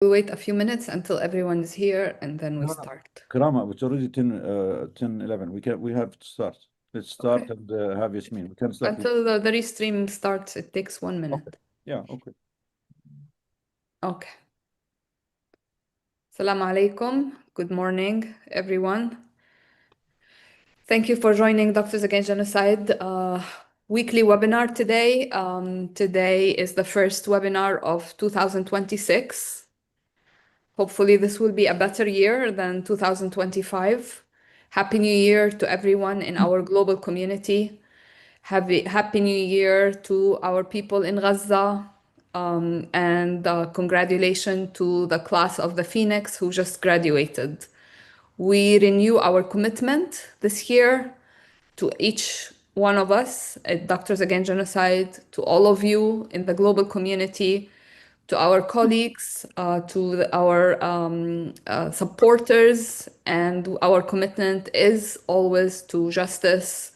We'll wait a few minutes until everyone is here and then we No, no. start. Karama, it's already 10, 11. We have to start. Let's start Okay. and have Yasmin. We can start. Until the restream starts, it takes 1 minute. Okay. Yeah, okay. Okay. Assalamu alaikum. Good morning, everyone. Thank you for joining Doctors Against Genocide weekly webinar today. Today is the first webinar of 2026. Hopefully this will be a better year than 2025. Happy New Year to everyone in our global community. Happy New Year to our people in Gaza. And congratulations to the class of the Phoenix who just graduated. We renew our commitment this year to each one of us at Doctors Against Genocide, to all of you in the global community, to our colleagues, to our supporters, and our commitment is always to justice,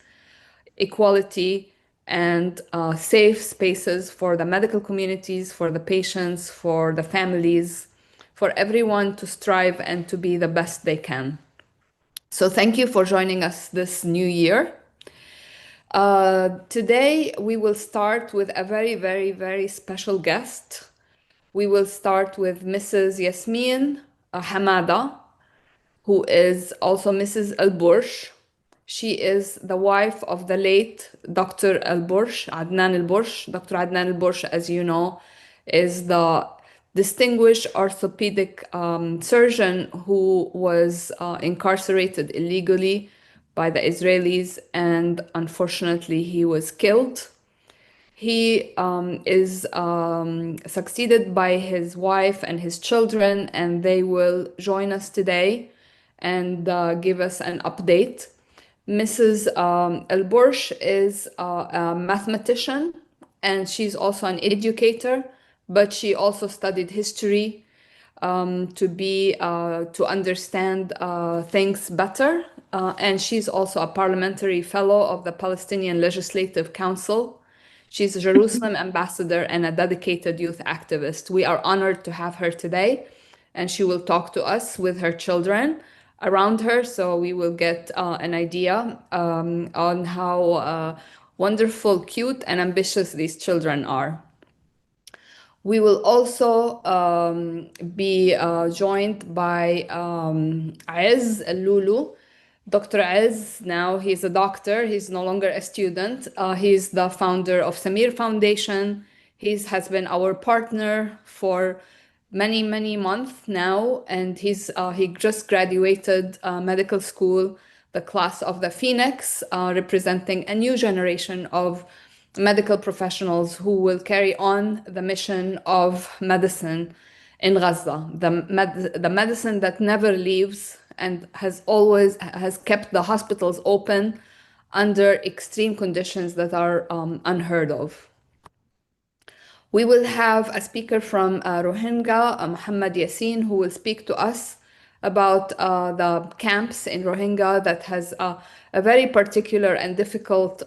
equality, and safe spaces for the medical communities, for the patients, for the families, for everyone to strive and to be the best they can. So thank you for joining us this new year. Today we will start with a very, very, very special guest. We will start with Mrs. Yasmin Hamada, who is also Mrs. Al-Bursh. She is the wife of the late Dr. Al-Bursh, Adnan Al-Bursh. Dr. Adnan Al-Bursh, as you know, is the distinguished orthopedic surgeon who was incarcerated illegally by the Israelis, and unfortunately he was killed. He is succeeded by his wife and his children, and they will join us today and give us an update. Mrs. El-Borsh is a mathematician and she's also an educator, but she also studied history to understand things better. And she's also a parliamentary fellow of the Palestinian Legislative Council. She's a Jerusalem ambassador and a dedicated youth activist. We are honored to have her today, and she will talk to us with her children around her, so we will get an idea on how wonderful, cute, and ambitious these children are. We will also be joined by Aiz Lulu. Dr. Aiz, now he's a doctor, he's no longer a student. He's the founder of Samir Foundation. He has been our partner for many, many months now, and he just graduated medical school, the class of the Phoenix, representing a new generation of medical professionals who will carry on the mission of medicine in Gaza, the medicine that never leaves and has kept the hospitals open under extreme conditions that are unheard of. We will have a speaker from Rohingya, Muhammad Yassin, who will speak to us about the camps in Rohingya that has a very particular and difficult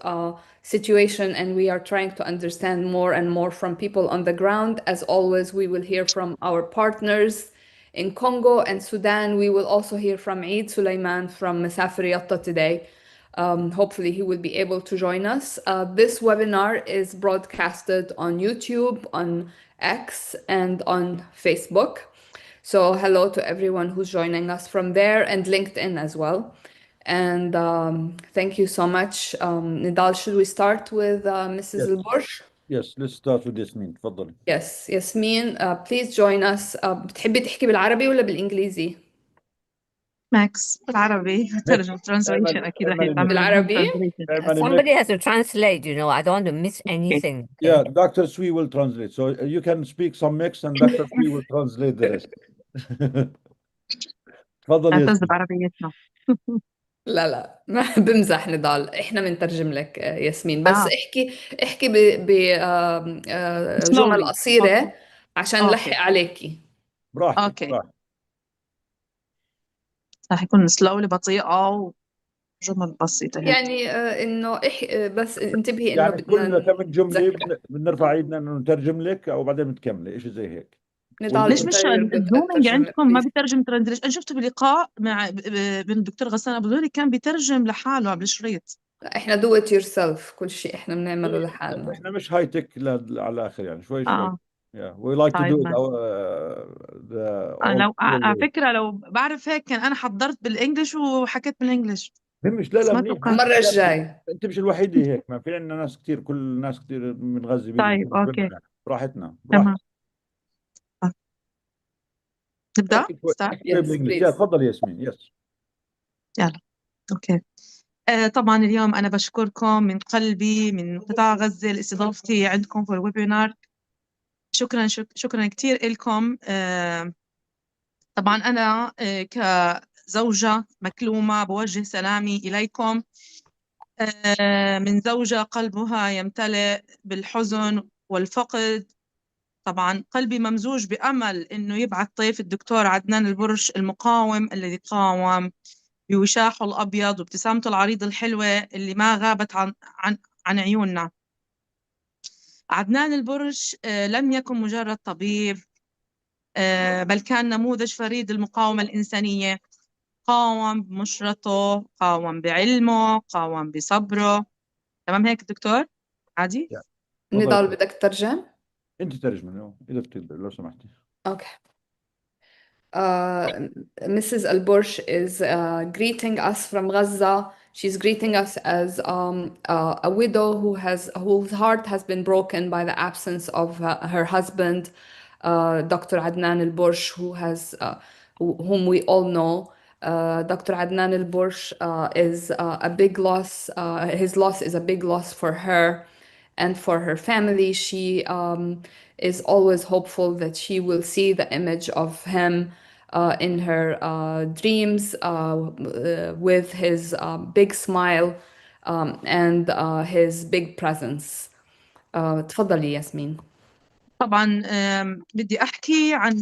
situation, and we are trying to understand more and more from people on the ground. As always, we will hear from our partners in Congo and Sudan. We will also hear from Eid Suleiman from Mesafir Yatta today. Hopefully he will be able to join us. This webinar is broadcasted on YouTube, on X, and on Facebook. So hello to everyone who's joining us from there, and LinkedIn as well. And thank you so much. Nidal, should we start with Mrs. Yes. El-Borsh? Yes, let's start with Yasmin. تفضلي. Yes, Yasmin, please join us. بتحبي تحكي بالعربي ولا بالإنجليزي؟ ماكس بالعربي ترجم translation أكيد رح يتعمل بالعربي؟ translation. Somebody has to translate, I don't want to miss anything. Yeah, Dr. Sui will translate. So you can speak some mix and Dr. Sui will translate the rest. تفضلي اعتز ياسمين. بعربيتنا. لا ما بمزح نضال، احنا بنترجم لك ياسمين، بس احكي جمل قصيرة عشان نلحق عليكي. براحتك. اوكي رح يكون سلولي بطيئة وجمل بسيطة هيك. يعني انه بس انتبهي انه يعني بدنا كل 8 جملة نتذكر. بنرفع ايدنا انه نترجم لك او بعدين بتكملي شيء زي هيك. نضال ليش مش بتغير بدها الزومينج ترجمة عندكم ما please. بيترجم ترانزليشن؟ انا شفته بلقاء مع بين الدكتور غسان ابو ذوري كان بيترجم لحاله قبل شريط. احنا do it yourself، كل شيء احنا بنعمله لحالنا. احنا مش هاي تك على الاخر يعني شوي. اه Yeah, we like to do طيب it ماشي. the أنا old لو school على way. فكرة لو بعرف هيك كان أنا حضرت بالإنجلش وحكيت بالإنجلش، مش لا بس لا ما منيح. توقعت. المرة الجاي. انت مش الوحيده هيك، ما في عندنا ناس كثير، كل الناس كثير من غزه بيجوا طيب أوكي بيترجموا لنا. براحتنا تمام. براحتك. نبدأ احكي شوي ستارت. احكي شوي Yes بالانجلش. يا please. تفضل ياسمين. يس. يلا أوكي. طبعا اليوم أنا بشكركم من قلبي من قطاع غزة لاستضافتي عندكم في الويبينار. شكرا شكرا كثير لكم. طبعا أنا كزوجة مكلومة بوجه سلامي إليكم، من زوجة قلبها يمتلئ بالحزن والفقد. طبعا قلبي ممزوج بأمل إنه يبعث طيف الدكتور عدنان البرش المقاوم الذي قاوم بوشاحه الأبيض وابتسامته العريضة الحلوة اللي ما غابت عن عيوننا. عدنان البرش لم يكن مجرد طبيب، بل كان نموذج فريد للمقاومة الإنسانية. قاوم بمشرته، قاوم بعلمه، قاوم بصبره. تمام هيك دكتور؟ عادي؟ تفضل. نضال بدك تترجم؟ انت ترجمه اذا بتقدر لو سمحتي. Okay. Mrs. Al-Bursh is greeting us from Gaza. She's greeting us as a widow whose heart has been broken by the absence of her husband, Dr. Adnan Al-Bursh, whom we all know. Dr. Adnan Al-Bursh is a big loss. His loss is a big loss for her and for her family. She is always hopeful that she will see the image of him in her dreams with his big smile and his big presence. تفضلي ياسمين. طبعا بدي أحكي عن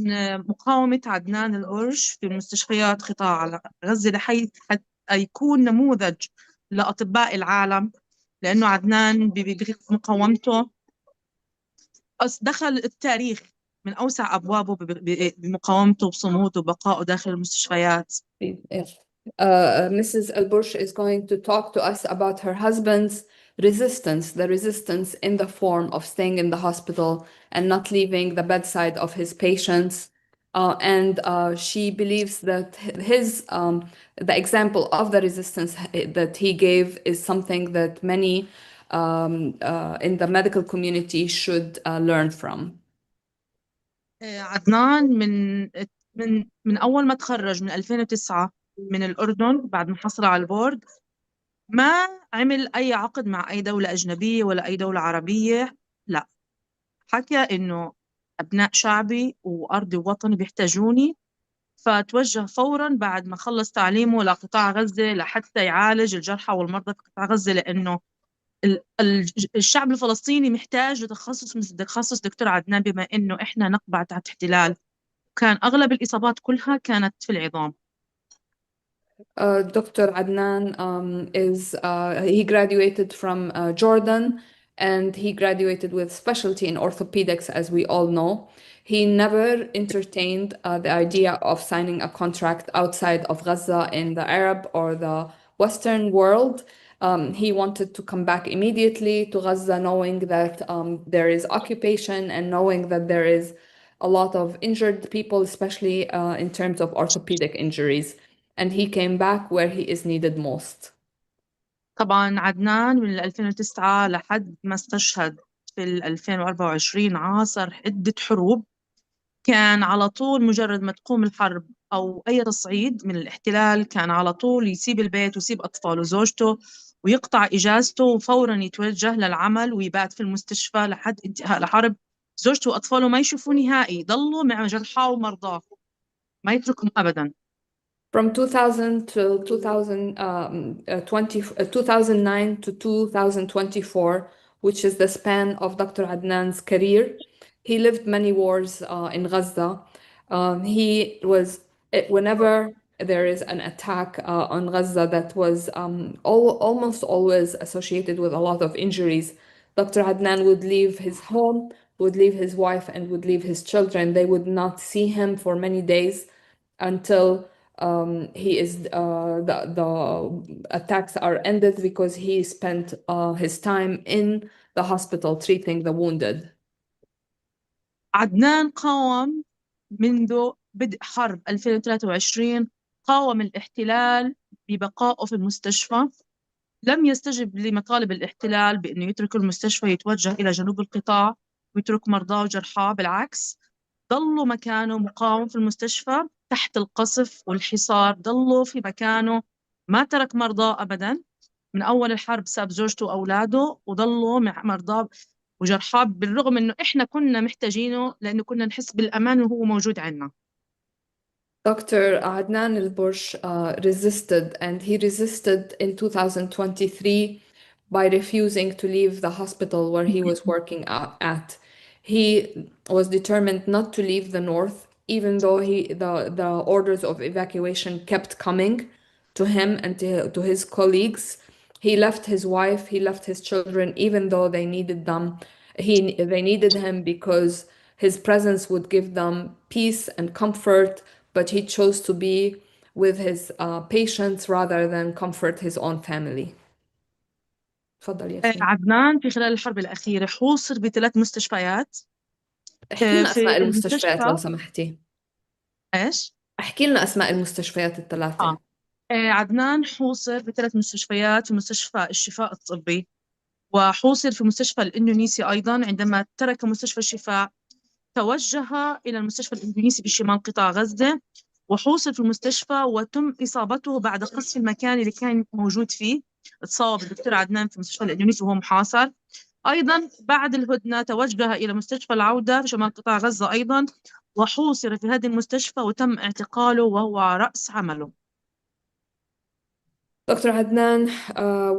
مقاومة عدنان البرش في مستشفيات قطاع غزة حتى يكون نموذج لأطباء العالم، لأنه عدنان بمقاومته دخل التاريخ من أوسع أبوابه بمقاومته وبصموده وبقائه داخل المستشفيات. Yes. Mrs. Al-Bursh is going to talk to us about her husband's resistance, the resistance in the form of staying in the hospital and not leaving the bedside of his patients. And she believes that the example of the resistance that he gave is something that many in the medical community should learn from. عدنان من أول ما تخرج من 2009 من الأردن بعد ما حصل على البورد، ما عمل أي عقد مع أي دولة أجنبية ولا أي دولة عربية. لا، حكى إنه أبناء شعبي وأرضي ووطني بيحتاجوني، فتوجه فورا بعد ما خلص تعليمه لقطاع غزة لحتى يعالج الجرحى والمرضى في قطاع غزة، لأنه الشعب الفلسطيني محتاج لتخصص مثل تخصص دكتور عدنان، بما إنه إحنا نقبع تحت احتلال، كان أغلب الإصابات كلها كانت في العظام. Dr. Adnan he graduated from Jordan, and he graduated with specialty in orthopedics, as we all know. He never entertained the idea of signing a contract outside of Gaza in the Arab or the Western world. He wanted to come back immediately to Gaza, knowing that there is occupation and knowing that there is a lot of injured people, especially in terms of orthopedic injuries. And he came back where he is needed most. طبعا عدنان من 2009 لحد ما استشهد في 2024 عاصر عدة حروب. كان على طول مجرد ما تقوم الحرب أو أي تصعيد من الاحتلال كان على طول يسيب البيت ويسيب أطفاله وزوجته ويقطع إجازته وفورا يتوجه للعمل ويبات في المستشفى لحد انتهاء الحرب. زوجته وأطفاله ما يشوفوا نهائي، يضلوا مع جرحاه ومرضاه، ما يتركهم أبدا. From 2000 to 2009 to 2024, which is the span of Dr. Adnan's career, he lived many wars in Gaza. Whenever there is an attack on Gaza that was almost always associated with a lot of injuries, Dr. Adnan would leave his home, would leave his wife and would leave his children. They would not see him for many days until the attacks are ended, because he spent his time in the hospital treating the wounded. عدنان قاوم منذ بدء حرب 2023، قاوم الاحتلال ببقائه في المستشفى. لم يستجب لمطالب الاحتلال بأنه يترك المستشفى يتوجه إلى جنوب القطاع ويترك مرضاه وجرحاه، بالعكس ضلوا مكانه مقاوم في المستشفى تحت القصف والحصار، ضلوا في مكانه، ما ترك مرضاه أبدا. من أول الحرب ساب زوجته وأولاده وضلوا مع مرضاه وجرحاه، بالرغم إنه إحنا كنا محتاجينه لأنه كنا نحس بالأمان وهو موجود عندنا. Dr. Adnan al-Bursh resisted, and he resisted in 2023 by refusing to leave the hospital where he was working at. He was determined not to leave the north, even though the orders of evacuation kept coming to him and to his colleagues. He left his wife, he left his children, even though they needed them. They needed him because his presence would give them peace and comfort, but he chose to be with his patients rather than comfort his own family. تفضل ياسمين. عدنان في خلال الحرب الأخيرة حوصر ب3 مستشفيات. احكي لنا في أسماء المستشفيات لو المستشفى سمحتي. إيش؟ احكي لنا أسماء المستشفيات الثلاثة. عدنان حوصر ب3 مستشفيات، في مستشفى الشفاء الطبي، وحوصر في مستشفى الإندونيسي أيضا. عندما ترك مستشفى الشفاء توجه إلى المستشفى الإندونيسي بشمال قطاع غزة، وحوصر في المستشفى وتم إصابته بعد قصف المكان اللي كان موجود فيه. اتصاب الدكتور عدنان في المستشفى الإندونيسي وهو محاصر. أيضا بعد الهدنة توجه إلى مستشفى العودة في شمال قطاع غزة أيضا، وحوصر في هذه المستشفى وتم اعتقاله وهو رأس عمله. Dr. Adnan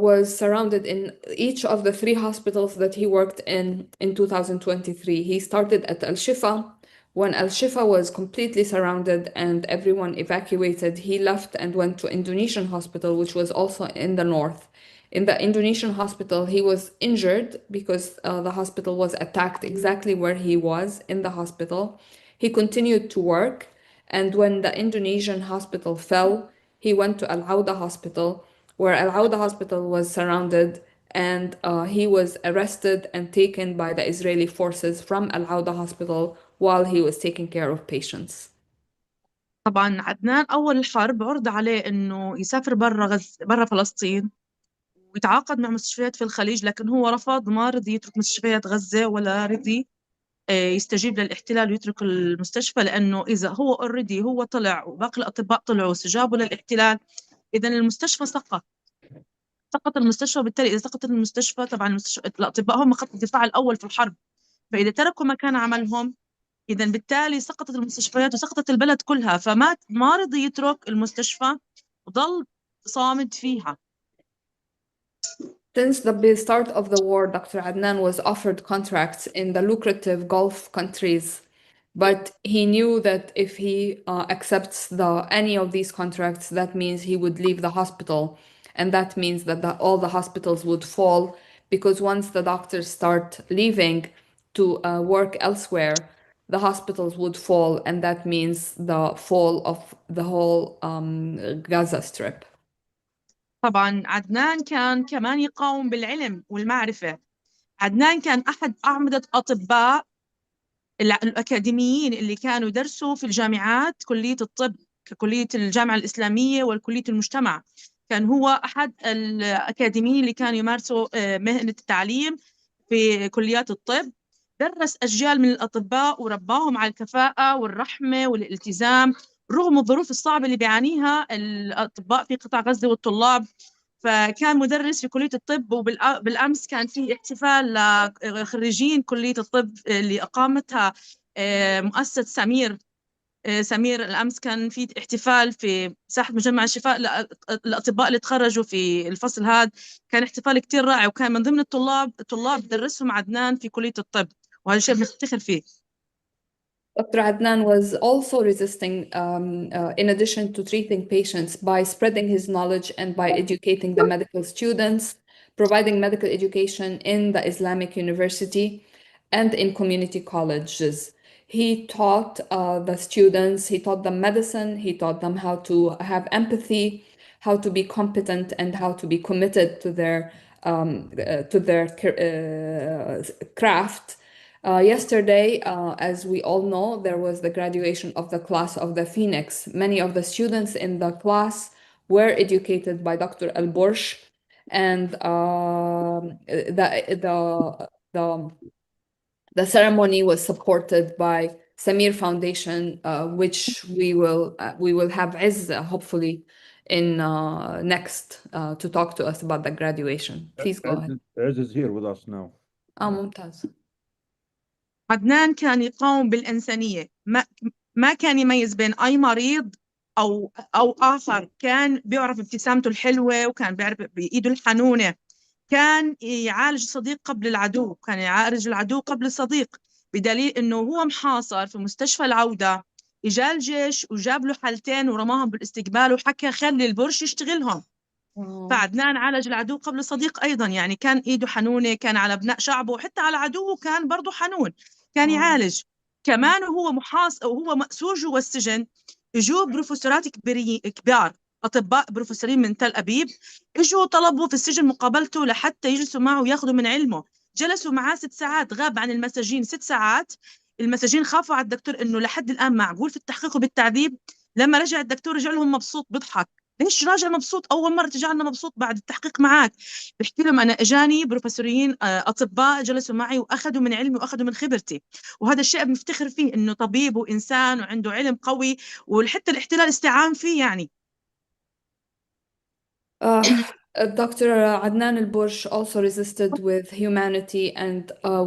was surrounded in each of the 3 hospitals that he worked in 2023. He started at Al-Shifa. When Al-Shifa was completely surrounded and everyone evacuated, he left and went to Indonesian hospital, which was also in the north. In the Indonesian hospital, he was injured because the hospital was attacked exactly where he was in the hospital. He continued to work, and when the Indonesian hospital fell, he went to Al-Auda Hospital, where Al-Auda Hospital was surrounded, and he was arrested and taken by the Israeli forces from Al-Auda Hospital while he was taking care of patients. طبعا عدنان أول الحرب عرض عليه إنه يسافر برا فلسطين ويتعاقد مع مستشفيات في الخليج، لكن هو رفض، ما رضي يترك مستشفيات غزة ولا رضي يستجيب للاحتلال ويترك المستشفى، لأنه إذا هو اوريدي هو طلع وباقي الأطباء طلعوا واستجابوا للاحتلال، إذا المستشفى سقط المستشفى. وبالتالي إذا سقطت المستشفى طبعا الأطباء هم خط الدفاع الأول في الحرب، فإذا تركوا مكان عملهم إذا بالتالي سقطت المستشفيات وسقطت البلد كلها. ما رضي يترك المستشفى وظل صامد فيها. Since the start of the war, Dr. Adnan was offered contracts in the lucrative Gulf countries, but he knew that if he accepts any of these contracts, that means he would leave the hospital, and that means that all the hospitals would fall, because once the doctors start leaving to work elsewhere, the hospitals would fall, and that means the fall of the whole Gaza Strip. طبعا عدنان كان كمان يقاوم بالعلم والمعرفة. عدنان كان أحد أعمدة أطباء الأكاديميين اللي كانوا يدرسوا في الجامعات، كلية الطب ككلية الجامعة الإسلامية والكلية المجتمع. كان هو أحد الأكاديميين اللي كانوا يمارسوا مهنة التعليم في كليات الطب. درس أجيال من الأطباء ورباهم على الكفاءة والرحمة والالتزام رغم الظروف الصعبة اللي بيعانيها الأطباء في قطاع غزة والطلاب. فكان مدرس في كلية الطب، وبالأمس كان في احتفال لخريجين كلية الطب اللي أقامتها مؤسسة سمير. الأمس كان في احتفال في ساحة مجمع الشفاء للأطباء اللي تخرجوا في الفصل هذا. كان احتفال كتير رائع، وكان من ضمن الطلاب درسهم عدنان في كلية الطب، وهذا الشيء بنفتخر فيه. Dr. Adnan was also resisting, in addition to treating patients, by spreading his knowledge and by educating the medical students, providing medical education in the Islamic University. and in community colleges. He taught the students, he taught them medicine, he taught them how to have empathy, how to be competent, and how to be committed to their craft. Yesterday, as we all know, there was the graduation of the class of the Phoenix. Many of the students in the class were educated by Dr. Al-Borsh, and the ceremony was supported by Samir Foundation, which we will have Izz hopefully in next to talk to us about the graduation. Please go ahead. Izz is here with us now. ممتاز. عدنان كان يقاوم بالإنسانية، ما كان يميز بين أي مريض أو آخر، كان بيعرف ابتسامته الحلوة وكان بيعرف بإيده الحنونة، كان يعالج صديق قبل العدو، كان يعالج العدو قبل الصديق، بدليل إنه هو محاصر في مستشفى العودة إجا الجيش وجاب له حالتين ورماهم بالاستقبال وحكى خلي البرش يشتغلهم. فعدنان عالج العدو قبل الصديق أيضا، يعني كان إيده حنونة، كان على أبناء شعبه وحتى على عدوه كان برضه حنون، كان يعالج. كمان وهو محاصر وهو مأسور جوا السجن، اجوا بروفيسورات كبار، أطباء بروفيسورين من تل أبيب، اجوا طلبوا في السجن مقابلته لحتى يجلسوا معه وياخذوا من علمه. جلسوا معاه 6 ساعات، غاب عن المساجين 6 ساعات. المساجين خافوا على الدكتور إنه لحد الآن معقول في التحقيق وبالتعذيب. لما رجع الدكتور رجع لهم مبسوط بيضحك. ليش راجع مبسوط؟ أول مرة ترجع لنا مبسوط بعد التحقيق معك. بحكي لهم أنا إجاني بروفيسوريين أطباء جلسوا معي وأخذوا من علمي وأخذوا من خبرتي، وهذا الشيء بنفتخر فيه إنه طبيب وإنسان وعنده علم قوي، وحتى الاحتلال استعان فيه يعني. Dr. Adnan Al-Borsh also resisted with humanity and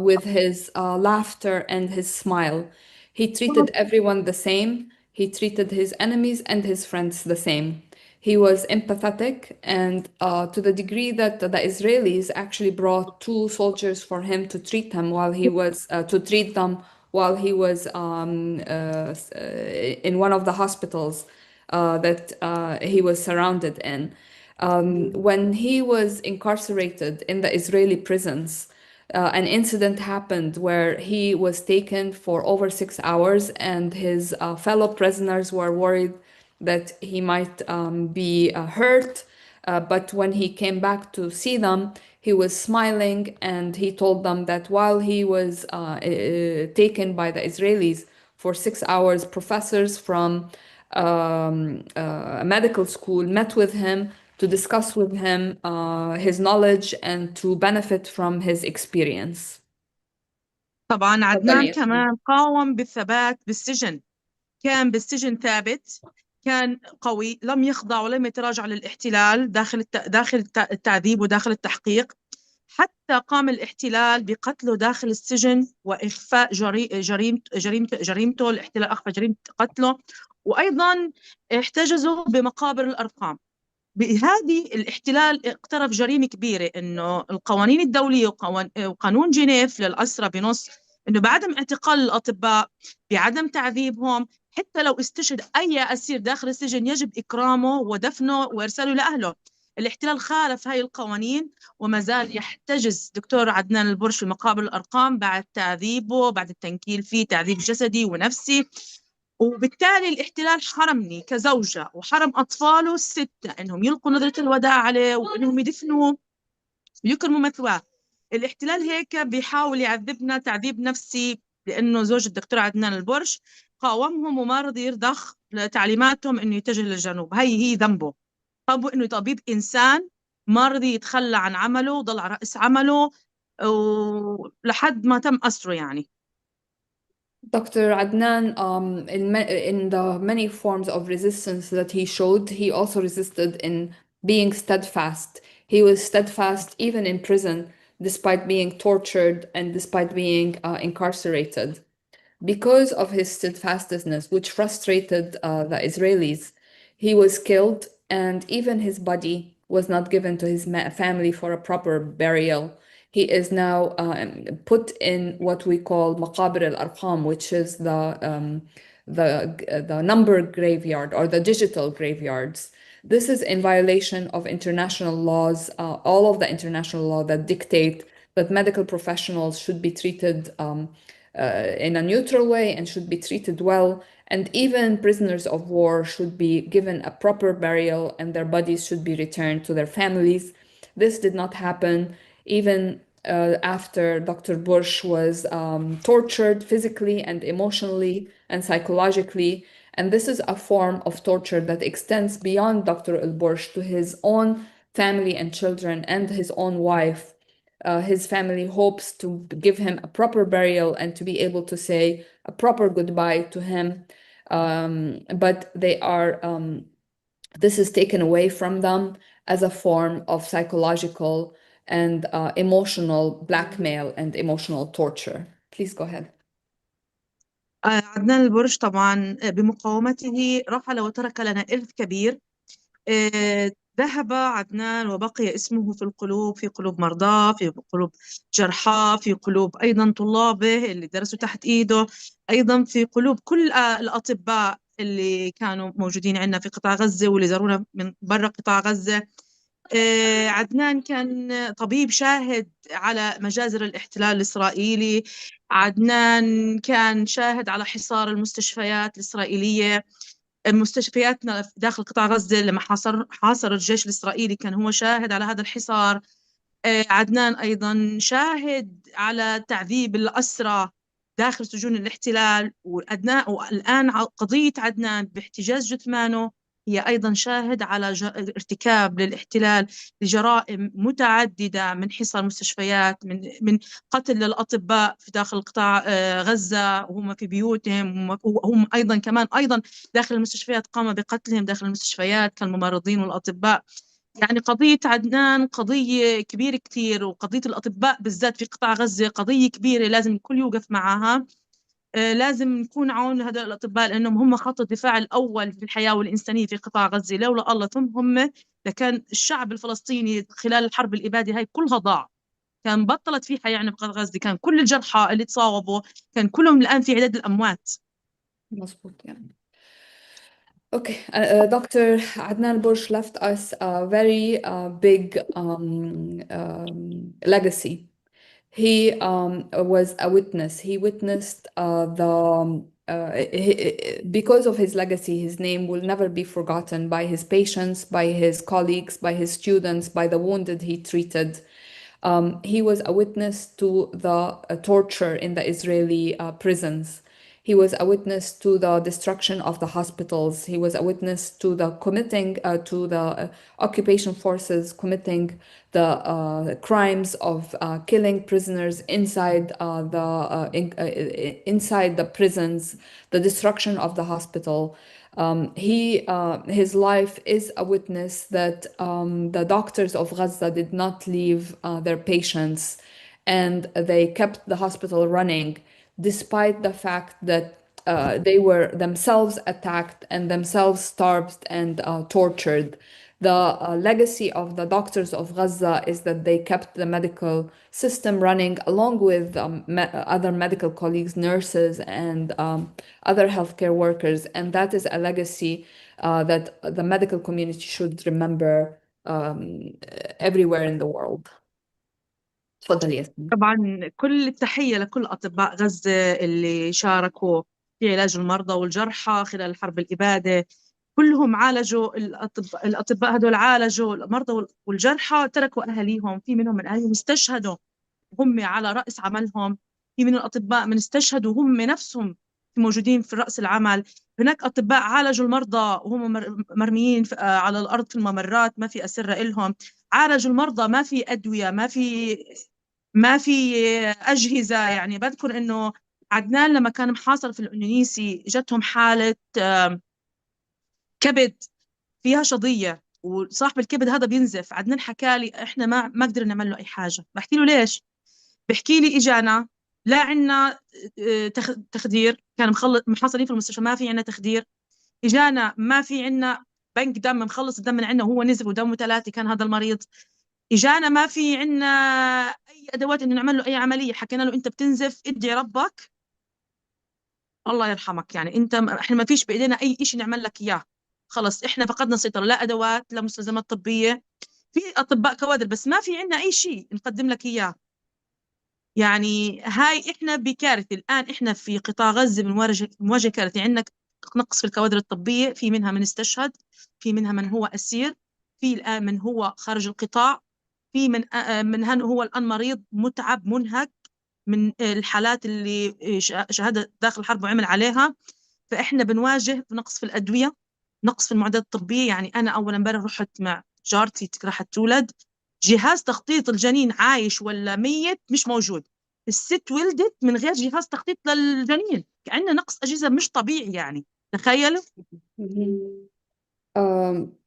with his laughter and his smile. He treated everyone the same. He treated his enemies and his friends the same. He was empathetic, and to the degree that the Israelis actually brought 2 soldiers for him to treat them while he was in one of the hospitals that he was surrounded in. When he was incarcerated in the Israeli prisons, an incident happened where he was taken for over 6 hours, and his fellow prisoners were worried that he might be hurt. But when he came back to see them, he was smiling, and he told them that while he was taken by the Israelis for 6 hours, professors from a medical school met with him to discuss with him his knowledge and to benefit from his experience. طبعا عدنان تفضلي. كمان قاوم بالثبات بالسجن، كان بالسجن ثابت، كان قوي، لم يخضع ولم يتراجع للاحتلال داخل التعذيب وداخل التحقيق، حتى قام الاحتلال بقتله داخل السجن وإخفاء جريمته. الاحتلال أخفى جريمة قتله، وأيضا احتجزوا بمقابر الأرقام. بهذه الاحتلال اقترف جريمة كبيرة، إنه القوانين الدولية وقانون جنيف للأسرى بنص إنه بعدم اعتقال الأطباء، بعدم تعذيبهم، حتى لو استشهد أي أسير داخل السجن يجب إكرامه ودفنه وإرساله لأهله. الاحتلال خالف هاي القوانين وما زال يحتجز دكتور عدنان البرش في مقابر الأرقام بعد تعذيبه، بعد التنكيل فيه تعذيب جسدي ونفسي. وبالتالي الاحتلال حرمني كزوجة وحرم أطفاله ال6 إنهم يلقوا نظرة الوداع عليه وإنهم يدفنوه ويكرموا مثواه. الاحتلال هيك بيحاول يعذبنا تعذيب نفسي، لأنه زوج الدكتور عدنان البرش قاومهم وما رضي يرضخ لتعليماتهم إنه يتجه للجنوب. هي ذنبه، طب إنه طبيب إنسان ما رضي يتخلى عن عمله وضل على رأس عمله لحد ما تم أسره يعني. Dr. Adnan, in the many forms of resistance that he showed, he also resisted in being steadfast. He was steadfast even in prison, despite being tortured and despite being incarcerated. Because of his steadfastness, which frustrated the Israelis, he was killed, and even his body was not given to his family for a proper burial. He is now put in what we call Maqabir al-Arqam, which is the number graveyard or the digital graveyards. This is in violation of international laws, all of the international law that dictate that medical professionals should be treated in a neutral way and should be treated well. And even prisoners of war should be given a proper burial and their bodies should be returned to their families. This did not happen even after Dr. Bush was tortured physically and emotionally and psychologically. And this is a form of torture that extends beyond Dr. al-Bush to his own family and children and his own wife. His family hopes to give him a proper burial and to be able to say a proper goodbye to him. But they are, this is taken away from them as a form of psychological and emotional blackmail and emotional torture. Please go ahead. عدنان البرج طبعا بمقاومته رحل وترك لنا إرث كبير. ذهب عدنان وبقي اسمه في القلوب، في قلوب مرضاه، في قلوب جرحاه، في قلوب أيضا طلابه اللي درسوا تحت إيده، أيضا في قلوب كل الأطباء اللي كانوا موجودين عندنا في قطاع غزة واللي زارونا من برا قطاع غزة. عدنان كان طبيب شاهد على مجازر الاحتلال الإسرائيلي. عدنان كان شاهد على حصار المستشفيات الإسرائيلية. مستشفياتنا داخل قطاع غزة لما حاصر الجيش الإسرائيلي كان هو شاهد على هذا الحصار. عدنان أيضا شاهد على تعذيب الأسرى داخل سجون الاحتلال. والآن قضية عدنان باحتجاز جثمانه هي أيضا شاهد على ارتكاب للاحتلال لجرائم متعددة، من حصار مستشفيات، من قتل للأطباء في داخل قطاع غزة وهم في بيوتهم، وهم أيضا كمان أيضا داخل المستشفيات قام بقتلهم داخل المستشفيات كالممرضين والأطباء. يعني قضية عدنان قضية كبيرة كتير، وقضية الأطباء بالذات في قطاع غزة قضية كبيرة لازم الكل يوقف معها. لازم نكون عون لهذول الأطباء لأنهم هم خط الدفاع الأول في الحياة والإنسانية في قطاع غزة. لولا الله ثم هم لكان الشعب الفلسطيني خلال الحرب الإبادة هاي كلها ضاع، كان بطلت في حياة يعني بقطاع غزة، كان كل الجرحى اللي تصاوبوا كان كلهم الآن في عدد الأموات. مظبوط يعني. Okay, Dr. Adnan Bush left us a very big legacy. He was a witness. He witnessed because of his legacy, his name will never be forgotten by his patients, by his colleagues, by his students, by the wounded he treated. He was a witness to the torture in the Israeli prisons. He was a witness to the destruction of the hospitals. He was a witness to the occupation forces committing the crimes of killing prisoners inside the prisons, the destruction of the hospital. His life is a witness that the doctors of Gaza did not leave their patients, and they kept the hospital running despite the fact that they were themselves attacked and themselves starved and tortured. The legacy of the doctors of Gaza is that they kept the medical system running along with other medical colleagues, nurses, and other healthcare workers. And that is a legacy that the medical community should remember everywhere in the world. تفضل ياسمين. طبعا كل التحية لكل أطباء غزة اللي شاركوا في علاج المرضى والجرحى خلال حرب الإبادة. كلهم عالجوا، الأطباء هدول عالجوا المرضى والجرحى، تركوا أهاليهم، في منهم من أهاليهم استشهدوا هم على رأس عملهم، في من الأطباء من استشهدوا هم نفسهم موجودين في رأس العمل. هناك أطباء عالجوا المرضى وهم مرميين على الأرض في الممرات، ما في أسرة إلهم، عالجوا المرضى، ما في أدوية، ما في أجهزة. يعني بذكر إنه عدنان لما كان محاصر في الأندونيسي جتهم حالة كبد فيها شظية، وصاحب الكبد هذا بينزف. عدنان حكى لي إحنا ما قدرنا نعمل له أي حاجة. بحكي له ليش؟ بحكي لي إجانا لا عنا تخدير، كان محاصرين في المستشفى ما في عنا تخدير. إجانا ما في عنا بنك دم، مخلص الدم من عنا وهو نزف ودمه 3 كان هذا المريض. إجانا ما في عنا أي أدوات إنه نعمل له أي عملية. حكينا له أنت بتنزف ادعي ربك الله يرحمك، يعني إحنا ما فيش بإيدينا أي شيء نعمل لك إياه، خلص إحنا فقدنا السيطرة، لا أدوات لا مستلزمات طبية. في أطباء كوادر بس ما في عنا أي شيء نقدم لك إياه. يعني هاي إحنا بكارثة الآن. إحنا في قطاع غزة بنواجه كارثة. عندنا نقص في الكوادر الطبية، في منها من استشهد، في منها من هو أسير، في الآن من هو خارج القطاع، في من هو الآن مريض متعب منهك من الحالات اللي شهادة داخل الحرب وعمل عليها. فإحنا بنواجه نقص في الأدوية، نقص في المعدات الطبية. يعني أنا أول امبارح رحت مع جارتي راحت تولد، جهاز تخطيط الجنين عايش ولا ميت مش موجود. الست ولدت من غير جهاز تخطيط للجنين. عندنا نقص أجهزة مش طبيعي يعني، تخيلوا. Um,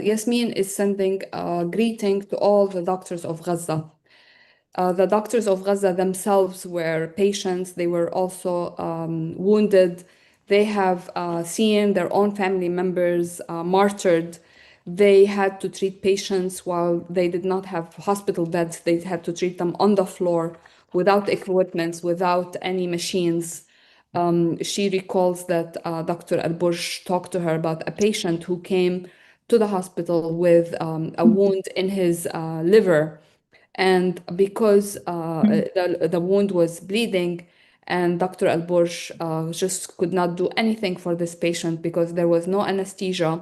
Yasmin is sending a greeting to all the doctors of Gaza. The doctors of Gaza themselves were patients. They were also wounded. They have seen their own family members martyred. They had to treat patients while they did not have hospital beds. They had to treat them on the floor without equipment, without any machines. She recalls that Dr. Al-Bursh talked to her about a patient who came to the hospital with a wound in his liver. And because the wound was bleeding, and Dr. Al-Bursh just could not do anything for this patient because there was no anesthesia.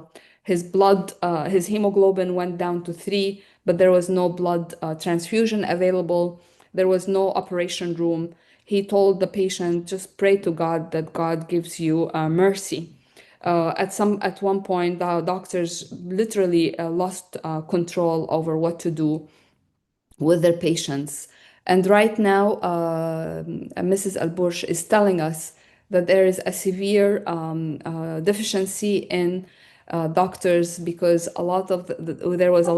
His blood, his hemoglobin went down to 3, but there was no blood transfusion available. There was no operation room. He told the patient, just pray to God that God gives you mercy. At one point, the doctors literally lost control over what to do with their patients. And right now, Mrs. Al-Bursh is telling us that there is a severe deficiency in doctors because there was a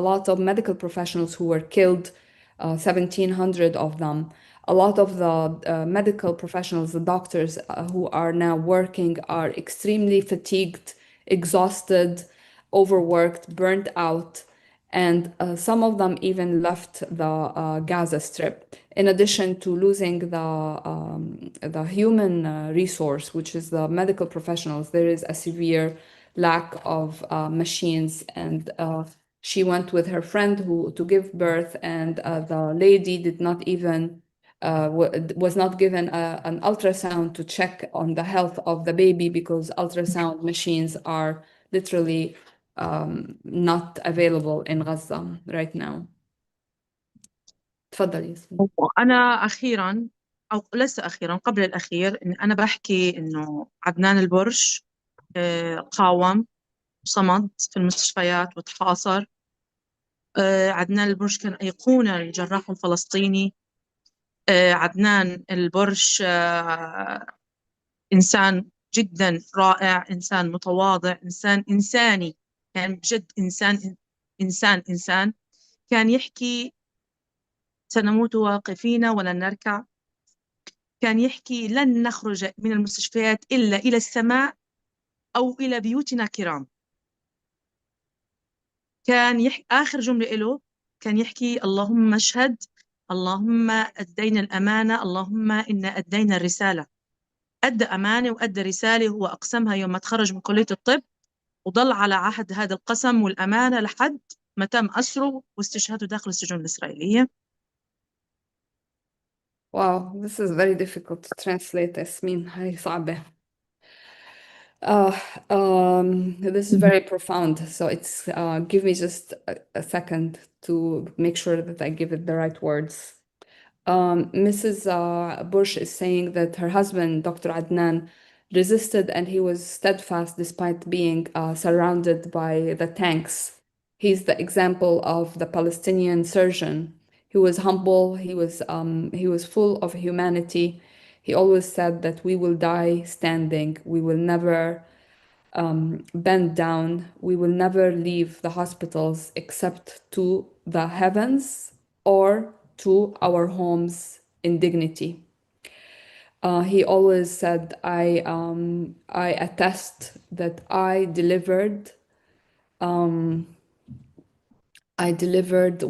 lot of medical professionals who were killed, 1,700 of them. A lot of the medical professionals, the doctors who are now working, are extremely fatigued, exhausted, overworked, burnt out, and some of them even left the Gaza Strip. In addition to losing the human resource, which is the medical professionals, there is a severe lack of machines. And she went with her friend to give birth, and the lady did not even was not given an ultrasound to check on the health of the baby because ultrasound machines are literally not available in Gaza right now. تفضل ياسمين. أنا أخيرا، أو ليس أخيرا، قبل الأخير، إن أنا بحكي إنه عدنان البرش قاوم وصمد في المستشفيات وتحاصر. عدنان البرش كان أيقونة للجراح الفلسطيني. عدنان البرش إنسان جدا رائع، إنسان متواضع، إنسان إنساني، كان بجد إنسان. كان يحكي سنموت واقفين ولن نركع. كان يحكي لن نخرج من المستشفيات إلا إلى السماء أو إلى بيوتنا كرام. كان يحكي آخر جملة له، كان يحكي اللهم اشهد، اللهم أدينا الأمانة، اللهم إنا أدينا الرسالة. أدى أمانة وأدى رسالة، هو أقسمها يوم ما تخرج من كلية الطب، وضل على عهد هذا القسم والأمانة لحد ما تم أسره واستشهاده داخل السجون الإسرائيلية. Wow, this is very difficult to translate, Yasmin. هاي صعبة. This is very profound. So it's give me just a second to make sure that I give it the right words. Mrs. Bush is saying that her husband, Dr. Adnan, resisted and he was steadfast despite being surrounded by the tanks. He's the example of the Palestinian surgeon. He was humble. He was full of humanity. He always said that we will die standing. We will never bend down. We will never leave the hospitals except to the heavens or to our homes in dignity. He always said, I attest that I delivered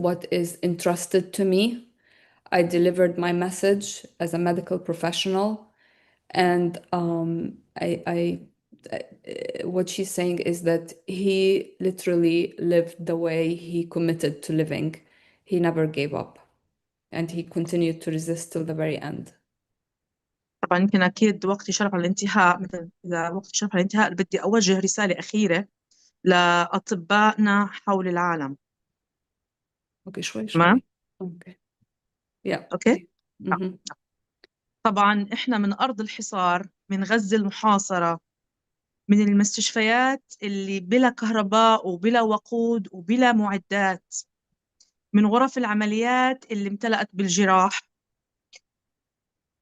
what is entrusted to me. I delivered my message as a medical professional, and what she's saying is that he literally lived the way he committed to living. He never gave up, and he continued to resist till the very end. طبعا يمكن أكيد وقتي شرف على الانتهاء. مثل إذا وقتي شرف على الانتهاء بدي أوجه رسالة أخيرة لأطبائنا حول العالم. Okay, شوي تمام؟ Okay. Yeah. أوكي؟ Mhm. طبعا إحنا من أرض الحصار، من غزة المحاصرة، من المستشفيات اللي بلا كهرباء وبلا وقود وبلا معدات، من غرف العمليات اللي امتلأت بالجراح،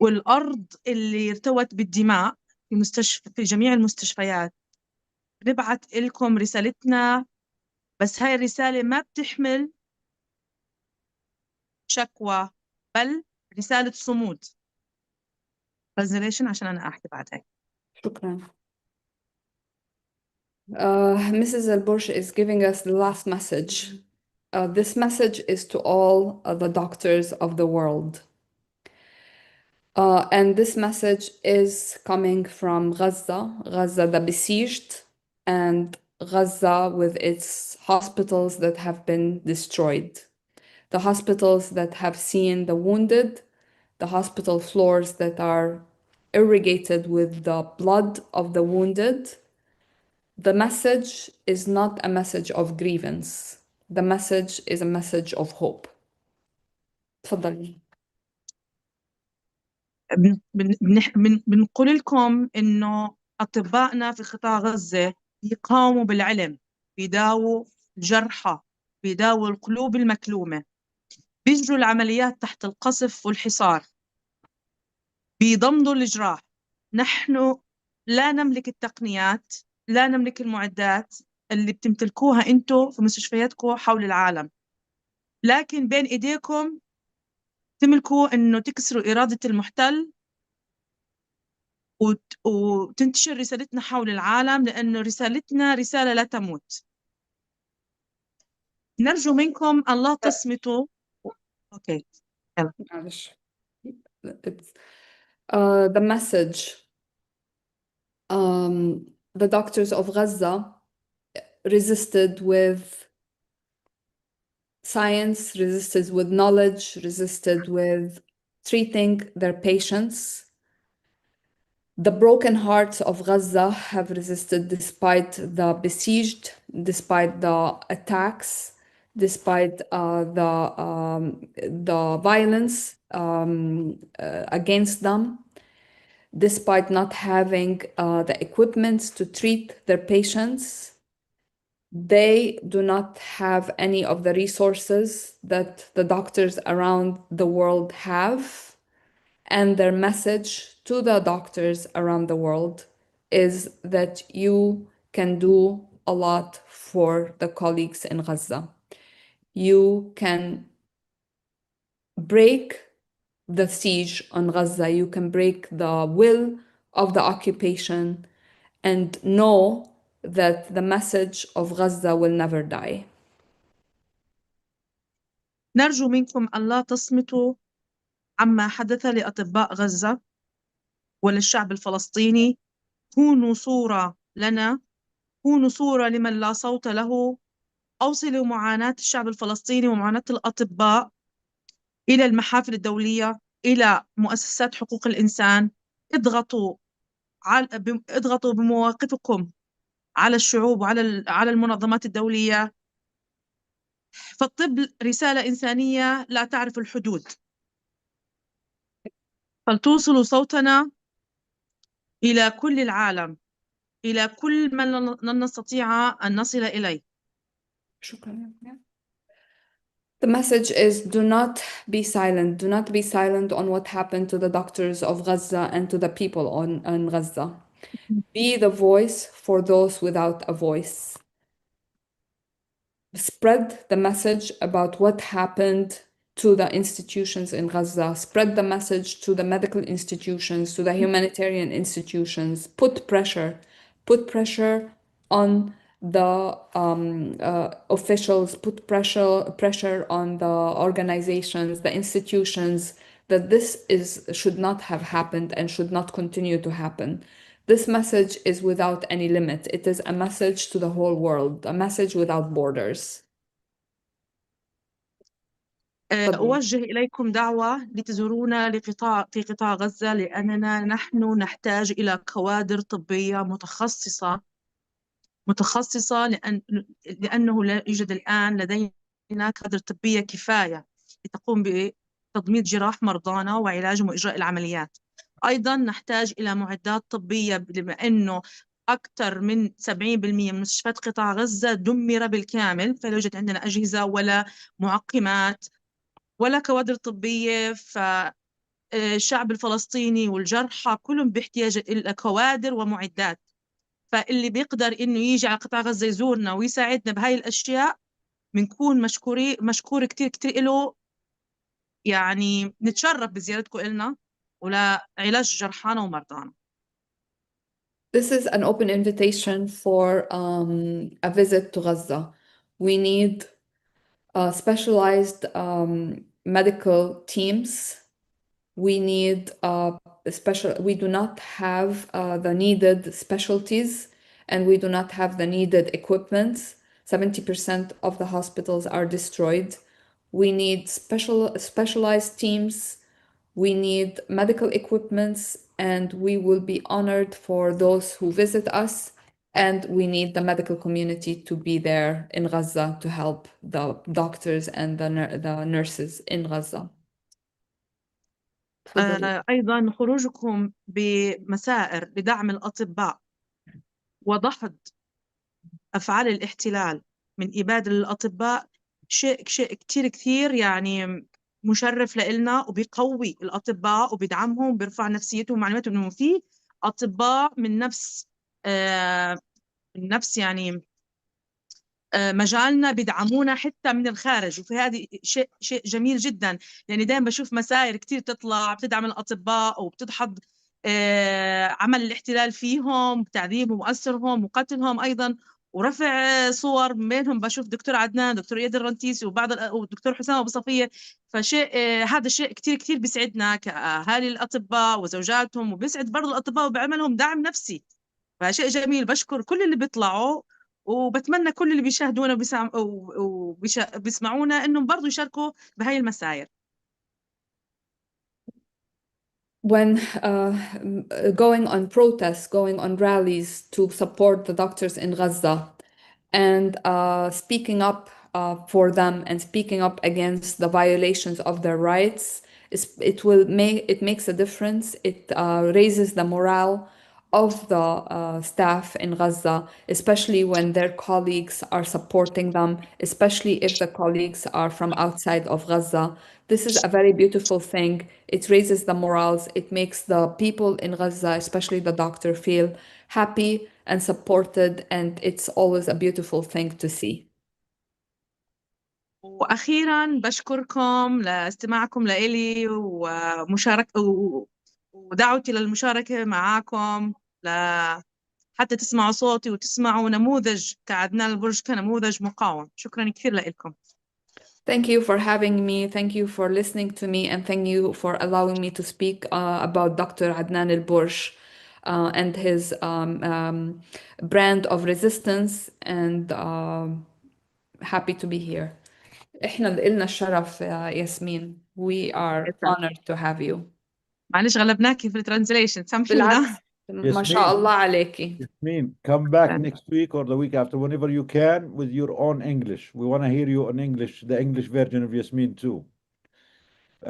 والأرض اللي ارتوت بالدماء في جميع المستشفيات. نبعت لكم رسالتنا، بس هاي الرسالة ما بتحمل شكوى بل رسالة صمود. translation عشان أنا أحكي بعدها. شكرا. Mrs. Elborsh is giving us the last message. This message is to all the doctors of the world. And this message is coming from Gaza, Gaza the besieged, and Gaza with its hospitals that have been destroyed. The hospitals that have seen the wounded, the hospital floors that are irrigated with the blood of the wounded. The message is not a message of grievance. The message is a message of hope. تفضلي. بنقول لكم إنه أطبائنا في قطاع غزة بيقاوموا بالعلم، بيداووا الجرحى، بيداووا القلوب المكلومة، بيجروا العمليات تحت القصف والحصار، بيضمدوا الجراح. نحن لا نملك التقنيات، لا نملك المعدات اللي بتمتلكوها انتو في مستشفياتكم حول العالم، لكن بين ايديكم تملكوا انه تكسروا إرادة المحتل وتنتشر رسالتنا حول العالم، لأنه رسالتنا رسالة لا تموت. نرجو منكم أن لا تصمتوا. أوكي. معلش. It's, the message. The doctors of Gaza resisted with science, resisted with knowledge, resisted with treating their patients. The broken hearts of Gaza have resisted despite the besieged, despite the attacks, despite the violence against them, despite not having the equipment to treat their patients. They do not have any of the resources that the doctors around the world have. And their message to the doctors around the world is that you can do a lot for the colleagues in Gaza. You can break the siege on Gaza. You can break the will of the occupation and know that the message of Gaza will never die. نرجو منكم أن لا تصمتوا عما حدث لأطباء غزة وللشعب الفلسطيني. كونوا صورة لنا، كونوا صورة لمن لا صوت له. أوصلوا معاناة الشعب الفلسطيني ومعاناة الأطباء إلى المحافل الدولية، إلى مؤسسات حقوق الإنسان. اضغطوا بمواقفكم على الشعوب وعلى المنظمات الدولية. فالطب رسالة إنسانية لا تعرف الحدود. فلتوصلوا صوتنا إلى كل العالم، إلى كل من لن نستطيع أن نصل إليه. شكرا. The message is do not be silent. Do not be silent on what happened to the doctors of Gaza and to the people on Gaza. Be the voice for those without a voice. Spread the message about what happened to the institutions in Gaza. Spread the message to the medical institutions, to the humanitarian institutions. Put pressure on the officials, put pressure on the organizations, the institutions, that this should not have happened and should not continue to happen. This message is without any limit. It is a message to the whole world, a message without borders. تفضلي. أوجه إليكم دعوة لتزورونا في قطاع غزة، لأننا نحن نحتاج إلى كوادر طبية متخصصة لأنه لا يوجد الآن لدينا كوادر طبية كفاية لتقوم بتضميد جراح مرضانا وعلاجهم وإجراء العمليات. أيضا نحتاج إلى معدات طبية، بما أنه أكثر من 70% من مستشفيات قطاع غزة دمر بالكامل، فلا يوجد عندنا أجهزة ولا معقمات ولا كوادر طبية. فالشعب الفلسطيني والجرحى كلهم باحتياج إلى كوادر ومعدات. فاللي بيقدر إنه يجي على قطاع غزة يزورنا ويساعدنا بهاي الأشياء بنكون مشكور كتير كتير له. يعني نتشرف بزيارتكم إلنا ولعلاج جرحانا ومرضانا. This is an open invitation for a visit to Gaza. We need specialized medical teams. We need we do not have the needed specialties, and we do not have the needed equipment. 70% of the hospitals are destroyed. We need specialized teams. We need medical equipments, and we will be honored for those who visit us. And we need the medical community to be there in Gaza to help the doctors and the nurses in Gaza. تفضلي. أيضا خروجكم بمسائر لدعم الأطباء وضحض أفعال الاحتلال من إبادة الأطباء شيء كتير كتير يعني مشرف لإلنا، وبيقوي الأطباء وبيدعمهم، بيرفع نفسيتهم ومعلوماتهم. إنه في أطباء من نفس يعني مجالنا بيدعمونا حتى من الخارج، وفي هذه شيء جميل جدا. يعني دائما بشوف مسائر كتير تطلع بتدعم الأطباء وبتدحض عمل الاحتلال فيهم، تعذيبهم وأسرهم وقتلهم أيضا، ورفع صور منهم. بشوف دكتور عدنان، دكتور إياد الرنتيسي، ودكتور حسام أبو صفية. فشيء هذا الشيء كتير كتير بيسعدنا كأهالي الأطباء وزوجاتهم، وبيسعد برضو الأطباء وبعملهم دعم نفسي. فشيء جميل. بشكر كل اللي بيطلعوا، وبتمنى كل اللي بيشاهدونا وبيسمعونا إنهم برضو يشاركوا بهاي المسائر. When going on protests, going on rallies to support the doctors in Gaza and speaking up for them and speaking up against the violations of their rights, it makes a difference. It raises the morale of the staff in Gaza, especially when their colleagues are supporting them, especially if the colleagues are from outside of Gaza. This is a very beautiful thing. It raises the morals. It makes the people in Gaza, especially the doctor, feel happy and supported, and it's always a beautiful thing to see. وأخيرا بشكركم لاستماعكم لإلي ودعوتي للمشاركة معاكم حتى تسمعوا صوتي وتسمعوا نموذج كعدنان البرج كنموذج مقاوم. شكرا كثير لكم. Thank you for having me. Thank you for listening to me, and thank you for allowing me to speak about Dr. Adnan al-Bursh and his brand of resistance, and happy to be here. إحنا اللي إلنا الشرف يا ياسمين. We are honored to have you. معلش غلبناكي في الترانزليشن، سامحينا. بالعكس ما شاء الله عليكي. Yasmin, come back next week or the week after, whenever you can, with your own English. We want to hear you in English, the English version of Yasmin too.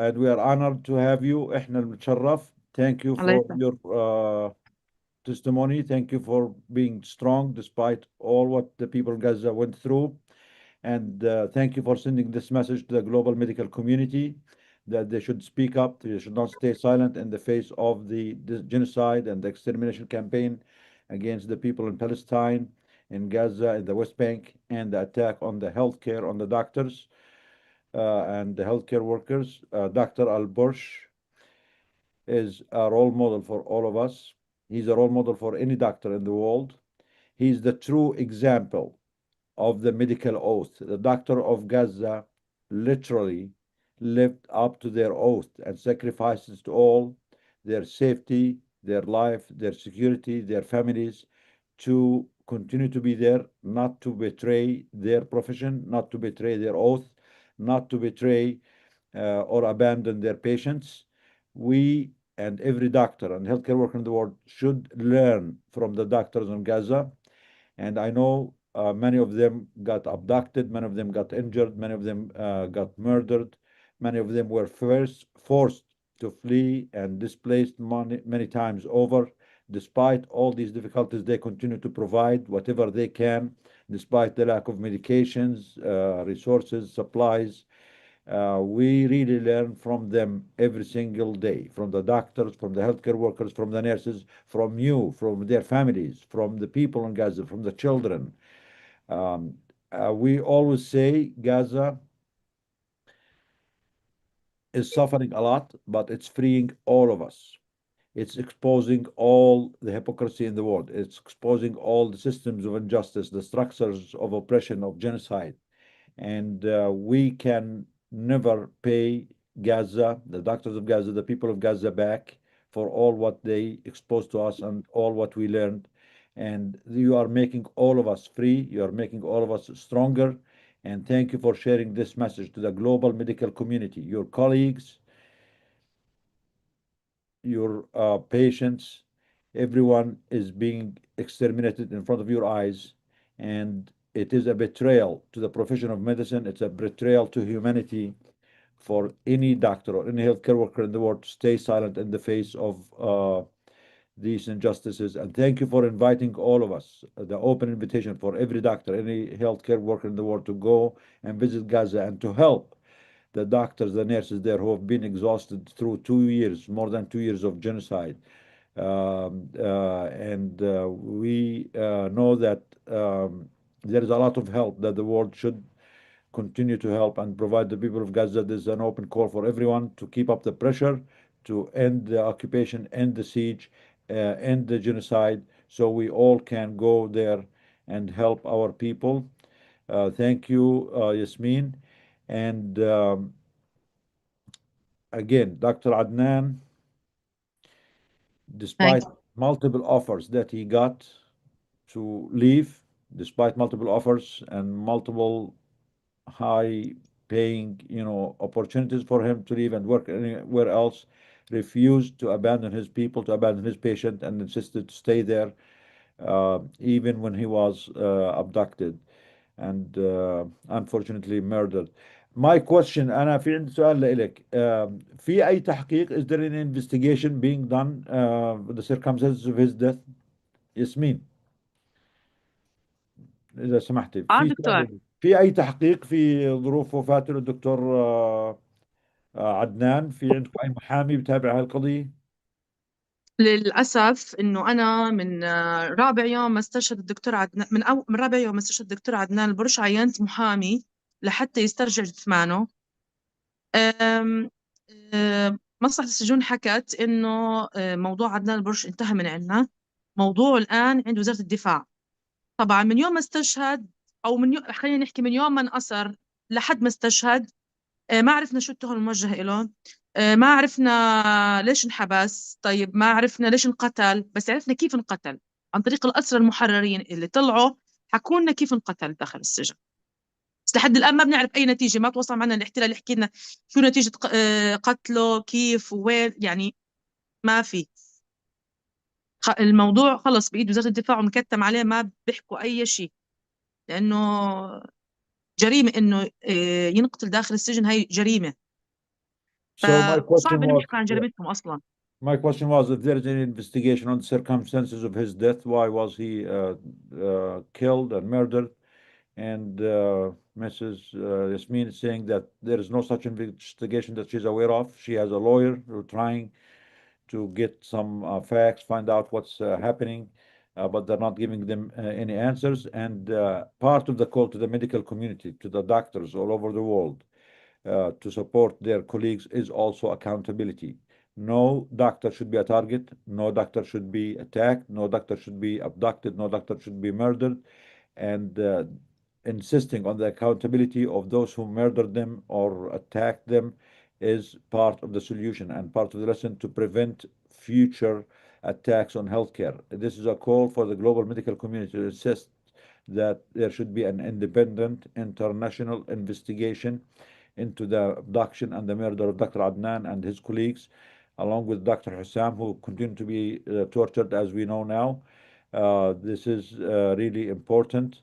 And we are honored to have you. إحنا المتشرف. Thank you for your testimony. Thank you for being strong despite all what the people in Gaza went through. And thank you for sending this message to the global medical community that they should speak up, they should not stay silent in the face of the genocide and the extermination campaign against the people in Palestine, in Gaza, in the West Bank, and the attack on the healthcare, on the doctors and the healthcare workers. Dr. al-Bursh is a role model for all of us. He's a role model for any doctor in the world. He's the true example of the medical oath. The doctor of Gaza literally lived up to their oath and sacrifices to all their safety their life, their security, their families, to continue to be there, not to betray their profession, not to betray their oath, not to betray or abandon their patients. We and every doctor and healthcare worker in the world should learn from the doctors in Gaza. And I know many of them got abducted, many of them got injured, many of them got murdered, many of them were first forced to flee and displaced many times over. Despite all these difficulties, they continue to provide whatever they can, despite the lack of medications, resources, supplies. We really learn from them every single day, from the doctors, from the healthcare workers, from the nurses, from you, from their families, from the people in Gaza, from the children. We always say Gaza is suffering a lot, but it's freeing all of us. It's exposing all the hypocrisy in the world. It's exposing all the systems of injustice, the structures of oppression, of genocide. And we can never pay Gaza, the doctors of Gaza, the people of Gaza back for all what they exposed to us and all what we learned. And you are making all of us free. You are making all of us stronger. And thank you for sharing this message to the global medical community, your colleagues, your patients. Everyone is being exterminated in front of your eyes. And it is a betrayal to the profession of medicine. It's a betrayal to humanity for any doctor or any healthcare worker in the world to stay silent in the face of these injustices. And thank you for inviting all of us, the open invitation for every doctor, any healthcare worker in the world to go and visit Gaza and to help the doctors, the nurses there who have been exhausted through 2 years, more than 2 years of genocide. We know that there is a lot of help that the world should continue to help and provide the people of Gaza. There's an open call for everyone to keep up the pressure to end the occupation, end the siege, end the genocide, so we all can go there and help our people. Thank you, Yasmin. And again, Dr. Adnan, despite multiple offers that he got to leave, despite multiple offers and multiple high paying, opportunities for him to leave and work anywhere else, refused to abandon his people, to abandon his patient, and insisted to stay there, even when he was abducted and unfortunately murdered. My question, أنا في عندي سؤال لإلك. في أي تحقيق, is there an investigation being done with the circumstances of his death? ياسمين, إذا سمحتي. دكتور. في أي تحقيق في ظروف وفاة الدكتور عدنان؟ في عندكم أي محامي بتابع هاي القضية؟ للأسف إنه أنا من رابع يوم ما استشهد الدكتور عدنان، من رابع يوم ما استشهد الدكتور عدنان البرش عينت محامي لحتى يسترجع جثمانه. مصلحة السجون حكت إنه موضوع عدنان البرش انتهى من عندنا، موضوعه الآن عند وزارة الدفاع. طبعا من يوم ما استشهد أو خلينا نحكي من يوم ما انأسر لحد ما استشهد، ما عرفنا شو التهم الموجه له، ما عرفنا ليش انحبس، طيب ما عرفنا ليش انقتل، بس عرفنا كيف انقتل عن طريق الأسرى المحررين اللي طلعوا حكوا لنا كيف انقتل داخل السجن. بس لحد الآن ما بنعرف أي نتيجة، ما توصل معنا الاحتلال يحكي لنا شو نتيجة قتله كيف ووين، يعني ما في. الموضوع خلص بإيد وزارة الدفاع ومكتم عليه، ما بيحكوا أي شيء، لأنه جريمة إنه ينقتل داخل السجن، هاي جريمة. صعب نحكي عن جريمتهم أصلا. My question was, if there is any investigation on the circumstances of his death, why was he killed and murdered? And Mrs. Yasmin is saying that there is no such investigation that she's aware of. She has a lawyer who's trying to get some facts, find out what's happening, but they're not giving them any answers. And part of the call to the medical community, to the doctors all over the world, to support their colleagues is also accountability. No doctor should be a target. No doctor should be attacked. No doctor should be abducted. No doctor should be murdered. And insisting on the accountability of those who murdered them or attacked them is part of the solution and part of the lesson to prevent future attacks on healthcare. This is a call for the global medical community to insist that there should be an independent international investigation into the abduction and the murder of Dr. Adnan and his colleagues, along with Dr. Hussam, who continue to be tortured, as we know now. This is really important,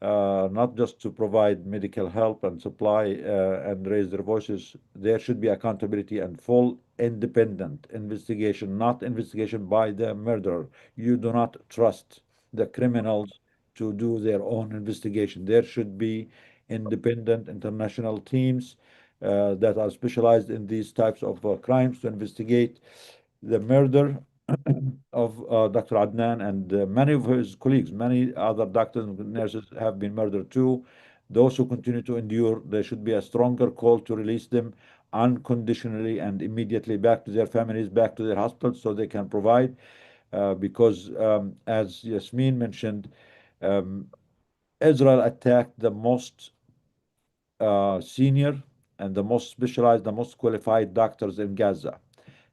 not just to provide medical help and supply and raise their voices. There should be accountability and full independent investigation, not investigation by the murderer. You do not trust the criminals to do their own investigation. There should be independent international teams that are specialized in these types of crimes to investigate the murder of Dr. Adnan and many of his colleagues. Many other doctors and nurses have been murdered too. Those who continue to endure, there should be a stronger call to release them unconditionally and immediately back to their families, back to their hospitals, so they can provide. Because as Yasmin mentioned, Israel attacked the most senior and the most specialized, the most qualified doctors in Gaza.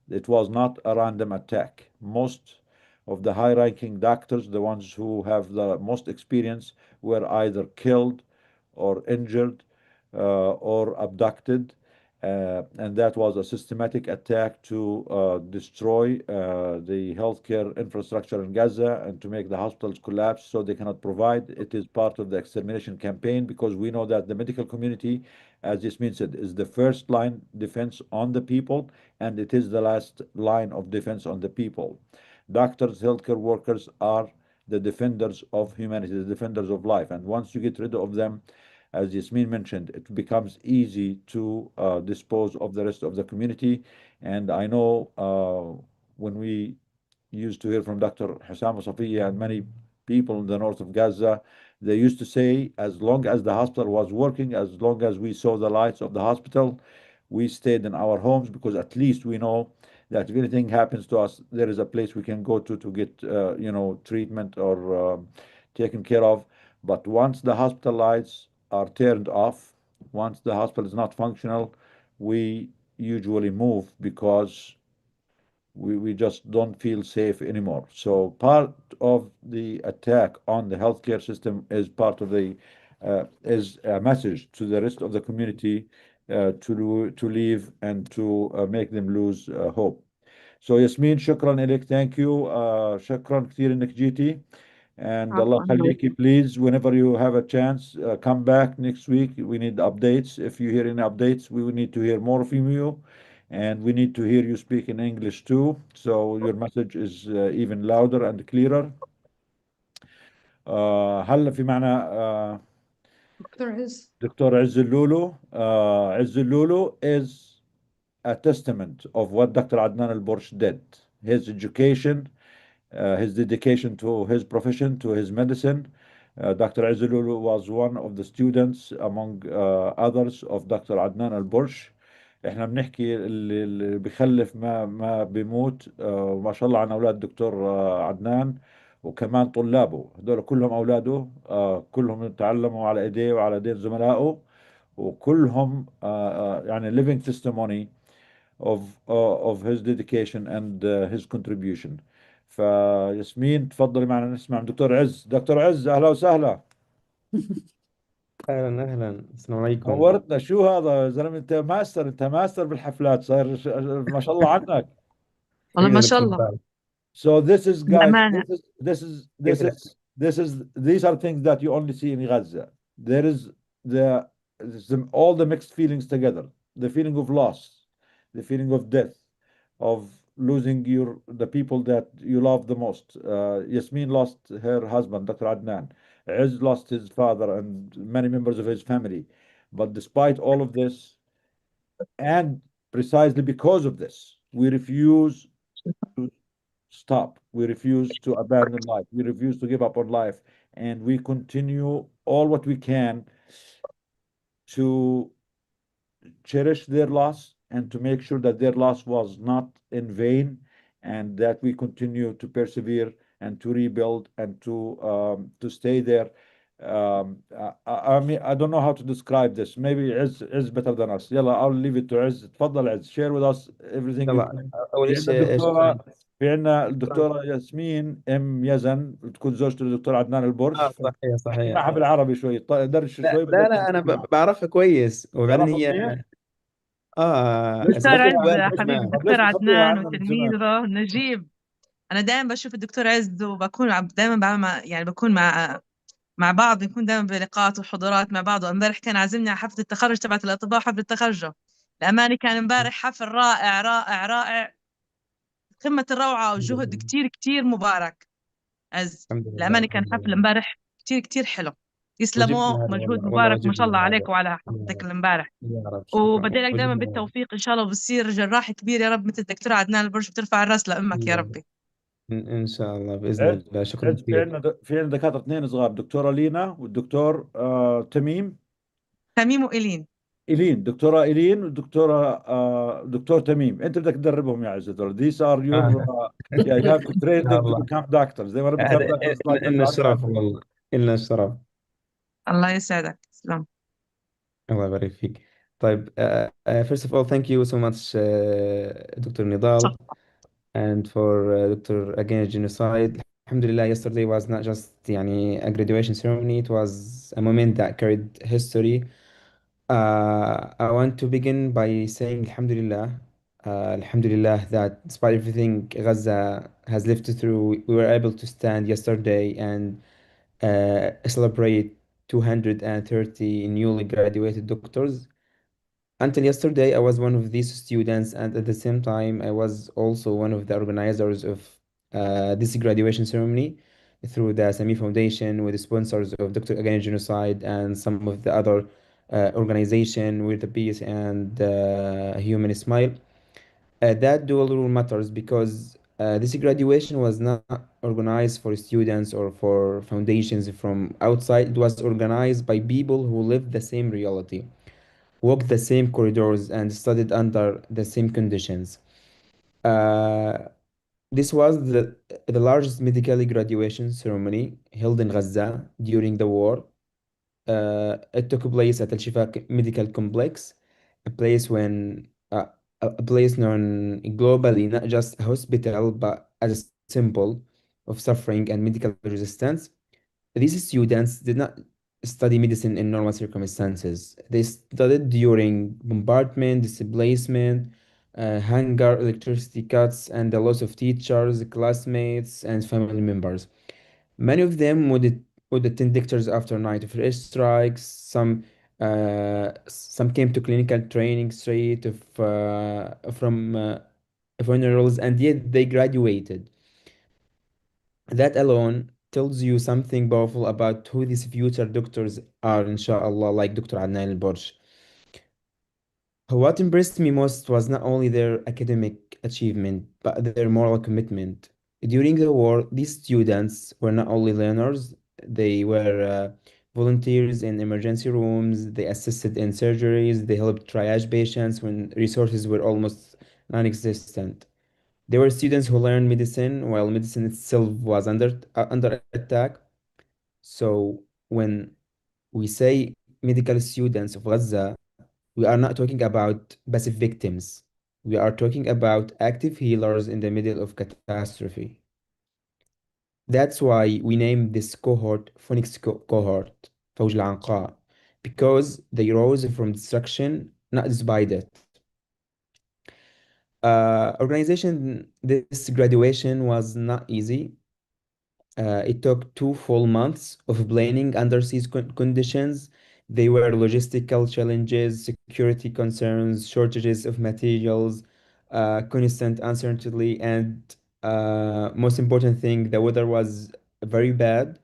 It was not a random attack. Most of the high-ranking doctors, the ones who have the most experience, were either killed or injured or abducted. And that was a systematic attack to destroy the healthcare infrastructure in Gaza and to make the hospitals collapse so they cannot provide. It is part of the extermination campaign, because we know that the medical community, as Yasmin said, is the first line defense on the people, and it is the last line of defense on the people. Doctors, healthcare workers are the defenders of humanity, the defenders of life. And once you get rid of them, as Yasmin mentioned, it becomes easy to dispose of the rest of the community. And I know when we used to hear from Dr. Hussam Safiya and many people in the north of Gaza, they used to say, as long as the hospital was working, as long as we saw the lights of the hospital, we stayed in our homes, because at least we know that if anything happens to us, there is a place we can go to get treatment or taken care of. But once the hospital lights are turned off, once the hospital is not functional, we usually move, because we just don't feel safe anymore. So part of the attack on the healthcare system is part of the is a message to the rest of the community to leave and to make them lose hope. So ياسمين شكرا لك, thank you. شكرا كثير انك جيتي. And Allah خليكي, please, whenever you have a chance, come back next week. We need updates. If you hear any updates, we will need to hear more from you. And we need to hear you speak in English too. So your message is even louder and clearer. هلا في معنا Dr. Izz. Dr. عز اللولو. عز اللولو is a testament of what Dr. Adnan al-Bursh did. His education, his dedication to his profession, to his medicine. Dr. عز اللولو was one of the students among others of Dr. Adnan al-Bursh. احنا بنحكي اللي بخلف ما بيموت. وما شاء الله عن اولاد الدكتور عدنان، وكمان طلابه هذول كلهم اولاده، كلهم تعلموا على ايديه وعلى ايدين زملائه، وكلهم يعني living testimony of his dedication and his contribution. فياسمين تفضلي معنا نسمع من دكتور عز. دكتور عز اهلا وسهلا. اهلا اهلا، السلام عليكم. نورتنا. شو هذا يا زلمه، انت ماستر بالحفلات، صار ما شاء الله عنك. والله ما شاء الله. So this is, guys, بأمانة. these are things that you only see in Gaza. There is all the mixed feelings together. The feeling of loss, the feeling of death, of losing the people that you love the most. Yasmin lost her husband, Dr. Adnan. Izz lost his father and many members of his family. But despite all of this, and precisely because of this, we refuse to stop. We refuse to abandon life. We refuse to give up on life. And we continue all what we can to cherish their loss and to make sure that their loss was not in vain, and that we continue to persevere and to rebuild and to stay there. I mean, I don't know how to describe this. Maybe Izz better than us. يلا, I'll leave it to Izz. تفضل Izz, share with us everything. طبعا أول شيء الدكتورة في عندنا الدكتورة ياسمين ام يزن، تكون زوجة الدكتور عدنان البرش. صحيح احكي صحيح. معها بالعربي شوي، درش لا شوي لا بدك لا، انا تحكي معها. بعرفها كويس، وبعدين تعرفها هي منيح؟ ليش دكتور سمعتها عز بقالي حبيبي زمان. طب ليش الدكتور مخبيها عدنان عنا من زمان؟ وتلميذه نجيب. انا دائما بشوف الدكتور عز وبكون دائما بعمل يعني بكون مع بعض، بنكون دائما بلقاءات وحضورات مع بعض. وامبارح كان عازمني على حفلة التخرج تبعت الأطباء، حفلة التخرج الأماني كان امبارح حفل رائع رائع رائع، قمة الروعة الحمد وجهد لله. كتير كتير مبارك. عز الحمد لله الأماني كان الحمد حفل لله. امبارح كتير كتير حلو. يسلموا، وجبنا هذا مجهود والله، والله مبارك ما شاء وجبنا الله هذا. عليك وعلى يا حفلتك رب امبارح. يا رب، شكرا، وبدي لك دائما وجبنا هذا. بالتوفيق إن شاء الله، وبتصير جراح كبير يا رب مثل الدكتور عدنان البرش، بترفع الراس لأمك يا يا رب. ربي. إن شاء الله بإذن عز الله، شكرا عز كثير. في عندنا دكاترة اثنين صغار، دكتورة لينا والدكتور تميم. تميم وإلين. إيلين، دكتورة إيلين والدكتورة دكتور تميم. أنت بدك تدربهم يا عز هذول. These are your آه. yeah, you have to train إن شاء them to الله. become doctors. They want to become هذا doctors like إلنا Dr. الشرف عدنان. والله، إلنا الشرف. الله يسعدك، تسلم. الله يبارك فيك. طيب first of all thank you so much Dr. Nidal, and for Dr. Again Genocide. Alhamdulillah, yesterday was not just يعني a graduation ceremony, it was a moment that carried history. I want to begin by saying Alhamdulillah, Alhamdulillah that despite everything Gaza has lived through, we were able to stand yesterday and celebrate 230 newly graduated doctors. Until yesterday, I was one of these students, and at the same time, I was also one of the organizers of this graduation ceremony through the Sami Foundation with the sponsors of Dr. Again Genocide and some of the other organization with the peace and human smile. That dual rule matters because this graduation was not organized for students or for foundations from outside. It was organized by people who lived the same reality, walked the same corridors, and studied under the same conditions. Uh, this was the largest medical graduation ceremony held in Gaza during the war. It took place at Al Shifa Medical Complex, a place a place known globally not just a hospital but as a symbol of suffering and medical resistance. These students did not study medicine in normal circumstances. They studied during bombardment, displacement, hunger, electricity cuts, and the loss of teachers, classmates, and family members. Many of them would attend lectures after night of airstrikes. Some came to clinical training straight from funerals, and yet they graduated. That alone tells you something powerful about who these future doctors are, inshallah, like Dr. Adnan al-Borj. What impressed me most was not only their academic achievement, but their moral commitment. During the war, these students were not only learners, they were volunteers in emergency rooms, they assisted in surgeries, they helped triage patients when resources were almost non-existent. They were students who learned medicine while medicine itself was under attack. So when we say medical students of Gaza, we are not talking about passive victims. We are talking about active healers in the middle of catastrophe. That's why we named this cohort Phoenix cohort, فوج العنقاء, because they rose from destruction, not despite it. Organization this graduation was not easy. It took 2 full months of planning under these conditions. They were logistical challenges, security concerns, shortages of materials, constant uncertainty, and most important thing, the weather was very bad.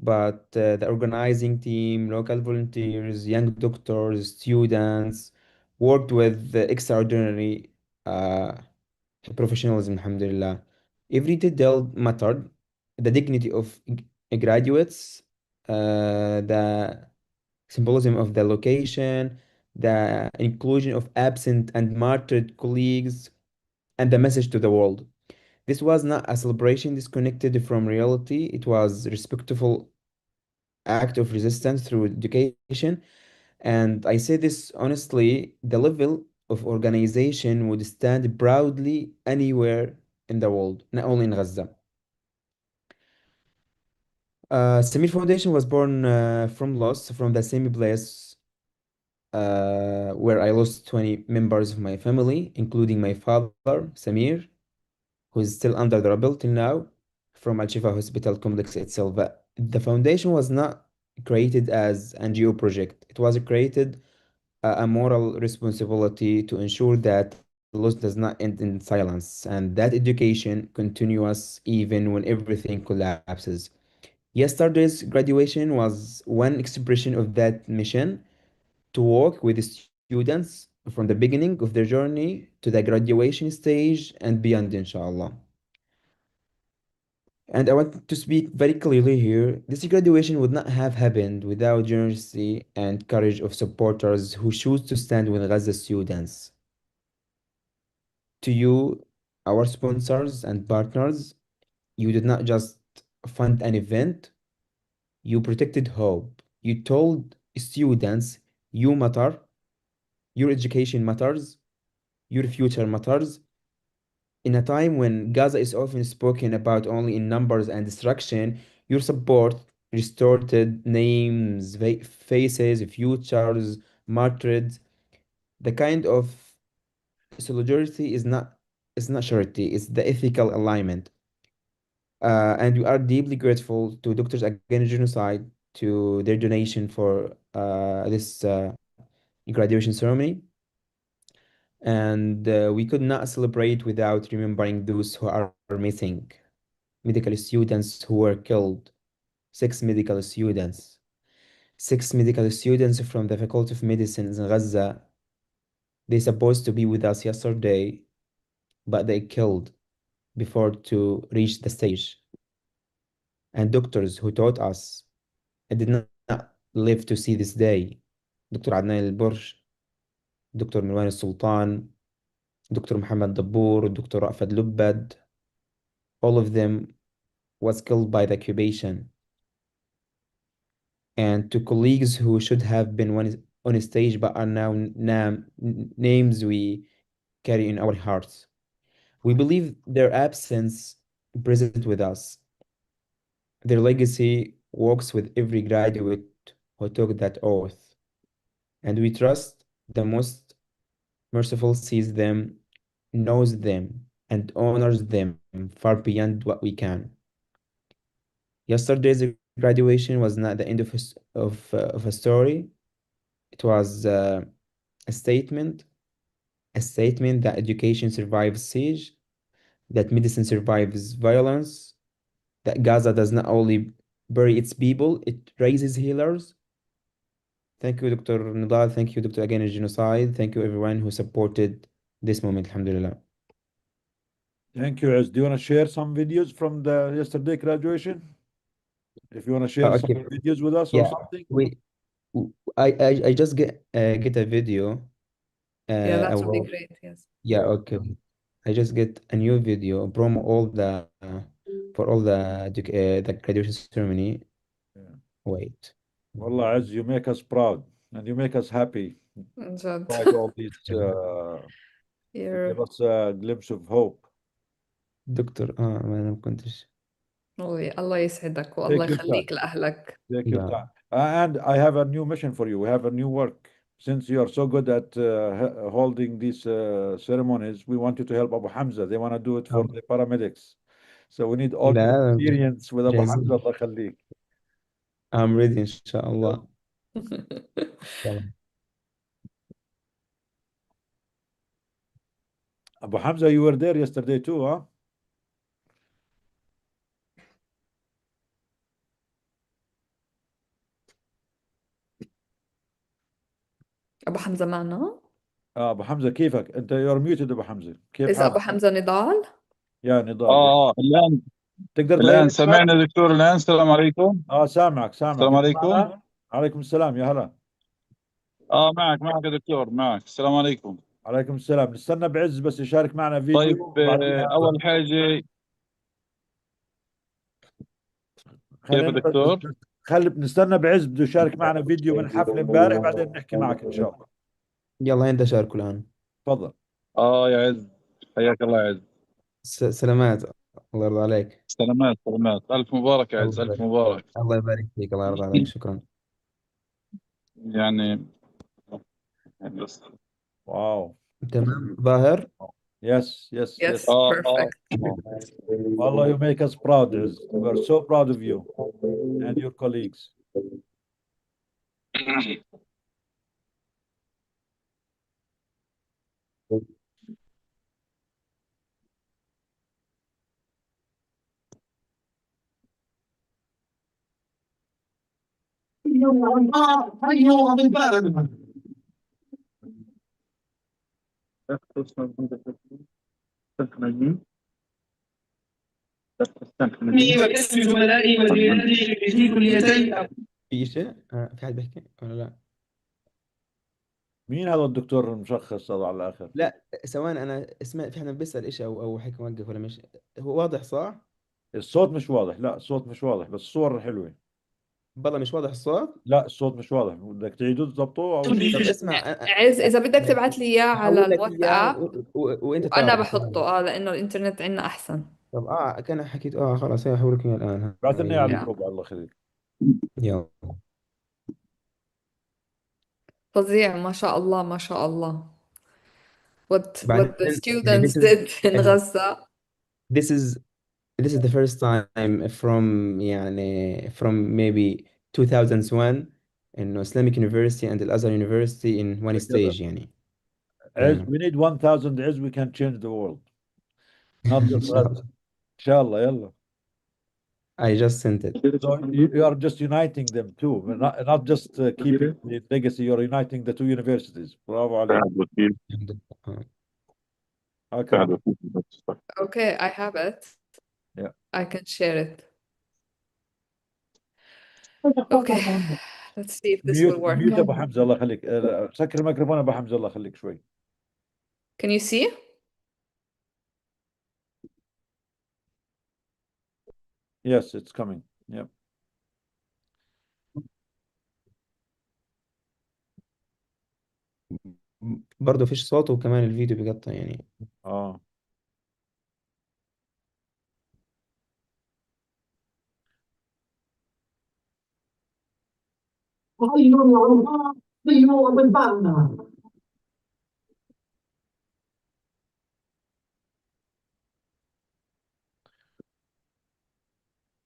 But the organizing team, local volunteers, young doctors, students worked with extraordinary uh, professionalism, alhamdulillah. Every detail mattered. The dignity of graduates, the symbolism of the location, the inclusion of absent and martyred colleagues, and the message to the world. This was not a celebration disconnected from reality. It was a respectful act of resistance through education. And I say this honestly, the level of organization would stand proudly anywhere in the world, not only in Gaza. Samir Foundation was born from loss, from the same place where I lost 20 members of my family, including my father, Samir, who is still under the rubble till now, from Al Shifa Hospital complex itself. But the foundation was not created as an NGO project. It was created a moral responsibility to ensure that loss does not end in silence and that education continues even when everything collapses. Yesterday's graduation was one expression of that mission to work with the students from the beginning of their journey to the graduation stage and beyond, inshallah. And I want to speak very clearly here. This graduation would not have happened without generosity and courage of supporters who choose to stand with Gaza students. To you, our sponsors and partners, you did not just fund an event, you protected hope. You told students, you matter, your education matters, your future matters. In a time when Gaza is often spoken about only in numbers and destruction, your support restored names, faces, futures, martyrs. The kind of solidarity is not charity, it's the ethical alignment. And we are deeply grateful to Doctors Against Genocide to their donation for this graduation ceremony. And we could not celebrate without remembering those who are missing. Medical students who were killed, six medical students. Six medical students from the Faculty of Medicine in Gaza. They supposed to be with us yesterday, but they killed before to reach the stage. And doctors who taught us and did not live to see this day. Dr. Adnan Al-Burj, Dr. Mirwan Sultan, Dr. Muhammad Dabur, Dr. Rafat Lubbad, all of them was killed by the occupation. And to colleagues who should have been on a stage but are now names we carry in our hearts. We believe their absence present with us. Their legacy walks with every graduate who took that oath. And we trust the most merciful sees them, knows them, and honors them far beyond what we can. Yesterday's graduation was not the end of a story. It was a statement that education survives siege, that medicine survives violence, that Gaza does not only bury its people, it raises healers. Thank you, Dr. Nidal. Thank you, Dr. Against Genocide. Thank you, everyone who supported this moment. Alhamdulillah. Thank you, Az. Do you want to share some videos from the yesterday graduation? If you want to share some Okay. videos with us or Yeah. something? I just get a video. Yeah, that would be about great. Yes. Yeah, okay. I just get a new video promo all the for all the graduation ceremony. Yeah. Wait. Wallah, Az, you make us proud and you make us happy. Jad. Despite all these, You're give us a glimpse of hope. دكتور ما انا ما كنتش الله يسعدك والله Take your time. يخليك لأهلك. Take your لا time. And I have a new mission for you. We have a new work. Since you are so good at holding these ceremonies, we want you to help Abu Hamza. They want to do it for the paramedics. So we need all your لا experience with Abu جاهزين. Hamza. الله يخليك. I'm ready إن شاء الله. يلا. Abu Hamza, you were there yesterday too, huh? أبو حمزة معنا؟ أبو حمزة كيفك؟ أنت you're muted أبو حمزة. كيف إذا أبو حالك؟ حمزة نضال؟ يا نضال. الآن تقدر تغير الآن المكان؟ سمعنا دكتور الآن. السلام عليكم. سامعك. السلام أنت عليكم. معنا؟ عليكم السلام، يا هلا. معك يا دكتور، معك. السلام عليكم. عليكم السلام. نستنى بعز بس يشارك معنا فيديو. طيب، وبعدين أول حاجة كيف خلينا دكتور؟ نستنى بعز بده يشارك معنا فيديو من حفل امبارح، بعدين نحكي معك إن شاء الله. يلا أنت شاركوا الآن. تفضل. يا عز، حياك الله يا عز. سلامات. الله يرضى عليك. سلامات سلامات، ألف مبارك يا عز، الله ألف يبارك مبارك. الله يبارك فيك. الله يرضى عليك. شكرا. يعني بس Wow. تمام ظاهر. Yes, yes, Yes, yes. perfect. Allah, you make us proud, Iz. We are so proud of you and your colleagues. واسم زملائي وزميلاتي في كليتي. في شيء في حد بيحكي ولا لا؟ مين هذا الدكتور المشخص هذا على الآخر؟ لا ثواني، انا اسمع، في حدا بيسأل ايش او هيك موقف ولا مش؟ هو واضح صح؟ الصوت مش واضح، لا الصوت مش واضح، بس الصور حلوة. بالله مش واضح الصوت. لا الصوت مش واضح، بدك تعيدوا تظبطوه أو طب شيء. اسمع عز إذا بدك تبعت لي إياه على هحول لك اياه الواتساب وانت وأنا تابع. بحطه لأنه الإنترنت عندنا أحسن. طب كان حكيت خلاص، هي هحول لك اياه الان. بعت لنا إياه على هاي. Yeah. الجروب، الله يخليك. يلا. فظيع، ما شاء الله ما شاء الله. What the بعدين يعني students did in يعني Gaza. this is this is the first time from يعني from maybe 2001 إنه Islamic University and Al Azhar University in one كده. stage يعني. As Yeah. we need 1,000 as we can change the world. Not إن just شاء us. الله. إن شاء الله يلا. I just sent it. So you are just uniting them too, but not just keeping the legacy. You're uniting the two universities. برافو عليك. الحمد لله. هكذا. Okay, I have it. Yeah. I can share it. Okay, let's see if this will work. ميوت ابو حمزه الله يخليك. سكر الميكروفون ابو حمزه الله يخليك شوي. Can you see? Yes, it's coming. Yep. برضه فيش صوت وكمان الفيديو بيقطع يعني. اه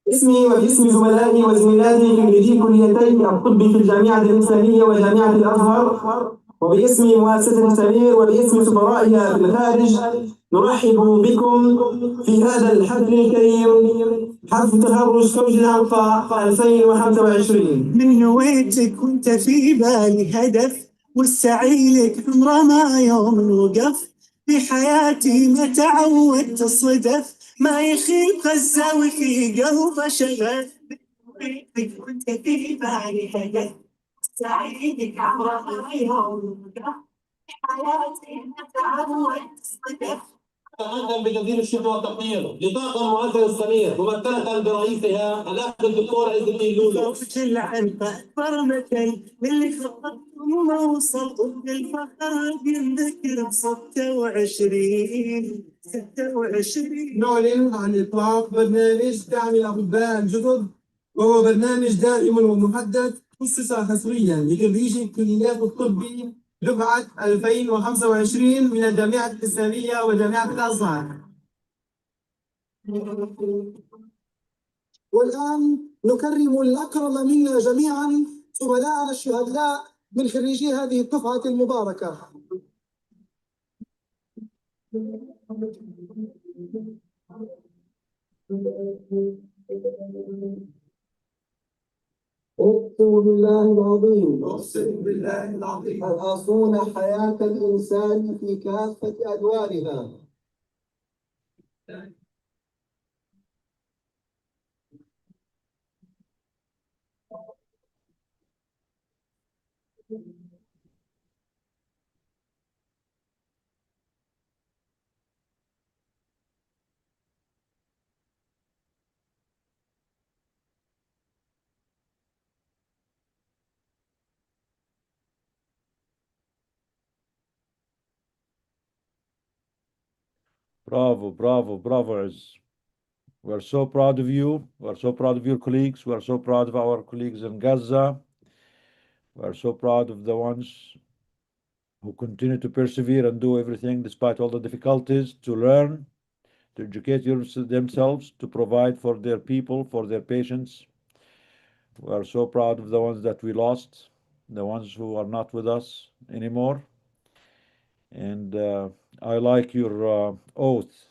اسمي وباسم زملائي وزميلاتي خريجي كليتي الطب في الجامعة الإسلامية وجامعة الأزهر، وباسم مؤسسة سمير وباسم سفرائها في الخارج، نرحب بكم في هذا الحفل الكريم، حفل تخرج زوج الأنفاق 2025. من نويتك وانت في بالي هدف، والسعي لك عمره ما يوم وقف، في حياتي ما تعودت الصدف، ما يخيب غزة وفي قلبه شغف. وانت في بالي هدف، سعيدك عمره يوم وقف، حياتي ما تعودت الصدف. أتقدم بجزيل الشكر والتقدير لطاقم مؤسسة السمير ممثلة برئيسها الأخ الدكتور عز الدين لولو. العنفة أكبر مثل اللي خطط وما وصل، الفخر بنذكر 26 نعلن عن إطلاق برنامج دعم الأطباء الجدد، وهو برنامج دائم ومحدد خصص حصريا لخريجي الكليات الطب دفعة 2025 من الجامعة الإسلامية وجامعة الأزهر. والآن نكرم الأكرم منا جميعا زملائنا الشهداء من خريجي هذه الدفعة المباركة. أقسم بالله العظيم، أقسم بالله العظيم، أن أصون حياة الإنسان في كافة أدوارها. Bravo, bravo, bravo, Iz. We're so proud of you. We're so proud of your colleagues. We're so proud of our colleagues in Gaza. We're so proud of the ones who continue to persevere and do everything despite all the difficulties to learn, to educate themselves, to provide for their people, for their patients. We are so proud of the ones that we lost, the ones who are not with us anymore. And I like your oath.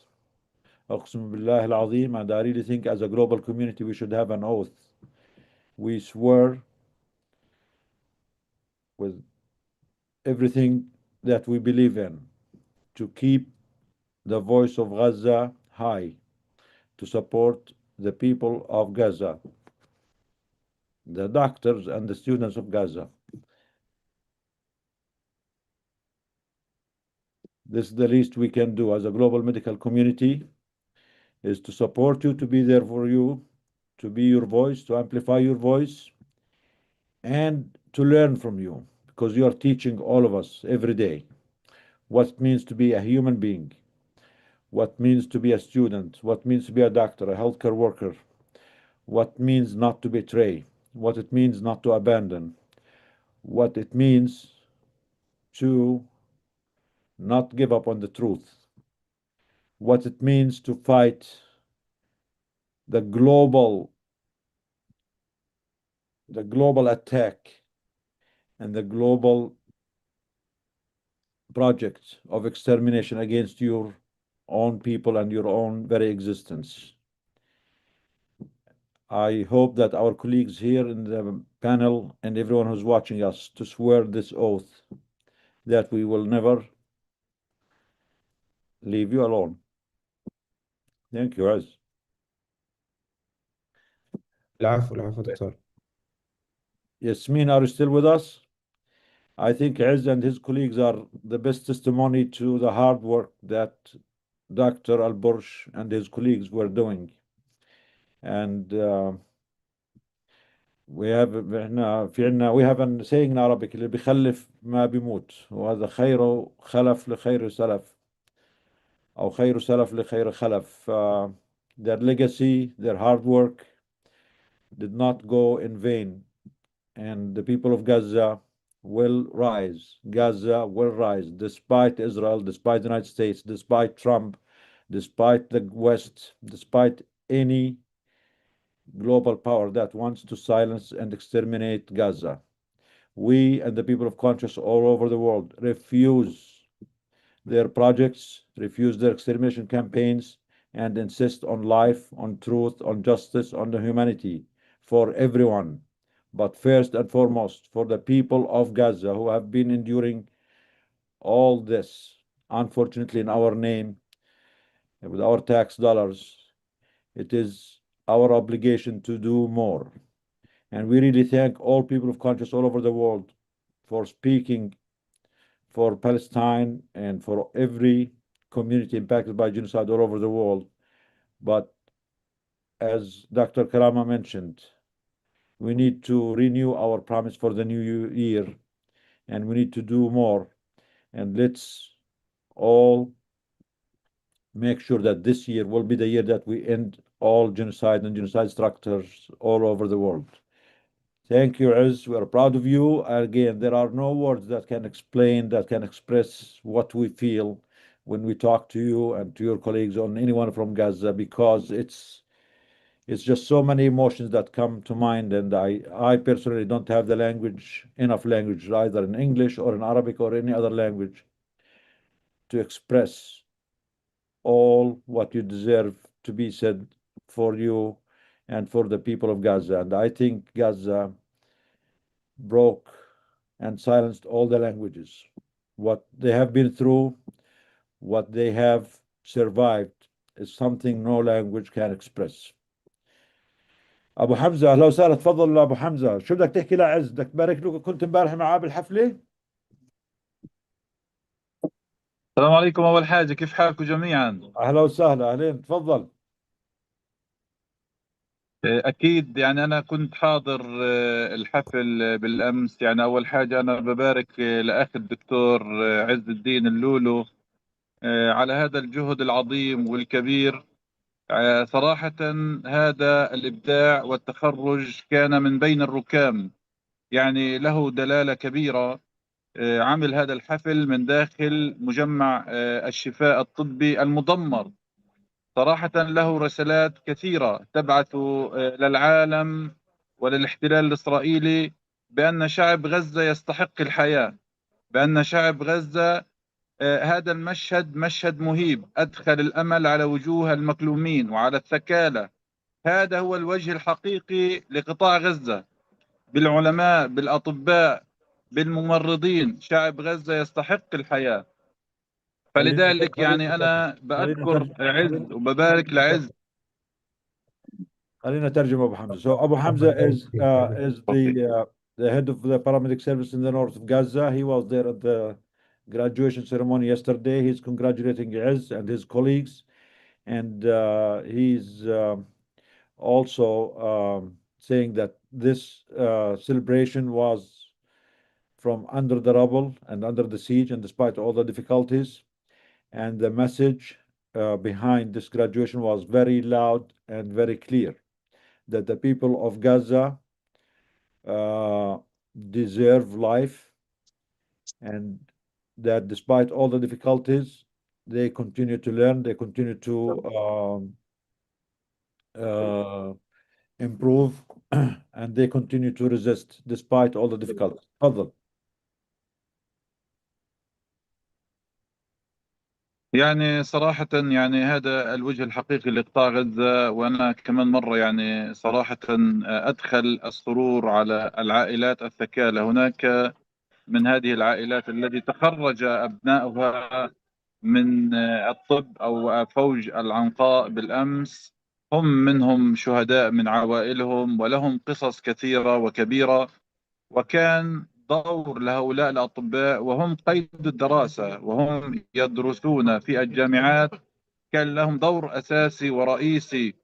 أقسم بالله العظيم, and I really think as a global community we should have an oath. We swear with everything that we believe in to keep the voice of Gaza high, to support the people of Gaza, the doctors and the students of Gaza. This is the least we can do as a global medical community, is to support you, to be there for you, to be your voice, to amplify your voice, and to learn from you, because you are teaching all of us every day what it means to be a human being, what it means to be a student, what it means to be a doctor, a healthcare worker, what it means not to betray, what it means not to abandon, what it means to not give up on the truth, what it means to fight the global attack and the global project of extermination against your own people and your own very existence. I hope that our colleagues here in the panel and everyone who's watching us to swear this oath that we will never leave you alone. Thank you, Az. العفو دكتور. Yasmin, are you still with us? I think Az and his colleagues are the best testimony to the hard work that Dr. Al-Bursh and his colleagues were doing. And we have a saying in Arabic اللي بيخلف ما بيموت, وهذا خير خلف لخير سلف أو خير سلف لخير خلف. Their legacy, their hard work did not go in vain, and the people of Gaza will rise. Gaza will rise despite Israel, despite the United States, despite Trump, despite the West, despite any global power that wants to silence and exterminate Gaza. We and the people of conscience all over the world refuse their projects, refuse their extermination campaigns, and insist on life, on truth, on justice, on the humanity for everyone. But first and foremost, for the people of Gaza who have been enduring all this, unfortunately, in our name, with our tax dollars. It is our obligation to do more. And we really thank all people of conscience all over the world for speaking for Palestine and for every community impacted by genocide all over the world. But as Dr. Karama mentioned, we need to renew our promise for the new year, and we need to do more. And let's all make sure that this year will be the year that we end all genocide and genocide structures all over the world. Thank you, Az. We are proud of you. Again, there are no words that can explain, that can express what we feel when we talk to you and to your colleagues on anyone from Gaza, because it's just so many emotions that come to mind, and I personally don't have the enough language, either in English or in Arabic or any other language, to express all what you deserve to be said for you and for the people of Gaza. And I think Gaza broke and silenced all the languages. What they have been through, what they have survived, is something no language can express. ابو حمزه اهلا وسهلا, تفضل ابو حمزه. شو بدك تحكي لعز؟ بدك تبارك له كنت امبارح معاه بالحفله؟ السلام عليكم. أول حاجة كيف حالكم جميعا؟ اهلا وسهلا, اهلين, تفضل. أكيد يعني أنا كنت حاضر الحفل بالأمس. يعني أول حاجة أنا ببارك لأخي الدكتور عز الدين اللولو على هذا الجهد العظيم والكبير. صراحة هذا الإبداع والتخرج كان من بين الركام، يعني له دلالة كبيرة. عمل هذا الحفل من داخل مجمع الشفاء الطبي المدمر. صراحة له رسالات كثيرة تبعث للعالم وللاحتلال الإسرائيلي بأن شعب غزة يستحق الحياة، بأن شعب غزة هذا المشهد مشهد مهيب، أدخل الأمل على وجوه المكلومين وعلى الثكالى. هذا هو الوجه الحقيقي لقطاع غزة، بالعلماء، بالأطباء، بالممرضين. شعب غزة يستحق الحياة. فلذلك يعني أنا بأذكر عز وببارك لعز. خلينا نترجم أبو حمزة. So Abu Hamza is the head of the paramedic service in the north of Gaza. He was there at the graduation ceremony yesterday. He's congratulating Izz and his colleagues, and he's also saying that this celebration was from under the rubble and under the siege, and despite all the difficulties. And the message behind this graduation was very loud and very clear, that the people of Gaza deserve life, and that despite all the difficulties, they continue to learn, they continue to improve, and they continue to resist despite all the difficulties. تفضل. يعني صراحة يعني هذا الوجه الحقيقي لقطاع غزة. وأنا كمان مرة يعني صراحة أدخل السرور على العائلات الثكالى. هناك من هذه العائلات التي تخرج أبناؤها من الطب أو فوج العنقاء بالأمس، هم منهم شهداء من عوائلهم، ولهم قصص كثيرة وكبيرة. وكان دور لهؤلاء الأطباء وهم قيد الدراسة وهم يدرسون في الجامعات، كان لهم دور أساسي ورئيسي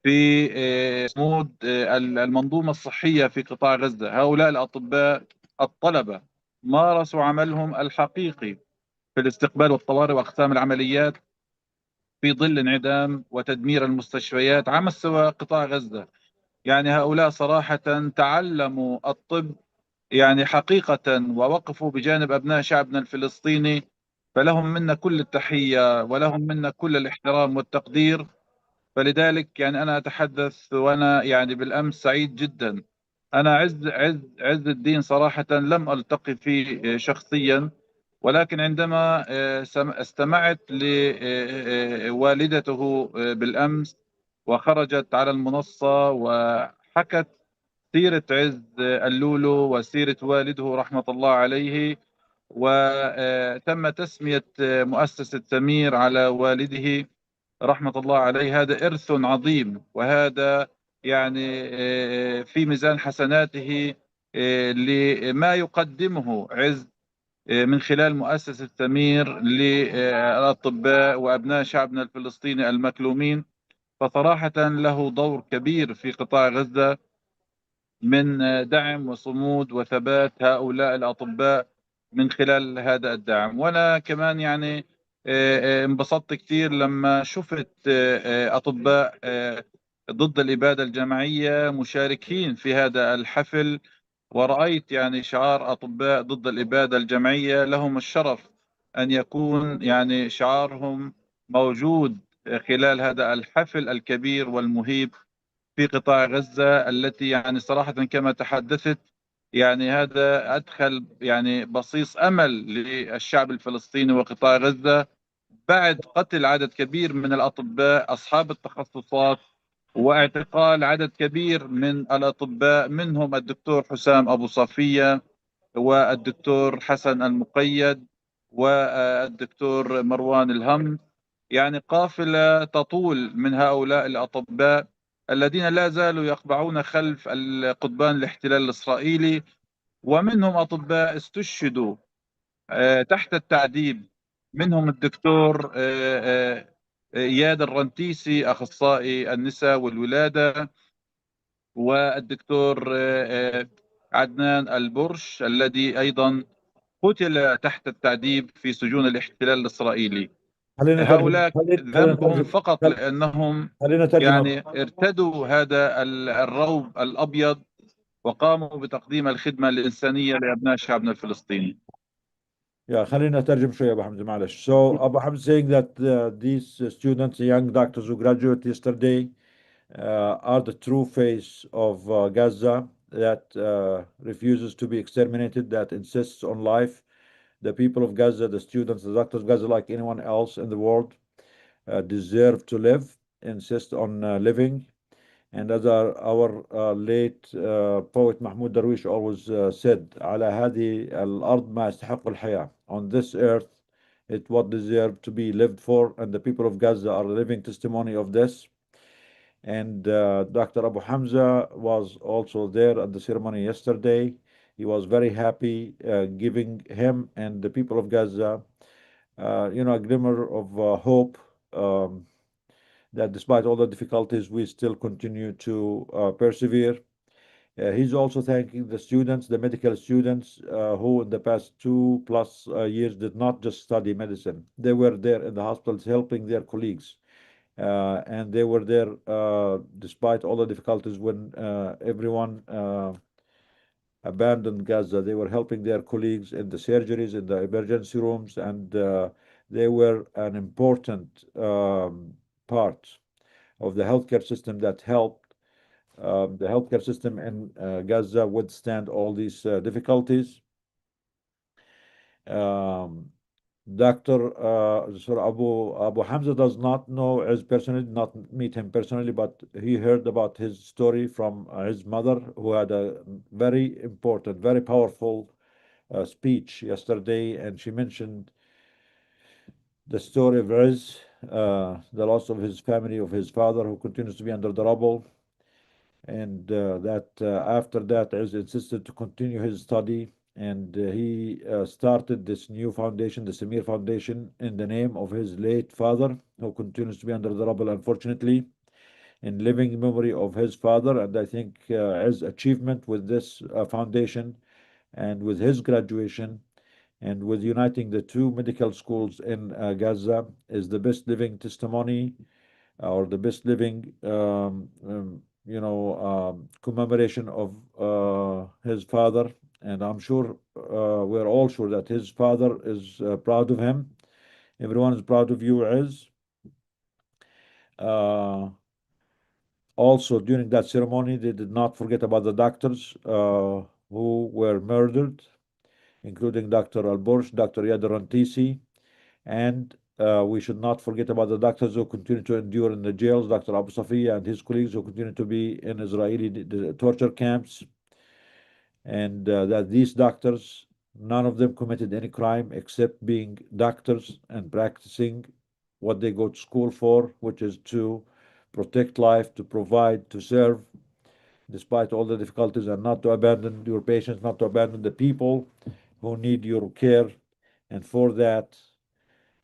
في صمود المنظومة الصحية في قطاع غزة. هؤلاء الأطباء الطلبة مارسوا عملهم الحقيقي في الاستقبال والطوارئ وأقسام العمليات في ظل انعدام وتدمير المستشفيات على مستوى قطاع غزة. يعني هؤلاء صراحة تعلموا الطب يعني حقيقة، ووقفوا بجانب أبناء شعبنا الفلسطيني. فلهم منا كل التحية ولهم منا كل الاحترام والتقدير. فلذلك يعني أنا أتحدث وأنا يعني بالأمس سعيد جدا. أنا عز الدين صراحة لم ألتقي فيه شخصيا، ولكن عندما استمعت لوالدته بالأمس وخرجت على المنصة وحكت سيرة عز اللولو وسيرة والده رحمة الله عليه، وتم تسمية مؤسسة سمير على والده رحمة الله عليه. هذا إرث عظيم، وهذا يعني في ميزان حسناته لما يقدمه عز من خلال مؤسسة سمير للأطباء وأبناء شعبنا الفلسطيني المكلومين. فصراحة له دور كبير في قطاع غزة من دعم وصمود وثبات هؤلاء الأطباء من خلال هذا الدعم. وأنا كمان يعني انبسطت كثير لما شفت أطباء ضد الإبادة الجماعية مشاركين في هذا الحفل، ورأيت يعني شعار أطباء ضد الإبادة الجماعية. لهم الشرف أن يكون يعني شعارهم موجود خلال هذا الحفل الكبير والمهيب في قطاع غزة، التي يعني صراحة كما تحدثت يعني هذا أدخل يعني بصيص أمل للشعب الفلسطيني وقطاع غزة بعد قتل عدد كبير من الأطباء أصحاب التخصصات واعتقال عدد كبير من الأطباء، منهم الدكتور حسام أبو صفية والدكتور حسن المقيد والدكتور مروان الهم. يعني قافلة تطول من هؤلاء الأطباء الذين لا زالوا يقبعون خلف القضبان الاحتلال الإسرائيلي، ومنهم أطباء استشهدوا تحت التعذيب، منهم الدكتور إياد الرنتيسي أخصائي النساء والولادة، والدكتور عدنان البرش الذي أيضا قتل تحت التعذيب في سجون الاحتلال الإسرائيلي. خلينا نترجم هؤلاء ذنبهم فقط لأنهم خلينا نترجم يعني ارتدوا هذا الروب الأبيض وقاموا بتقديم الخدمة الإنسانية لأبناء شعبنا الفلسطيني. Yeah, خلينا نترجم شوية أبو حمزة معلش. So Abu Hamza saying that these students, young doctors who graduated yesterday, are the true face of Gaza that refuses to be exterminated, that insists on life. The people of Gaza, the students, the doctors of Gaza, like anyone else in the world, deserve to live, insist on living. And as our late poet Mahmoud Darwish always said, على هذه الأرض ما يستحق الحياة. On this earth, it's what deserves to be lived for, and the people of Gaza are a living testimony of this. And Dr. Abu Hamza was also there at the ceremony yesterday. He was very happy, giving him and the people of Gaza, a glimmer of hope, that despite all the difficulties, we still continue to persevere. He's also thanking the students, the medical students, who in the past 2+ years did not just study medicine. They were there in the hospitals helping their colleagues. And they were there despite all the difficulties when everyone abandoned Gaza. They were helping their colleagues in the surgeries, in the emergency rooms, and they were an important part of the healthcare system that helped the healthcare system in Gaza withstand all these difficulties. Dr. Abu Hamza does not know Iz personally, did not meet him personally, but he heard about his story from his mother, who had a very important, very powerful speech yesterday, and she mentioned the story of Iz, the loss of his family, of his father, who continues to be under the rubble, and that after that, Iz insisted to continue his study. And he started this new foundation, the Samir Foundation, in the name of his late father, who continues to be under the rubble, unfortunately, in living memory of his father. And I think his achievement with this foundation and with his graduation and with uniting the two medical schools in Gaza is the best living testimony, or the best living commemoration of his father. And I'm sure we're all sure that his father is proud of him. Everyone is proud of you, Iz. Also, during that ceremony, they did not forget about the doctors who were murdered, including Dr. Al-Bursh, Dr. Yadar Rantisi, and we should not forget about the doctors who continue to endure in the jails, Dr. Abu Safiya and his colleagues who continue to be in Israeli torture camps. And that these doctors, none of them committed any crime except being doctors and practicing what they go to school for, which is to protect life, to provide, to serve, despite all the difficulties, and not to abandon your patients, not to abandon the people who need your care. And for that,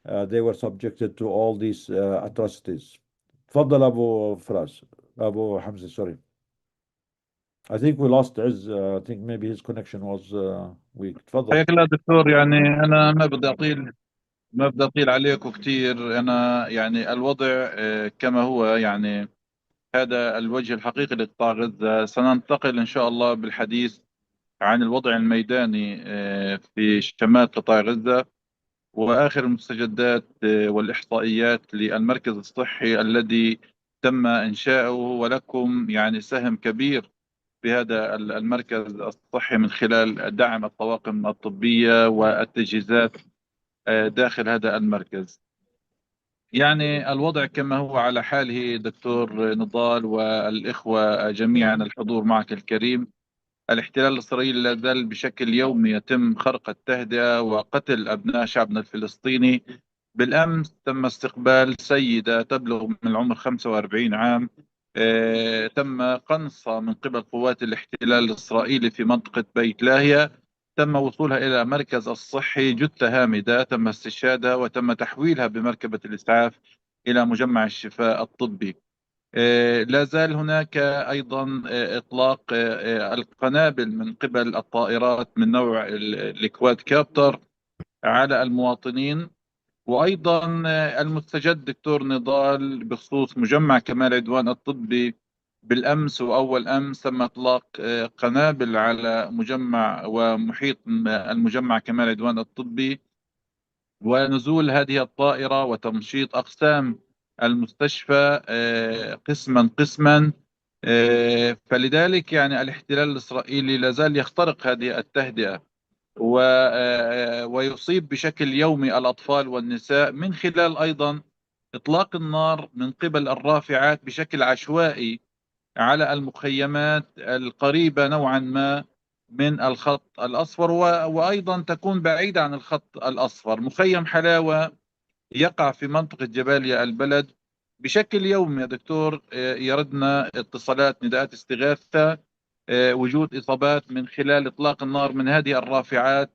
they were subjected to all these atrocities. تفضل أبو حمزة, sorry. I think we lost Iz. I think maybe his connection was weak. تفضل. حياك الله دكتور. يعني أنا ما بدي أطيل عليكم كثير. أنا يعني الوضع كما هو، يعني هذا الوجه الحقيقي لقطاع غزة. سننتقل إن شاء الله بالحديث عن الوضع الميداني في شمال قطاع غزة وآخر المستجدات والإحصائيات للمركز الصحي الذي تم إنشاؤه، ولكم يعني سهم كبير بهذا المركز الصحي من خلال دعم الطواقم الطبية والتجهيزات داخل هذا المركز. يعني الوضع كما هو على حاله دكتور نضال والإخوة جميعا الحضور معك الكريم. الاحتلال الإسرائيلي لا زال بشكل يومي يتم خرق التهدئة وقتل أبناء شعبنا الفلسطيني. بالأمس تم استقبال سيدة تبلغ من العمر 45 عام، تم قنصها من قبل قوات الاحتلال الإسرائيلي في منطقة بيت لاهيا. تم وصولها إلى مركز الصحي جثة هامدة، تم استشهادها وتم تحويلها بمركبة الإسعاف إلى مجمع الشفاء الطبي. لا زال هناك أيضا إطلاق القنابل من قبل الطائرات من نوع الكواد كابتر على المواطنين. وأيضا المستجد دكتور نضال بخصوص مجمع كمال عدوان الطبي، بالأمس وأول أمس تم إطلاق قنابل على مجمع ومحيط المجمع كمال عدوان الطبي، ونزول هذه الطائرة وتمشيط أقسام المستشفى قسما قسما. فلذلك يعني الاحتلال الإسرائيلي لا زال يخترق هذه التهدئة ويصيب بشكل يومي الأطفال والنساء من خلال أيضا إطلاق النار من قبل الرافعات بشكل عشوائي على المخيمات القريبة نوعا ما من الخط الأصفر، وأيضا تكون بعيدة عن الخط الأصفر. مخيم حلاوة يقع في منطقة جباليا البلد. بشكل يومي يا دكتور يردنا اتصالات نداءات استغاثة وجود إصابات من خلال إطلاق النار من هذه الرافعات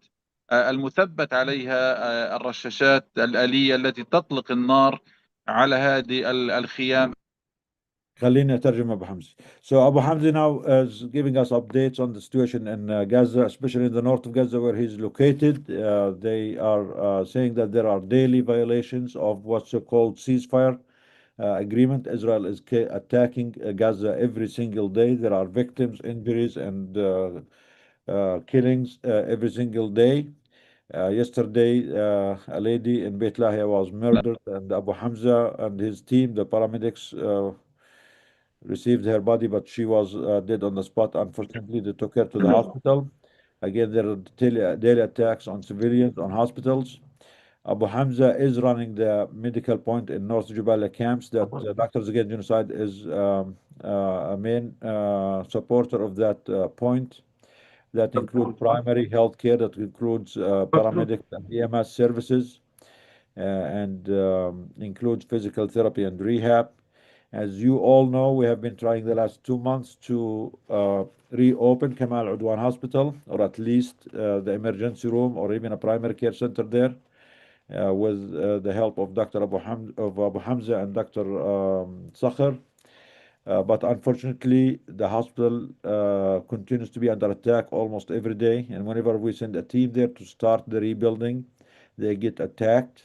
المثبت عليها الرشاشات الآلية التي تطلق النار على هذه الخيام. خليني أترجم أبو حمزة. So Abu Hamza now is giving us updates on the situation in Gaza, especially in the north of Gaza where he's located. They are saying that there are daily violations of what's called ceasefire agreement. Israel is attacking Gaza every single day. There are victims, injuries, and killings every single day. Yesterday, a lady in Beit Lahia was murdered, and Abu Hamza and his team, the paramedics, received her body, but she was dead on the spot. Unfortunately, they took her to the hospital. Again, there are daily attacks on civilians, on hospitals. Abu Hamza is running the medical point in North Jubaila camps that Doctors Against Genocide is a main supporter of that point. That includes primary health care, that includes paramedic and EMS services, and includes physical therapy and rehab. As you all know, we have been trying the last 2 months to reopen Kamal Udwan Hospital, or at least the emergency room, or even a primary care center there, with the help of Dr. Abu Hamza and Dr. Sakhar. But unfortunately, the hospital continues to be under attack almost every day. And whenever we send a team there to start the rebuilding, they get attacked.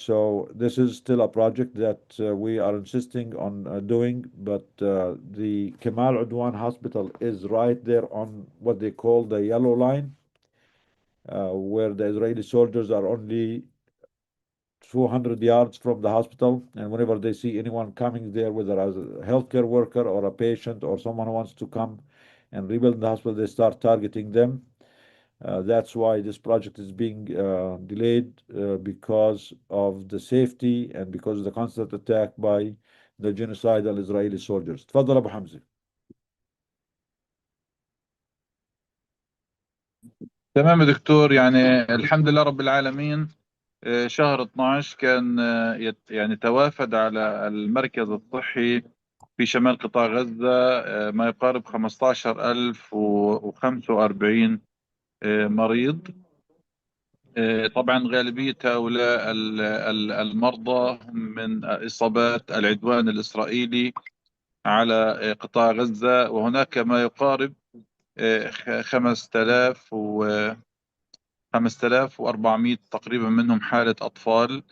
So this is still a project that we are insisting on doing, but the Kamal Udwan Hospital is right there on what they call the yellow line, where the Israeli soldiers are only 200 yards from the hospital, and whenever they see anyone coming there, whether as a healthcare worker or a patient or someone who wants to come and rebuild the hospital, they start targeting them. That's why this project is being delayed because of the safety and because of the constant attack by the genocidal Israeli soldiers. تفضل أبو حمزة. تمام يا دكتور، يعني الحمد لله رب العالمين. شهر 12 كان يعني توافد على المركز الصحي في شمال قطاع غزة ما يقارب 15,045 مريض. طبعا غالبية هؤلاء المرضى هم من إصابات العدوان الإسرائيلي على قطاع غزة، وهناك ما يقارب 5,400 تقريبا منهم حالة أطفال،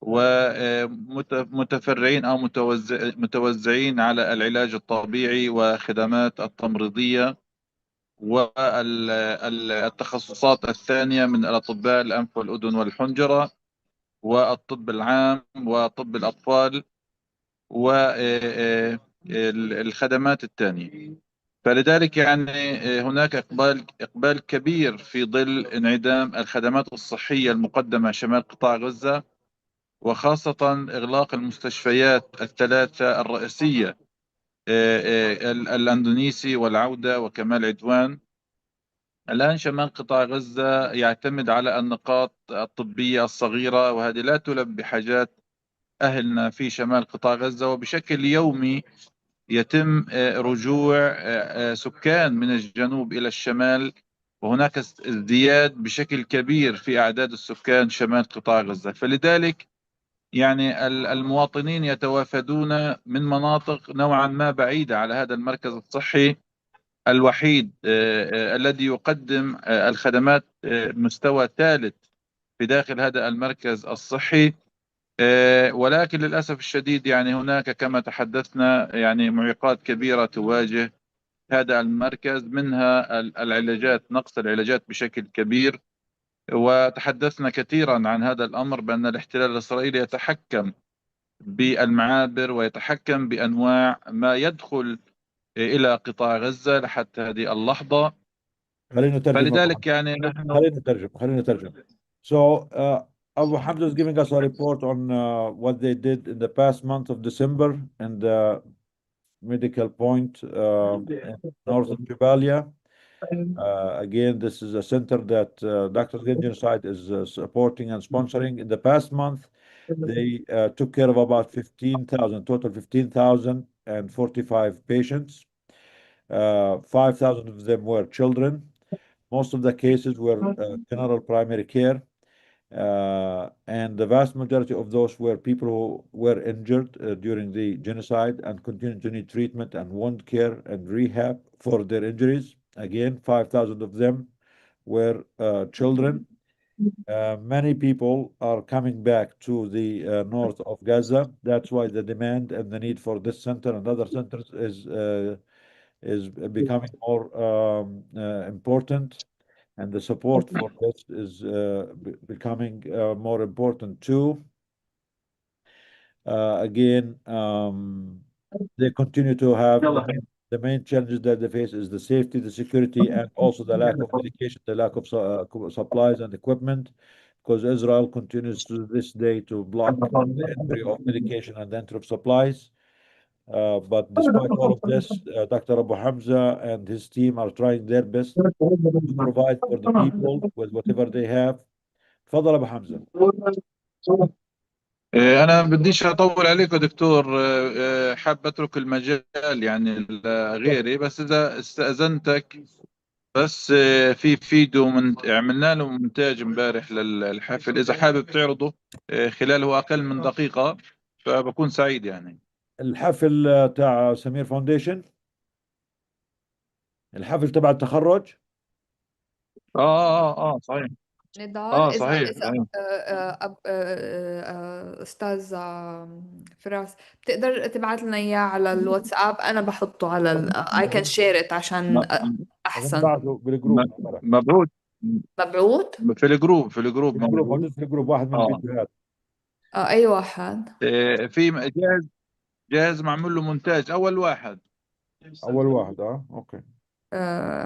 ومتفرعين أو متوزعين على العلاج الطبيعي وخدمات التمريضية والتخصصات الثانية من الأطباء الأنف والأذن والحنجرة والطب العام وطب الأطفال والخدمات الثانية. فلذلك يعني هناك إقبال كبير في ظل انعدام الخدمات الصحية المقدمة شمال قطاع غزة، وخاصة إغلاق المستشفيات الثلاثة الرئيسية الأندونيسي والعودة وكمال عدوان. الآن شمال قطاع غزة يعتمد على النقاط الطبية الصغيرة، وهذه لا تلبي بحاجات أهلنا في شمال قطاع غزة. وبشكل يومي يتم رجوع سكان من الجنوب إلى الشمال، وهناك ازدياد بشكل كبير في أعداد السكان شمال قطاع غزة. فلذلك يعني المواطنين يتوافدون من مناطق نوعا ما بعيدة على هذا المركز الصحي الوحيد الذي يقدم الخدمات مستوى ثالث في داخل هذا المركز الصحي. ولكن للأسف الشديد يعني هناك كما تحدثنا يعني معيقات كبيرة تواجه هذا المركز، منها العلاجات، نقص العلاجات بشكل كبير. وتحدثنا كثيرا عن هذا الأمر، بأن الاحتلال الإسرائيلي يتحكم بالمعابر ويتحكم بأنواع ما يدخل إلى قطاع غزة لحتى هذه اللحظة. خلينا نترجم أبو فلذلك حمزة. يعني نحن خلينا نترجم. So Abu Hamza is giving us a report on what they did in the past month of December in the medical point in north of Jabalia. Again, this is a center that Dr. Against Genocide is supporting and sponsoring. In the past month, they took care of about 15,000, total 15,045 patients. 5,000 of them were children. Most of the cases were general primary care. And the vast majority of those were people who were injured during the genocide and continue to need treatment and wound care and rehab for their injuries. Again, 5,000 of them were children. Many people are coming back to the north of Gaza. That's why the demand and the need for this center and other centers is becoming more important, and the support for this is becoming more important too. Again, they continue to have the main challenges that they face is the safety, the security, and also the lack of medication, the lack of supplies and equipment, because Israel continues to this day to block the entry of medication and the entry of supplies. But despite all of this, Dr. Abu Hamza and his team are trying their best to provide for the people with whatever they have. تفضل أبو حمزة. أنا بديش أطول عليك يا دكتور، حاب أترك المجال يعني لغيري، بس إذا استأذنتك بس في فيديو من عملنا له مونتاج امبارح للحفل، إذا حابب تعرضه خلاله أقل من دقيقة فبكون سعيد يعني. الحفل تاع سمير فاونديشن، الحفل تبع التخرج. صحيح. نضال، إذا صحيح. أستاذ فراس بتقدر تبعت لنا إياه على الواتساب، أنا بحطه على I can share it عشان أحسن. بعده بالجروب. مبعوث مبعوث في الجروب موجود في الجروب واحد من الفيديوهات. أي واحد؟ في جاهز معمول له مونتاج أول واحد. أوكي.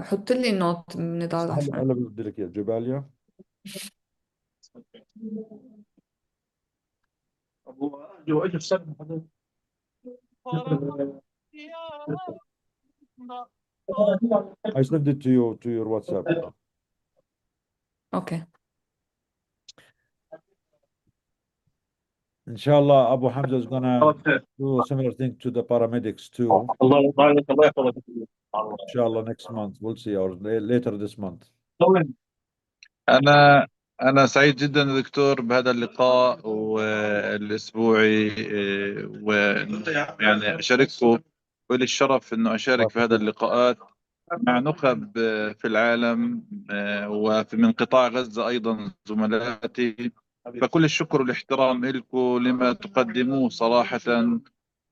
حط لي نوت من نضال عشان هلا بدي لك إياه جباليا. I sent it to you to your WhatsApp. أوكي. Inshallah, Abu Hamza is gonna do a similar thing to the paramedics too. Inshallah, next month we'll see, or later this month. أنا سعيد جدا دكتور بهذا اللقاء والأسبوعي، ويعني أشارككم، ولي الشرف إنه أشارك في هذا اللقاءات مع نخب في العالم ومن قطاع غزة أيضا زملائي. فكل الشكر والاحترام لكم لما تقدموه صراحة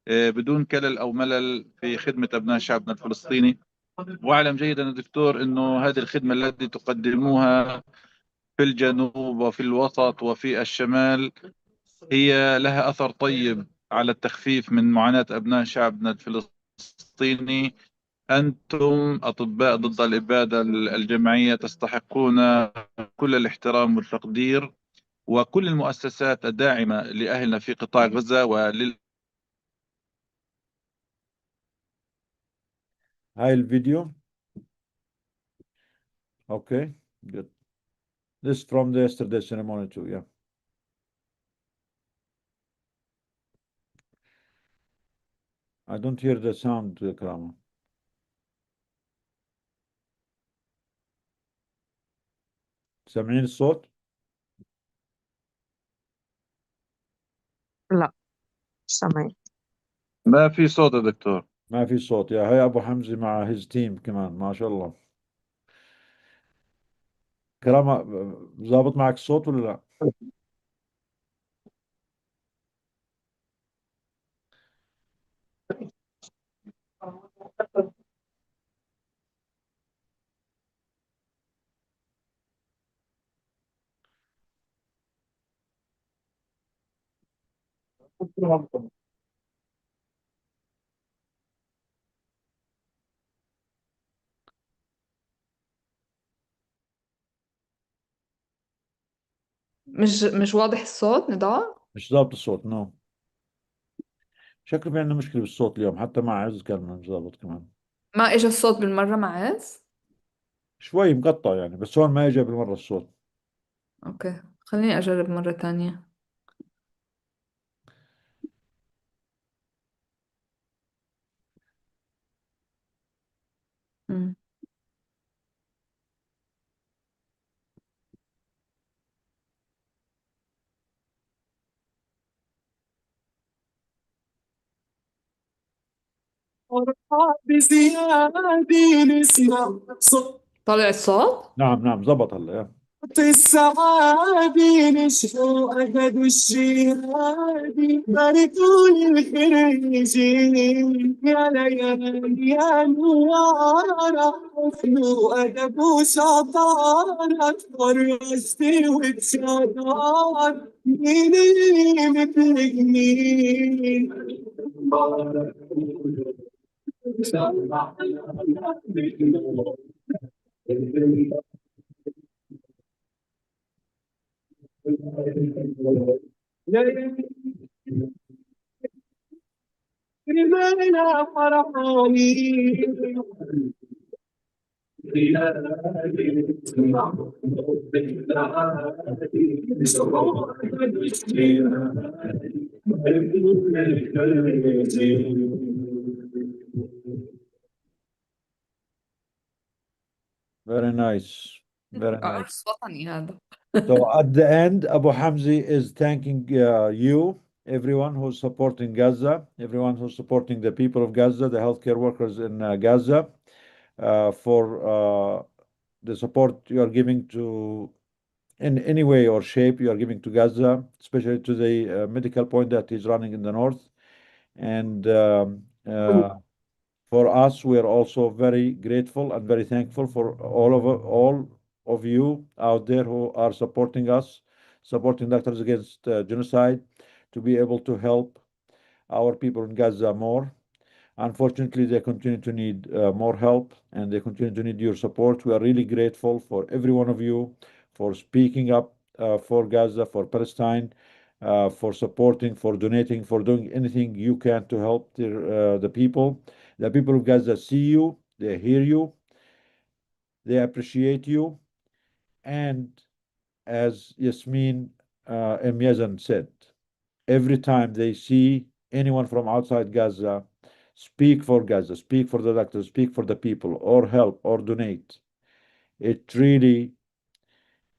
بدون كلل أو ملل في خدمة أبناء شعبنا الفلسطيني. وأعلم جيدا دكتور أنه هذه الخدمة التي تقدموها في الجنوب وفي الوسط وفي الشمال هي لها أثر طيب على التخفيف من معاناة أبناء شعبنا الفلسطيني. أنتم أطباء ضد الإبادة الجماعية تستحقون كل الاحترام والتقدير، وكل المؤسسات الداعمة لأهلنا في قطاع غزة هاي الفيديو. Okay, good. This from the yesterday ceremony too, yeah. I don't hear the sound, Karama. سامعين الصوت؟ سامعين. ما في صوت يا دكتور. ما في صوت. يا هي أبو حمزة مع his team كمان ما شاء الله. كرامة ظابط معك الصوت ولا لا؟ مش واضح الصوت نضال؟ مش ظابط الصوت نو. شكله في عندنا مشكلة بالصوت اليوم، حتى مع عز كان مش ظابط كمان. ما اجى الصوت بالمرة مع عز؟ شوي مقطع يعني، بس هون ما اجى بالمرة الصوت. اوكي، خليني اجرب مرة تانية. مم. طالع الصوت؟ نعم ظبط هلا يا. السعادي نشفوا أكد الشهادي باركوا الخريجين يا ليالي يا نوارة وفنوا أدب وشطارة ورستي وتشطار مين مثلك مين رمينا فرحاني Very nice. Very nice. عرس وطني هذا. So at the end, Abu Hamzi is thanking you, everyone who's supporting Gaza, everyone who's supporting the people of Gaza, the healthcare workers in Gaza, for the support you are giving to, in any way or shape, you are giving to Gaza, especially to the medical point that is running in the north. And for us, we are also very grateful and very thankful for all of you out there who are supporting us, supporting Doctors Against Genocide, to be able to help our people in Gaza more. Unfortunately, they continue to need more help, and they continue to need your support. We are really grateful for every one of you for speaking up for Gaza, for Palestine, for supporting, for donating, for doing anything you can to help the people. The people of Gaza see you, they hear you, they appreciate you, and as Yasmin Yazan said, every time they see anyone from outside Gaza speak for Gaza, speak for the doctors, speak for the people, or help or donate, it really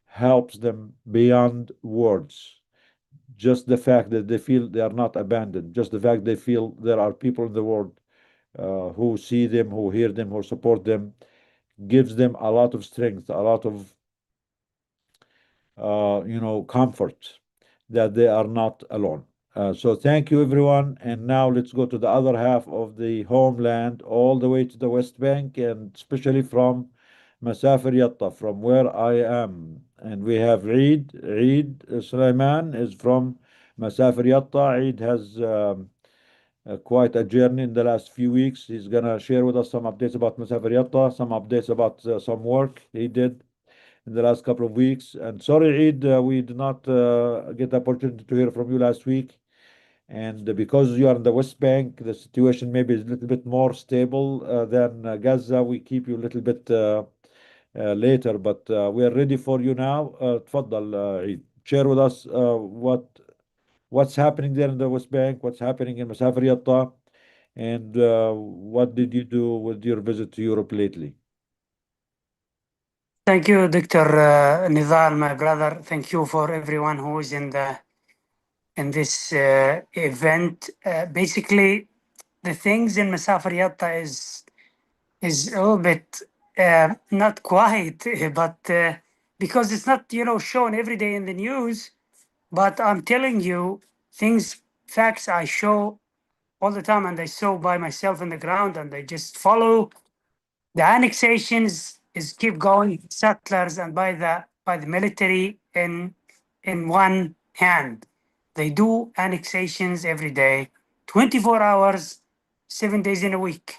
helps them beyond words. Just the fact that they feel they are not abandoned, just the fact they feel there are people in the world who see them, who hear them, who support them, gives them a lot of strength, a lot of comfort that they are not alone. So thank you, everyone. And now let's go to the other half of the homeland, all the way to the West Bank, and especially from Masafer Yatta, from where I am. And we have Eid. Eid Sulaiman is from Masafer Yatta. Eid has quite a journey in the last few weeks. He's going to share with us some updates about Masafer Yatta, some updates about some work he did in the last couple of weeks. And sorry, Eid, we did not get the opportunity to hear from you last week. And because you are in the West Bank, the situation maybe is a little bit more stable than Gaza. We keep you a little bit later, but we are ready for you now. تفضل Eid. Share with us what's happening there in the West Bank, what's happening in Masafer Yatta, and what did you do with your visit to Europe lately? Thank you, Dr. Nizal, my brother. Thank you for everyone who is in in this event. Basically, the things in Masafer Yatta is a little bit not quiet, but because it's not shown every day in the news. But I'm telling you, facts I show all the time, and I saw by myself on the ground, and I just follow. The annexations is keep going, settlers and by the military in one hand. They do annexations every day, 24 hours, 7 days in a week.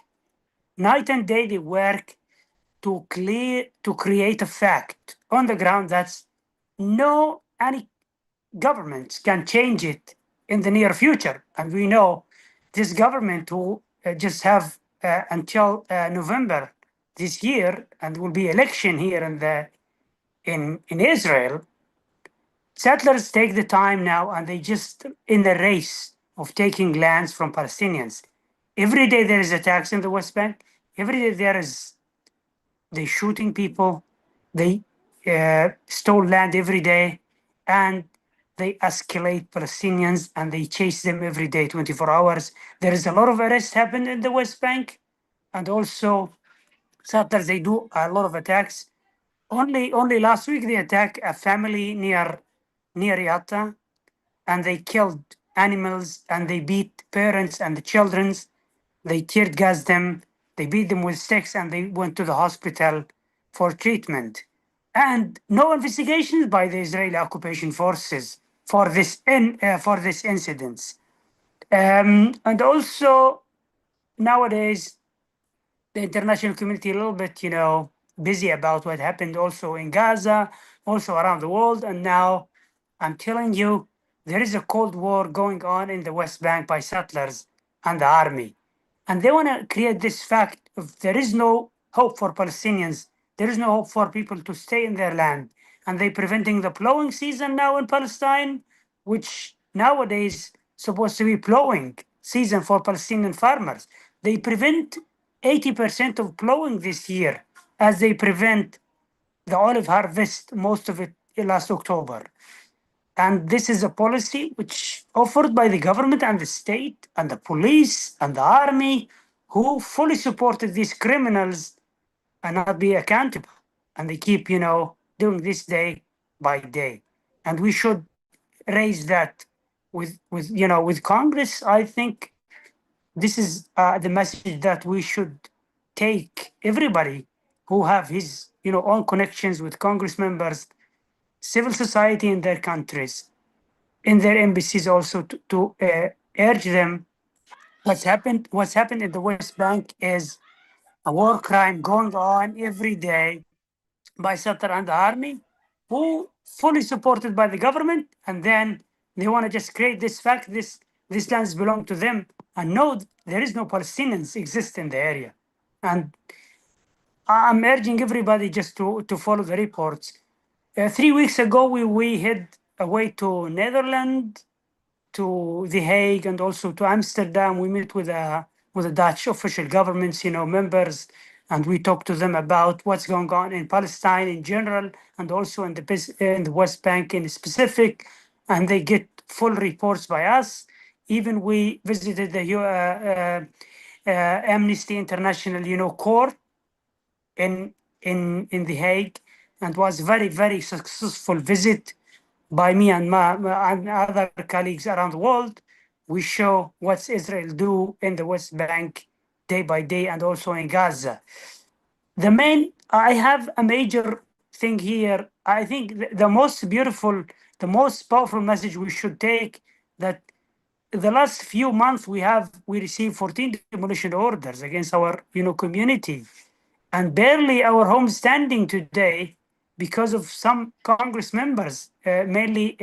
Night and day they work to create a fact on the ground that's any government can change it in the near future. And we know this government will just have until November this year, and will be election here in Israel. Settlers take the time now, and they just in the race of taking lands from Palestinians. Every day there is attacks in the West Bank. Every day they shooting people. They stole land every day, and they escalate Palestinians, and they chase them every day, 24 hours. There is a lot of arrests happen in the West Bank, and also settlers, they do a lot of attacks. Only last week they attacked a family near Yatta, and they killed animals, and they beat parents and the children. They tear gas them, they beat them with sticks, and they went to the hospital for treatment. And no investigations by the Israeli occupation forces for this incident. And also nowadays the international community a little bit, busy about what happened also in Gaza, also around the world. And now I'm telling you, there is a Cold War going on in the West Bank by settlers and the army. And they want to create this fact of there is no hope for Palestinians. There is no hope for people to stay in their land. And they're preventing the plowing season now in Palestine, which nowadays supposed to be plowing season for Palestinian farmers. They prevent 80% of plowing this year, as they prevent the olive harvest, most of it last October. And this is a policy which offered by the government and the state and the police and the army, who fully supported these criminals and not be accountable. And they keep, doing this day by day. And we should raise that with Congress. I think this is the message that we should take. Everybody who have his own connections with Congress members, civil society in their countries, in their embassies, also to urge them. What's happened in the West Bank is a war crime going on every day by Qatar and the army, who fully supported by the government, and then they want to just create this fact, this lands belong to them, and no, there is no Palestinians exist in the area. And I'm urging everybody just to follow the reports. 3 weeks ago, we head away to Netherlands, to The Hague, and also to Amsterdam. We met with the Dutch official governments, members, and we talked to them about what's going on in Palestine in general, and also in the West Bank in specific. And they get full reports by us. Even we visited the Amnesty International, court in The Hague, and was very, very successful visit by me and and other colleagues around the world. We show what Israel do in the West Bank day by day, and also in Gaza. I have a major thing here. I think the most beautiful, the most powerful message we should take, that the last few months we received 14 demolition orders against our community, and barely our home standing today because of some Congress members, mainly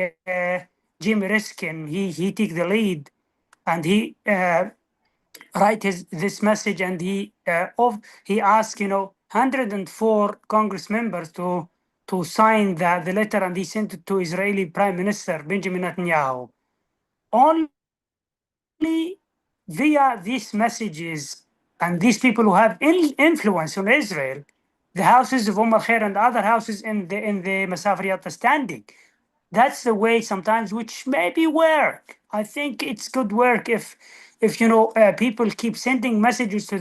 Jimmy Riskin. He took the lead, and he write this message, and he asked 104 Congress members to sign the letter, and he sent it to Israeli Prime Minister Benjamin Netanyahu. Only via these messages and these people who have influence on Israel, the houses of Omar Khair and other houses in the Masafer Yatta standing. that's the way sometimes, which maybe work. I think it's good work if you know people keep sending messages to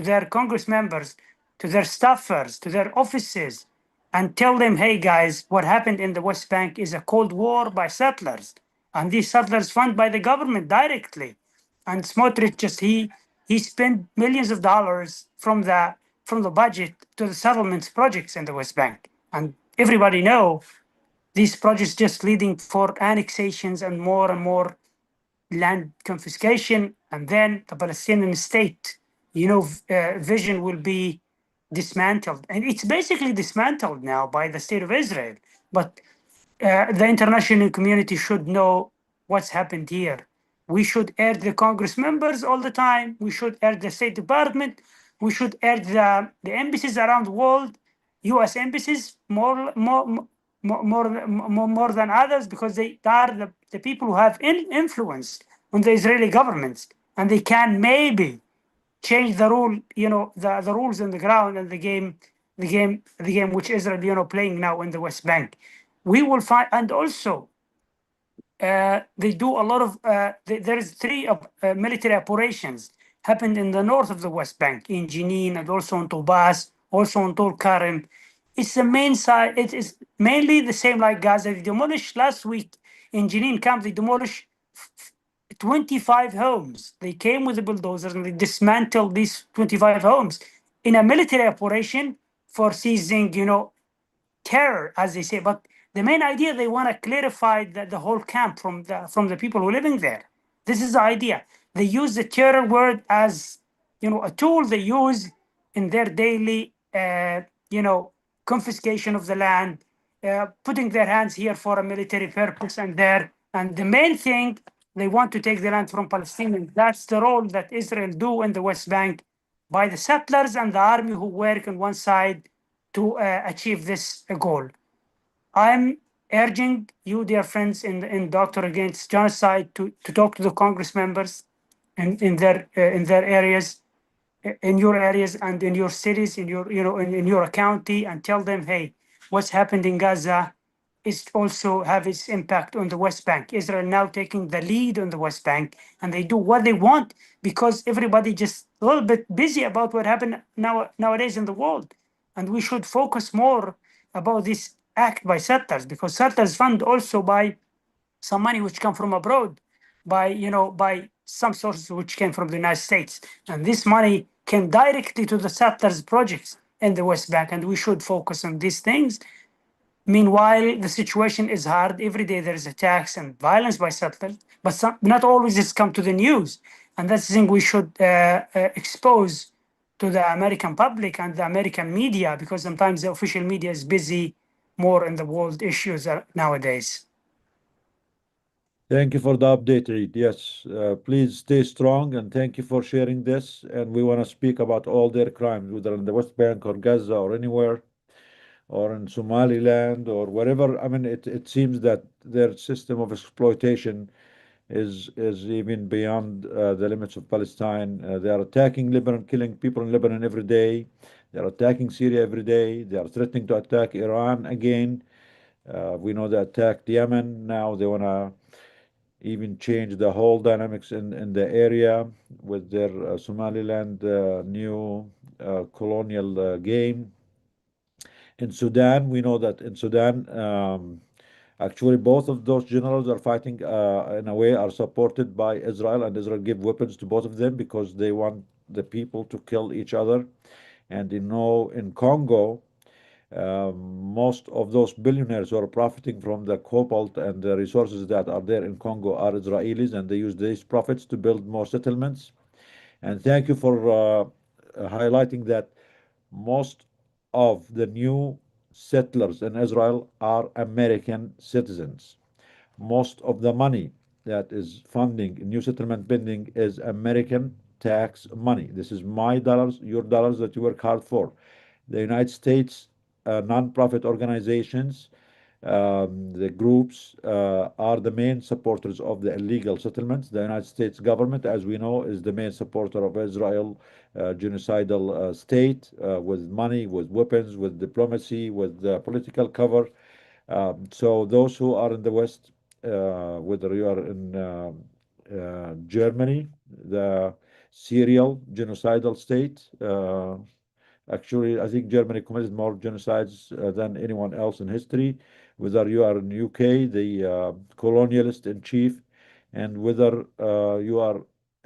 their Congress members, to their staffers, to their offices, and tell them, hey guys, what happened in the West Bank is a Cold War by settlers, and these settlers funded by the government directly. And Smotrich he spent millions of dollars from the budget to the settlements projects in the West Bank, and everybody know these projects just leading for annexations and more land confiscation, and then the Palestinian state, vision will be dismantled, and it's basically dismantled now by the state of Israel. But the international community should know what's happened here. We should urge the Congress members all the time. We should urge the State Department. We should urge the embassies around the world, U.S. embassies more than others, because they are the people who have influence on the Israeli government, and they can maybe change the rule, the rules on the ground and the game which Israel, playing now in the West Bank. We will find, and also they do a lot of. There is 3 military operations happened in the north of the West Bank, in Jenin and also in Tobas, also in Tul Karim. It's the main side. It is mainly the same like Gaza. They demolished last week in Jenin camp. They demolished 25 homes. They came with the bulldozers and they dismantled these 25 homes in a military operation for seizing, terror, as they say. But the main idea, they want to clarify the whole camp from the people who are living there. This is the idea. They use the terror word as, a tool they use in their daily, confiscation of the land, putting their hands here for a military purpose and there. And the main thing, they want to take the land from Palestinians. That's the role that Israel do in the West Bank by the settlers and the army who work on one side to achieve this goal. I'm urging you, dear friends, in Doctor Against Genocide, to talk to the Congress members in their areas, in your areas and in your cities, in your county, and tell them, hey, what's happened in Gaza is also have its impact on the West Bank. Israel now taking the lead on the West Bank, and they do what they want because everybody just a little bit busy about what happened nowadays in the world. And we should focus more about this act by settlers, because settlers fund also by some money which come from abroad, by some sources which came from the United States. And this money came directly to the settlers projects in the West Bank, and we should focus on these things. Meanwhile, the situation is hard. Every day there is attacks and violence by settlers, but not always it's come to the news. And that's the thing we should expose to the American public and the American media, because sometimes the official media is busy more in the world issues nowadays. Thank you for the update, Eid. Yes, please stay strong, and thank you for sharing this. And we want to speak about all their crimes, whether in the West Bank or Gaza or anywhere, or in Somaliland or wherever. I mean, it seems that their system of exploitation is even beyond the limits of Palestine. They are attacking Lebanon, killing people in Lebanon every day. They are attacking Syria every day. They are threatening to attack Iran again. We know they attacked Yemen. Now they want to even change the whole dynamics in the area with their Somaliland new colonial game. In Sudan, we know that in Sudan, actually both of those generals are fighting in a way, are supported by Israel, and Israel give weapons to both of them because they want the people to kill each other. And in Congo, most of those billionaires who are profiting from the cobalt and the resources that are there in Congo are Israelis, and they use these profits to build more settlements. And thank you for highlighting that most of the new settlers in Israel are American citizens. Most of the money that is funding new settlement building is American tax money. This is my dollars, your dollars that you work hard for. The United States non-profit organizations, the groups are the main supporters of the illegal settlements. The United States government, as we know, is the main supporter of Israel, genocidal state, with money, with weapons, with diplomacy, with political cover. So those who are in the West, whether you are in Germany, the serial genocidal state, actually, I think Germany committed more genocides than anyone else in history. Whether you are in UK, the colonialist in chief, and whether you are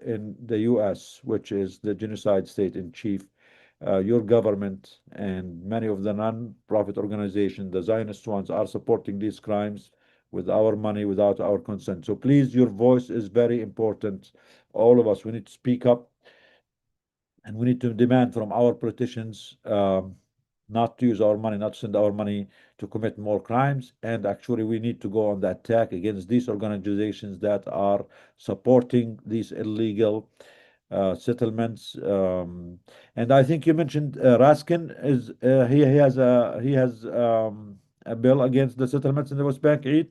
in the US, which is the genocide state in chief, your government and many of the non-profit organizations, the Zionist ones, are supporting these crimes with our money, without our consent. So please, your voice is very important. All of us, we need to speak up, and we need to demand from our politicians not to use our money, not to send our money to commit more crimes. And actually, we need to go on the attack against these organizations that are supporting these illegal settlements. And I think you mentioned Raskin is he has a bill against the settlements in the West Bank. Eid?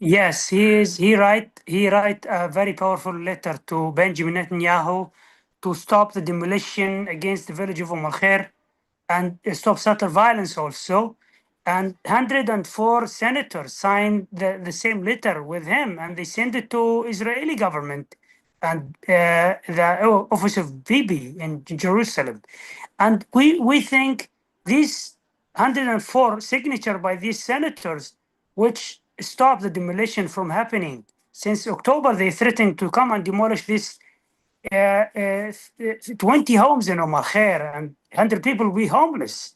Yes, he write a very powerful letter to Benjamin Netanyahu to stop the demolition against the village of Khair and stop settler violence also. And 104 senators signed the same letter with him, and they sent it to Israeli government and the office of Bibi in Jerusalem. And we think these 104 signature by these senators, which stop the demolition from happening. Since October, they threatened to come and demolish this 20 homes in Khair, and 100 people will be homeless.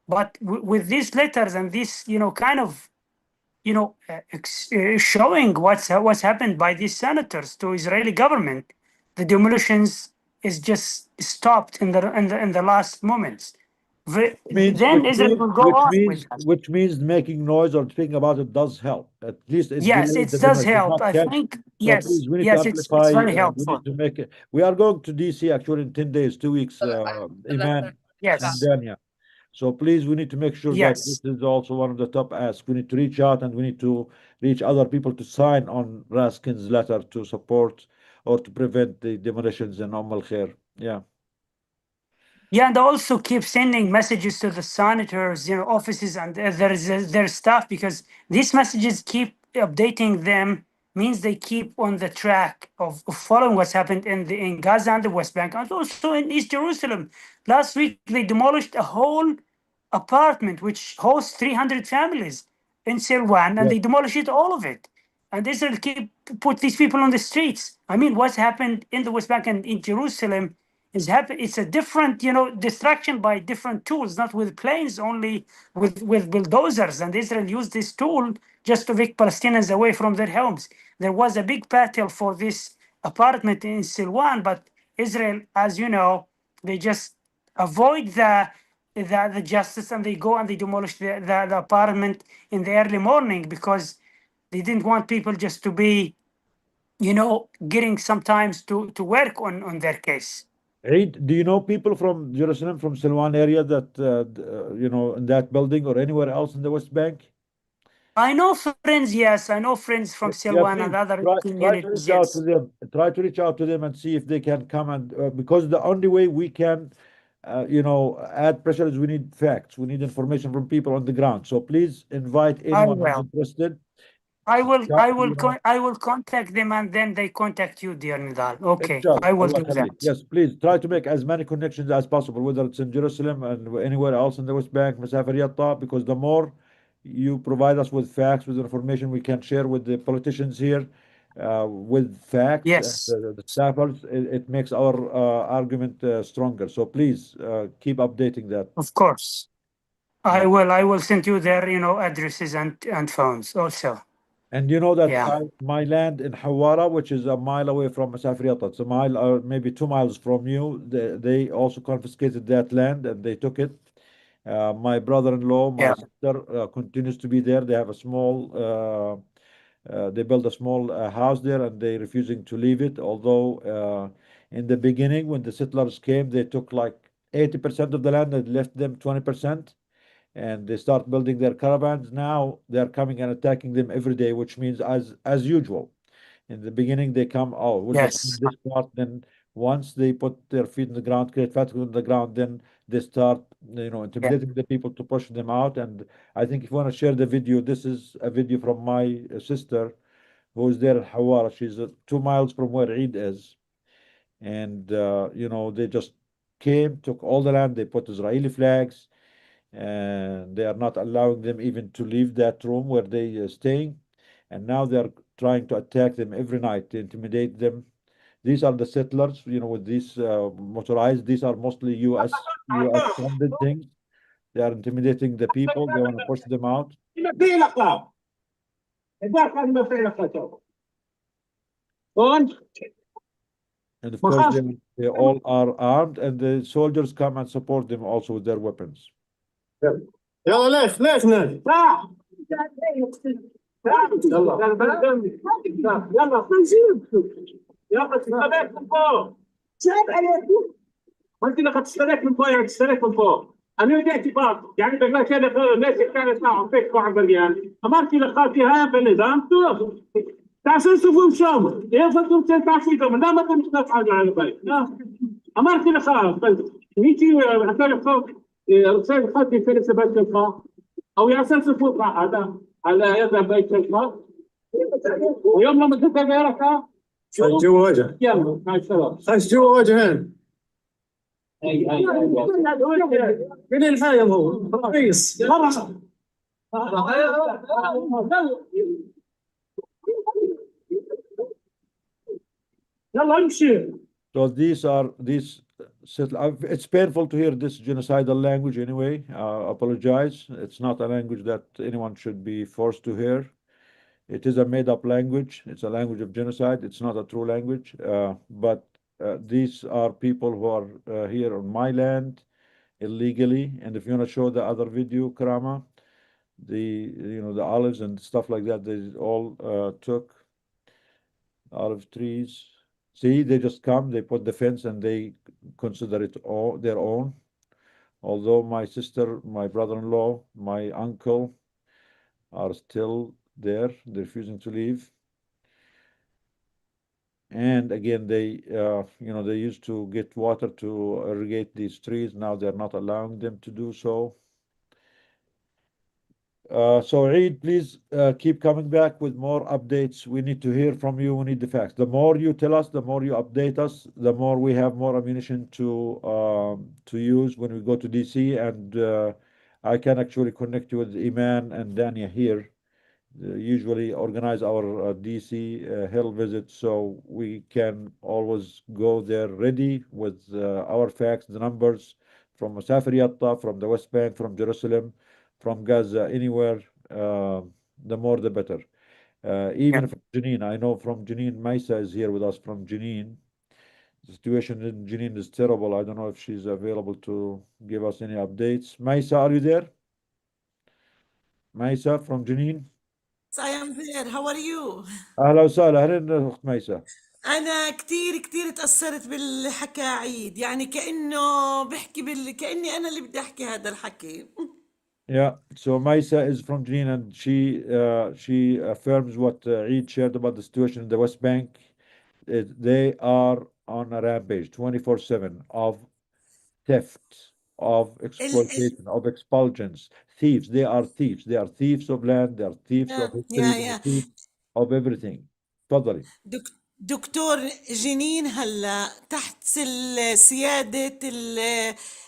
But with these letters and this, kind of, showing what's happened by these senators to Israeli government, the demolitions is just stopped in the last moments. Then Israel will go on with that. Which means making noise or speaking about it does help. At least it Yes, delays it the does demolition. It's help. not I cancelled. think, So yes, please, we need yes, to it's amplify. very We helpful. need to make it. We are going to DC actually in 10 days, 2 weeks, Iman Yes, and Dania. So please, we need to make sure that this yes, is also one of the top asks. We need to reach out, and we need to reach other people to sign on Raskin's letter to support or to prevent the demolitions in Al Khair. Yeah. yeah, and also keep sending messages to the senators, offices and their staff, because these messages keep updating them, means they keep on the track of following what's happened in Gaza and the West Bank, and also in East Jerusalem. Last week they demolished a whole apartment which hosts 300 families in Silwan, and Yes. they demolished all of it. And Israel put these people on the streets. I mean, what's happened in the West Bank and in Jerusalem it's a different, destruction by different tools, not with planes, only with bulldozers. And Israel used this tool just to evict Palestinians away from their homes. There was a big battle for this apartment in Silwan, but Israel, as you know, they just avoid the justice, and they go and they demolish the apartment in the early morning, because they didn't want people just to be, getting sometimes to work on their case. Eid, do you know people from Jerusalem, from Silwan area that, in that building or anywhere else in the West Bank? I know friends, yes. I know friends from Yeah, Silwan and please other try to communities, reach out to yes. them. Try to reach out to them and see if they can come and because the only way we can, add pressure is we need facts. We need information from people on the ground. So please invite I anyone who's will. interested. I will Inshallah, I will contact them, and then they contact you, dear Nidal. Okay, inshallah, I will Allah do Khalid. that. Yes, please try to make as many connections as possible, whether it's in Jerusalem and anywhere else in the West Bank, Masafir Yatta, because the more you provide us with facts, with information we can share with the politicians here, with facts and Yes, the staffers, it makes our argument stronger. So please keep updating that. of course. Yeah. I will send you their, addresses and phones also. And you know that Yeah. my land in Hawara, which is a mile away from Masafir Yatta, it's a mile or maybe 2 miles from you, they also confiscated that land and they took it. My brother-in-law, my Yeah. sister continues to be there. They have a small, they built a small house there and they're refusing to leave it. Although in the beginning, when the settlers came, they took like 80% of the land and left them 20%. And they start building their caravans. Now they're coming and attacking them every day, which means as usual. In the beginning, they come out with Yes. this part. Then once they put their feet in the ground, create fatigue on the ground, then they start, intimidating the people to push them out. And I think if you want to share the video, this is a video from my sister who is there in Hawara. She's 2 miles from where Eid is. And, they just came, took all the land, they put Israeli flags, and they are not allowing them even to leave that room where they are staying. And now they're trying to attack them every night to intimidate them. These are the settlers, with these motorized. These are mostly US funded things. They are intimidating the people. They want to push them out. And of course, they all are armed, and the soldiers come and support them also with their weapons. يلا ليش نادي يلا تستريح من فوق شايف عليكم وانت لقد تستريح من فوق يعني تستريح من فوق انا بديت برضه يعني بقى كده الناس كانت معهم فيك وعم بليان امرتي لقاتي هاي بالنظام تو تعسل سفوم شام يا فكم تعسيكم لا ما كنت تفعل على بالي امرتي لقاء ميتي عشان فوق رسائل خاطي في سبات الخا او يعسل سفوم هذا على يد بيت الخا ويوم لما تتابع ركعه جوا وجه يلا مع السلامه خش جوا وجهين اي من الحايم هو رئيس يلا امشي. So it's painful to hear this genocidal language anyway. Apologize. It's not a language that anyone should be forced to hear. It is a made-up language. It's a language of genocide. It's not a true language. But these are people who are here on my land illegally. And if you want to show the other video, Karama, the olives and stuff like that, they all took olive trees. See, they just come, they put the fence, and they consider it all their own. Although my sister, my brother-in-law, my uncle are still there, they're refusing to leave. And again, they used to get water to irrigate these trees. Now they're not allowing them to do so. So Eid, please keep coming back with more updates. We need to hear from you. We need the facts. The more you tell us, the more you update us, the more we have more ammunition to use when we go to DC. And I can actually connect you with Iman and Dania here. Usually organize our DC Hill visit, so we can always go there ready with our facts, the numbers from Masafir Yatta, from the West Bank, from Jerusalem, from Gaza, anywhere, the more the better. Even from Jenin, I know from Jenin, Maisa is here with us from Jenin. The situation in Jenin is terrible. I don't know if she's available to give us any updates. Maisa, are you there? Maisa from Jenin? I am there. How are you? أهلا وسهلا. أهلا أخت ميسة. أنا كتير تأثرت بالحكى عيد، يعني كأنه بحكي كأني أنا اللي بدي أحكي هذا الحكي. Yeah, so Maisa is from Jenin, and she affirms what Eid shared about the situation in the West Bank. They are on a rampage 24/7 of theft, of exploitation, of expulsions, thieves. They are thieves. They are thieves of land. They are thieves of history, thieves of everything. تفضلي. دكتور جنين هلا تحت سيادة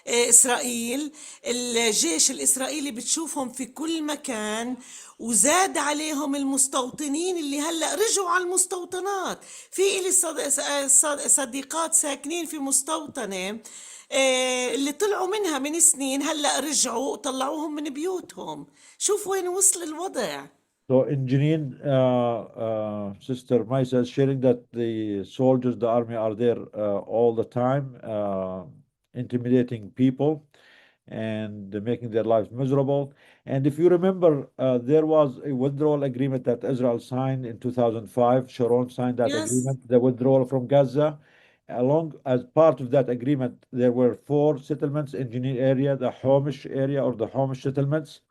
إسرائيل، الجيش الإسرائيلي بتشوفهم في كل مكان، وزاد عليهم المستوطنين اللي هلا رجعوا على المستوطنات. في إلي صديقات ساكنين في مستوطنة اللي طلعوا منها من سنين، هلا رجعوا وطلعوهم من بيوتهم. شوف وين وصل الوضع. So in Jenin, Sister Maisa is sharing that the soldiers, the army are there all the time, intimidating people and making their lives miserable. And if you remember, there was a withdrawal agreement that Israel signed in 2005. Sharon signed that agreement, the withdrawal from Gaza. Along as part of that agreement, there were 4 settlements in Jenin area, the Homish area or the Homish settlements,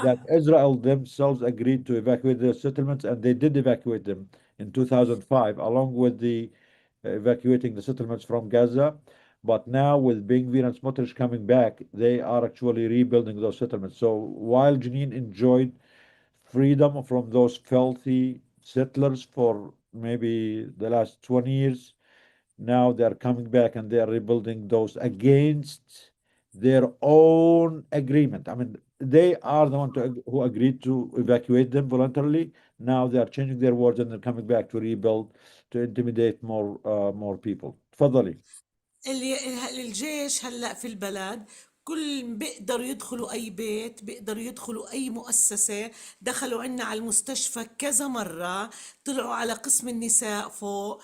that Israel themselves agreed to evacuate the settlements, and they did evacuate them. in 2005, along with the evacuating the settlements from Gaza. But now with Ben Gvir and Smotrich coming back, they are actually rebuilding those settlements. So while Jenin enjoyed freedom from those filthy settlers for maybe the last 20 years, now they're coming back and they're rebuilding those against their own agreement. I mean, they are the one who agreed to evacuate them voluntarily. Now they are changing their words and they're coming back to rebuild, to intimidate more people. تفضلي. الجيش هلأ في البلد كل بيقدروا يدخلوا أي بيت، بيقدروا يدخلوا أي مؤسسة. دخلوا عنا على المستشفى كذا مرة، طلعوا على قسم النساء فوق،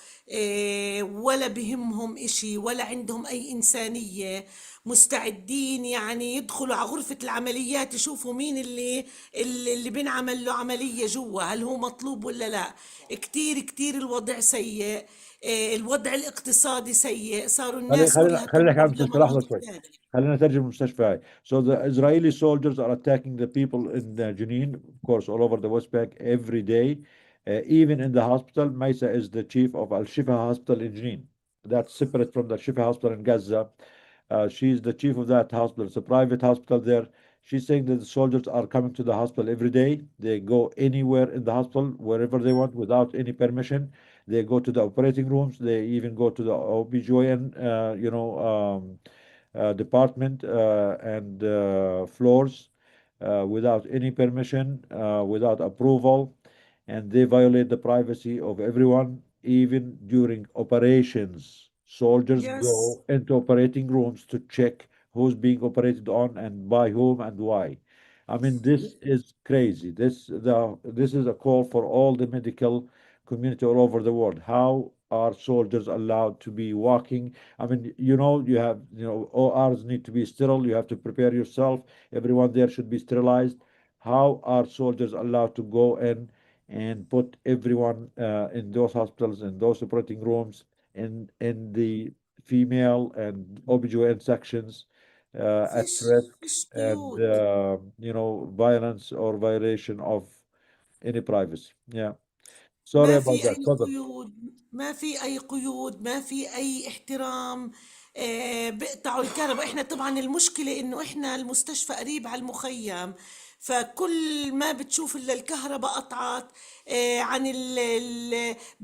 ولا بهمهم إشي ولا عندهم أي إنسانية. مستعدين يعني يدخلوا على غرفة العمليات يشوفوا مين اللي بنعمل له عملية جوا، هل هو مطلوب ولا لا. كتير الوضع سيء. الوضع الاقتصادي سيء، صاروا الناس كلها خلينا نحكي عن تنظر المستشفى لحظة لمناطق شوي. ثانية. خلينا نترجم المستشفى هاي. So the Israeli soldiers are attacking the people in Jenin, of course, all over the West Bank every day. Even in the hospital, Maisa is the chief of Al Shifa Hospital in Jenin. That's separate from the Shifa Hospital in Gaza. She's the chief of that hospital. It's a private hospital there. She's saying that the soldiers are coming to the hospital every day. They go anywhere in the hospital, wherever they want, without any permission. They go to the operating rooms. They even go to the OBGYN, department and floors without any permission, without approval, and they violate the privacy of everyone, even during operations. Soldiers Yes. go into operating rooms to check who's being operated on and by whom and why. I mean, this is crazy. This is a call for all the medical community all over the world. How are soldiers allowed to be walking? I mean, ORs need to be sterile. You have to prepare yourself. Everyone there should be sterilized. How are soldiers allowed to go in and put everyone in those hospitals, in those operating rooms, in the female and OBGYN sections at risk فيش and قيود. violence or violation of any privacy? Yeah. Sorry ما about في that. أي تفضل. قيود، ما في أي قيود، ما في أي احترام. بيقطعوا الكهرباء. احنا طبعا المشكلة انه احنا المستشفى قريب على المخيم، فكل ما بتشوف الا الكهرباء قطعت. عن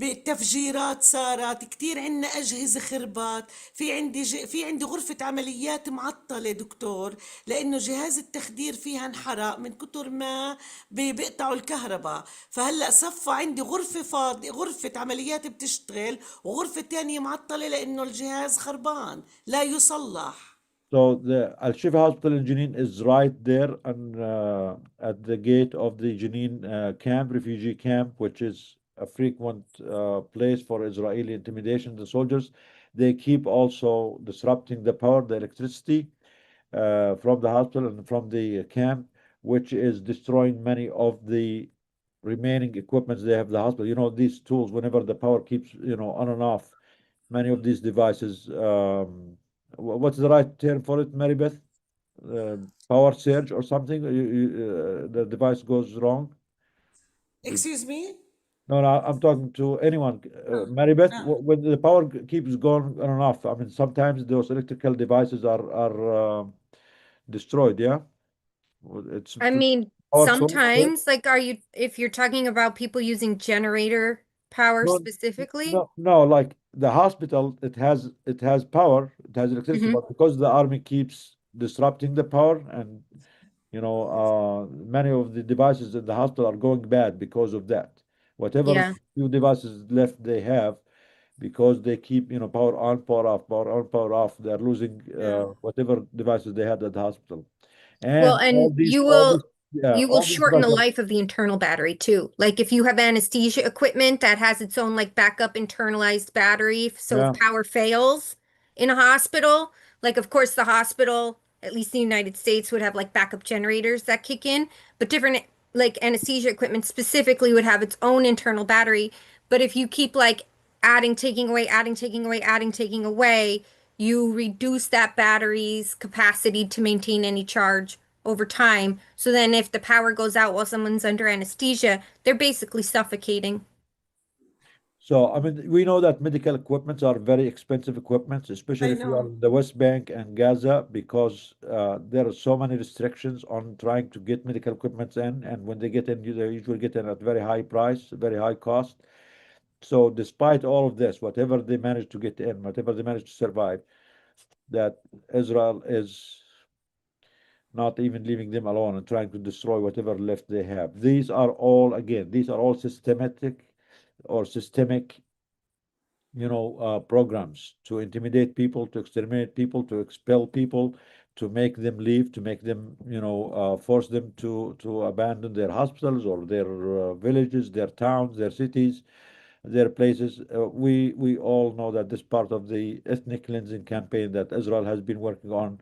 التفجيرات صارت كتير، عنا أجهزة خربت. في عندي غرفة عمليات معطلة دكتور، لأنه جهاز التخدير فيها انحرق من كتر ما بيقطعوا الكهرباء. فهلأ صفى عندي غرفة فاضية، غرفة عمليات بتشتغل وغرفة تانية معطلة لأنه الجهاز خربان لا يصلح. So the Al Shifa Hospital in Jenin is right there at the gate of the Jenin camp, refugee camp, which is a frequent place for Israeli intimidation. The soldiers, they keep also disrupting the power, the electricity from the hospital and from the camp, which is destroying many of the remaining equipments they have in the hospital. You know, these tools, whenever the power keeps, on and off, many of these devices, what's the right term for it, Mary Beth? Power surge or something? The device goes wrong? Excuse me? No, I'm talking to anyone. Mary Beth, Ah. when the power keeps going on and off, I mean, sometimes those electrical devices are destroyed, yeah? It's I mean, power source, yeah? sometimes, like, if you're talking about people using generator power No, specifically? no, like the hospital, it has power, it has electricity, Mhm. but because the army keeps disrupting the power and many of the devices in the hospital are going bad because of that. Whatever Yeah. few devices left they have, because they keep, power on, power off, power on, power off, they're losing whatever devices they had at the hospital. Well, And all and these, you all will these, yeah, you will all these shorten the devices. life of the internal battery too. Like if you have anesthesia equipment that has its own like backup internalized battery, so Yeah. if power fails in a hospital, like of course the hospital, at least in the United States, would have like backup generators that kick in, but different like anesthesia equipment specifically would have its own internal battery. But if you keep like adding, taking away, adding, taking away, adding, taking away, you reduce that battery's capacity to maintain any charge over time. So then if the power goes out while someone's under anesthesia, they're basically suffocating. So, I mean, we know that medical equipments are very expensive equipments, especially I if you are know. in the West Bank and Gaza, because there are so many restrictions on trying to get medical equipments in, and when they get in, they usually get in at very high price, very high cost. So, despite all of this, whatever they manage to get in, whatever they manage to survive, that Israel is not even leaving them alone and trying to destroy whatever left they have. These are all, again, these are all systematic or systemic, programs to intimidate people, to exterminate people, to expel people, to make them leave, to make them, force them to abandon their hospitals or their villages, their towns, their cities, their places. We all know that this part of the ethnic cleansing campaign that Israel has been working on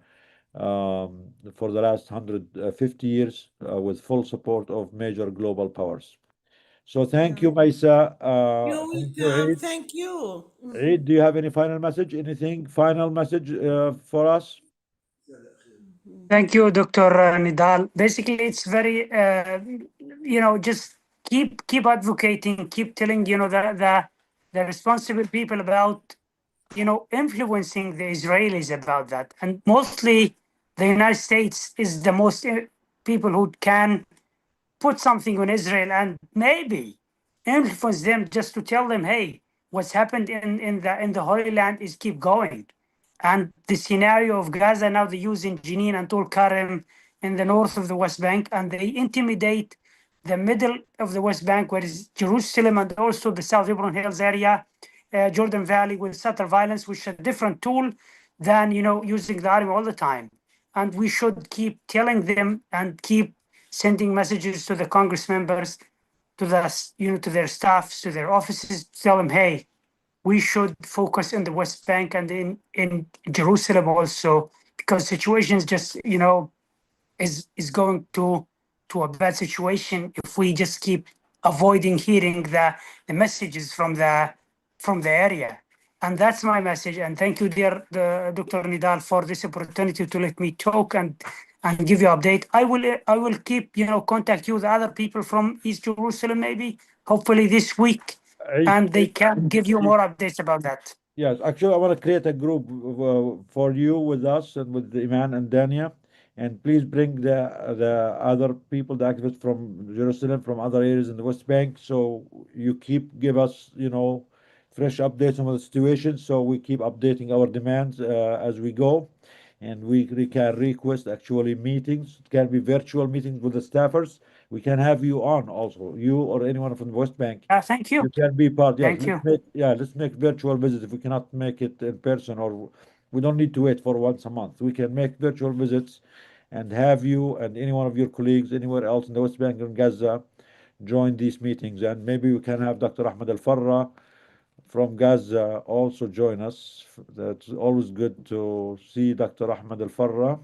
for the last 150 years with full support of major global powers. So thank you, Maisa. You're Thank you, welcome. Eid. Thank you. Eid, do you have any final message? Anything final message for us? Thank you, Dr. Nidal. Basically, it's very, just keep advocating, keep telling, the responsible people about, influencing the Israelis about that. And mostly the United States is the most people who can put something on Israel and maybe influence them just to tell them, hey, what's happened in the Holy Land is keep going. And the scenario of Gaza now, they use in Jenin and Tul Karim in the north of the West Bank, and they intimidate the middle of the West Bank, where is Jerusalem and also the South Hebron Hills area, Jordan Valley, with subtle violence, which is a different tool than using the army all the time. And we should keep telling them and keep sending messages to the Congress members, to to their staffs, to their offices, to tell them, hey, we should focus in the West Bank and in Jerusalem also, because situations just is going to a bad situation if we just keep avoiding hearing the messages from the area. And that's my message. And thank you, dear Dr. Nidal, for this opportunity to let me talk and give you update. I will keep contact you, the other people from East Jerusalem, maybe hopefully this week, and they can give you more updates about that. Yes, actually, I want to create a group for you with us and with Iman and Dania, and please bring the other people, the activists from Jerusalem, from other areas in the West Bank, so you give us fresh updates on the situation, so we keep updating our demands as we go, and we can request actually meetings. It can be virtual meetings with the staffers. We can have you on also, you or anyone from the West Bank. Thank you. You can be part. Yes, Thank you. let's make virtual visits if we cannot make it in person, or we don't need to wait for once a month. We can make virtual visits and have you and any one of your colleagues anywhere else in the West Bank and Gaza join these meetings. And maybe we can have Dr. Ahmed Al-Farra from Gaza also join us. That's always good to see Dr. Ahmed Al-Farra.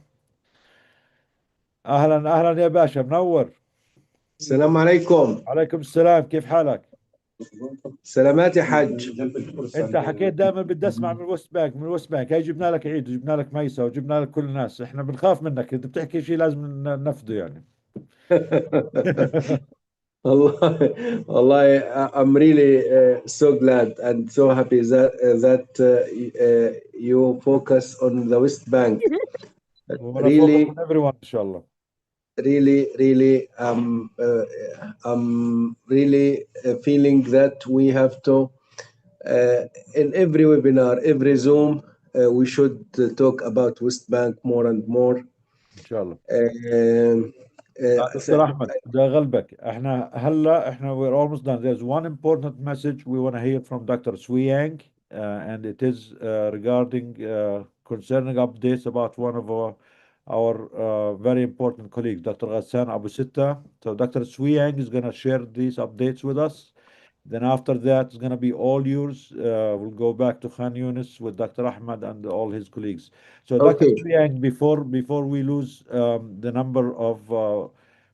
أهلا أهلا يا باشا، منور. السلام عليكم. عليكم السلام، كيف حالك؟ سلامات يا حج. انت حكيت دائما بدي اسمع من الوست بانك، هي جبنا لك عيد وجبنا لك ميسا وجبنا لك كل الناس، احنا بنخاف منك، انت بتحكي شيء لازم ننفذه يعني. والله I'm really so glad and so happy that you focus on the West Bank. really on everyone إن شاء الله. Really I'm really feeling that we have to in every webinar, every Zoom, we should talk about West Bank more and more. إن شاء الله. دكتور أحمد ده غلبك، احنا we're almost done. There's one important message we want to hear from Dr. Swiyang, and it is regarding concerning updates about one of our very important colleagues, Dr. Ghassan Abu Sitta. So Dr. Swiyang is going to share these updates with us. Then after that, it's going to be all yours. We'll go back to Khan Yunis with Dr. Ahmed and all his colleagues. So Dr. Swiyang, before we lose the number of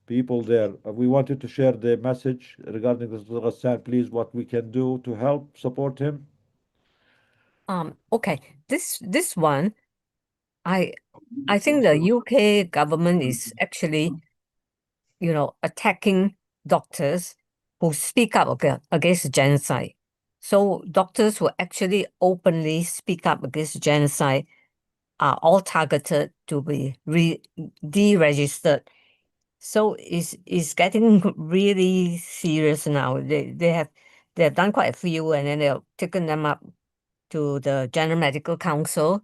people there, we wanted to share the message regarding Dr. Ghassan, please, what we can do to help support him. Okay, this one, I think the UK government is actually, attacking doctors who speak up against genocide. So doctors who actually openly speak up against genocide are all targeted to be deregistered. So it's getting really serious now. They have done quite a few, and then they've taken them up to the General Medical Council.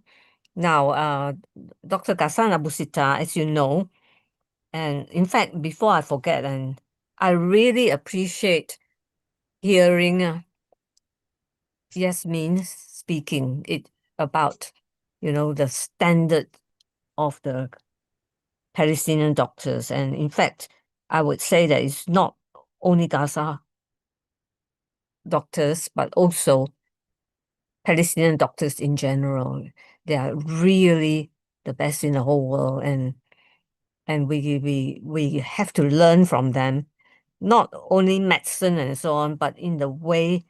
Now, Dr. Ghassan Abu Sittah, as you know, and in fact, before I forget, and I really appreciate hearing Yasmin speaking about, the standard of the Palestinian doctors. And in fact, I would say that it's not only Gaza doctors, but also Palestinian doctors in general. They are really the best in the whole world, and we have to learn from them, not only medicine and so on, but in the way,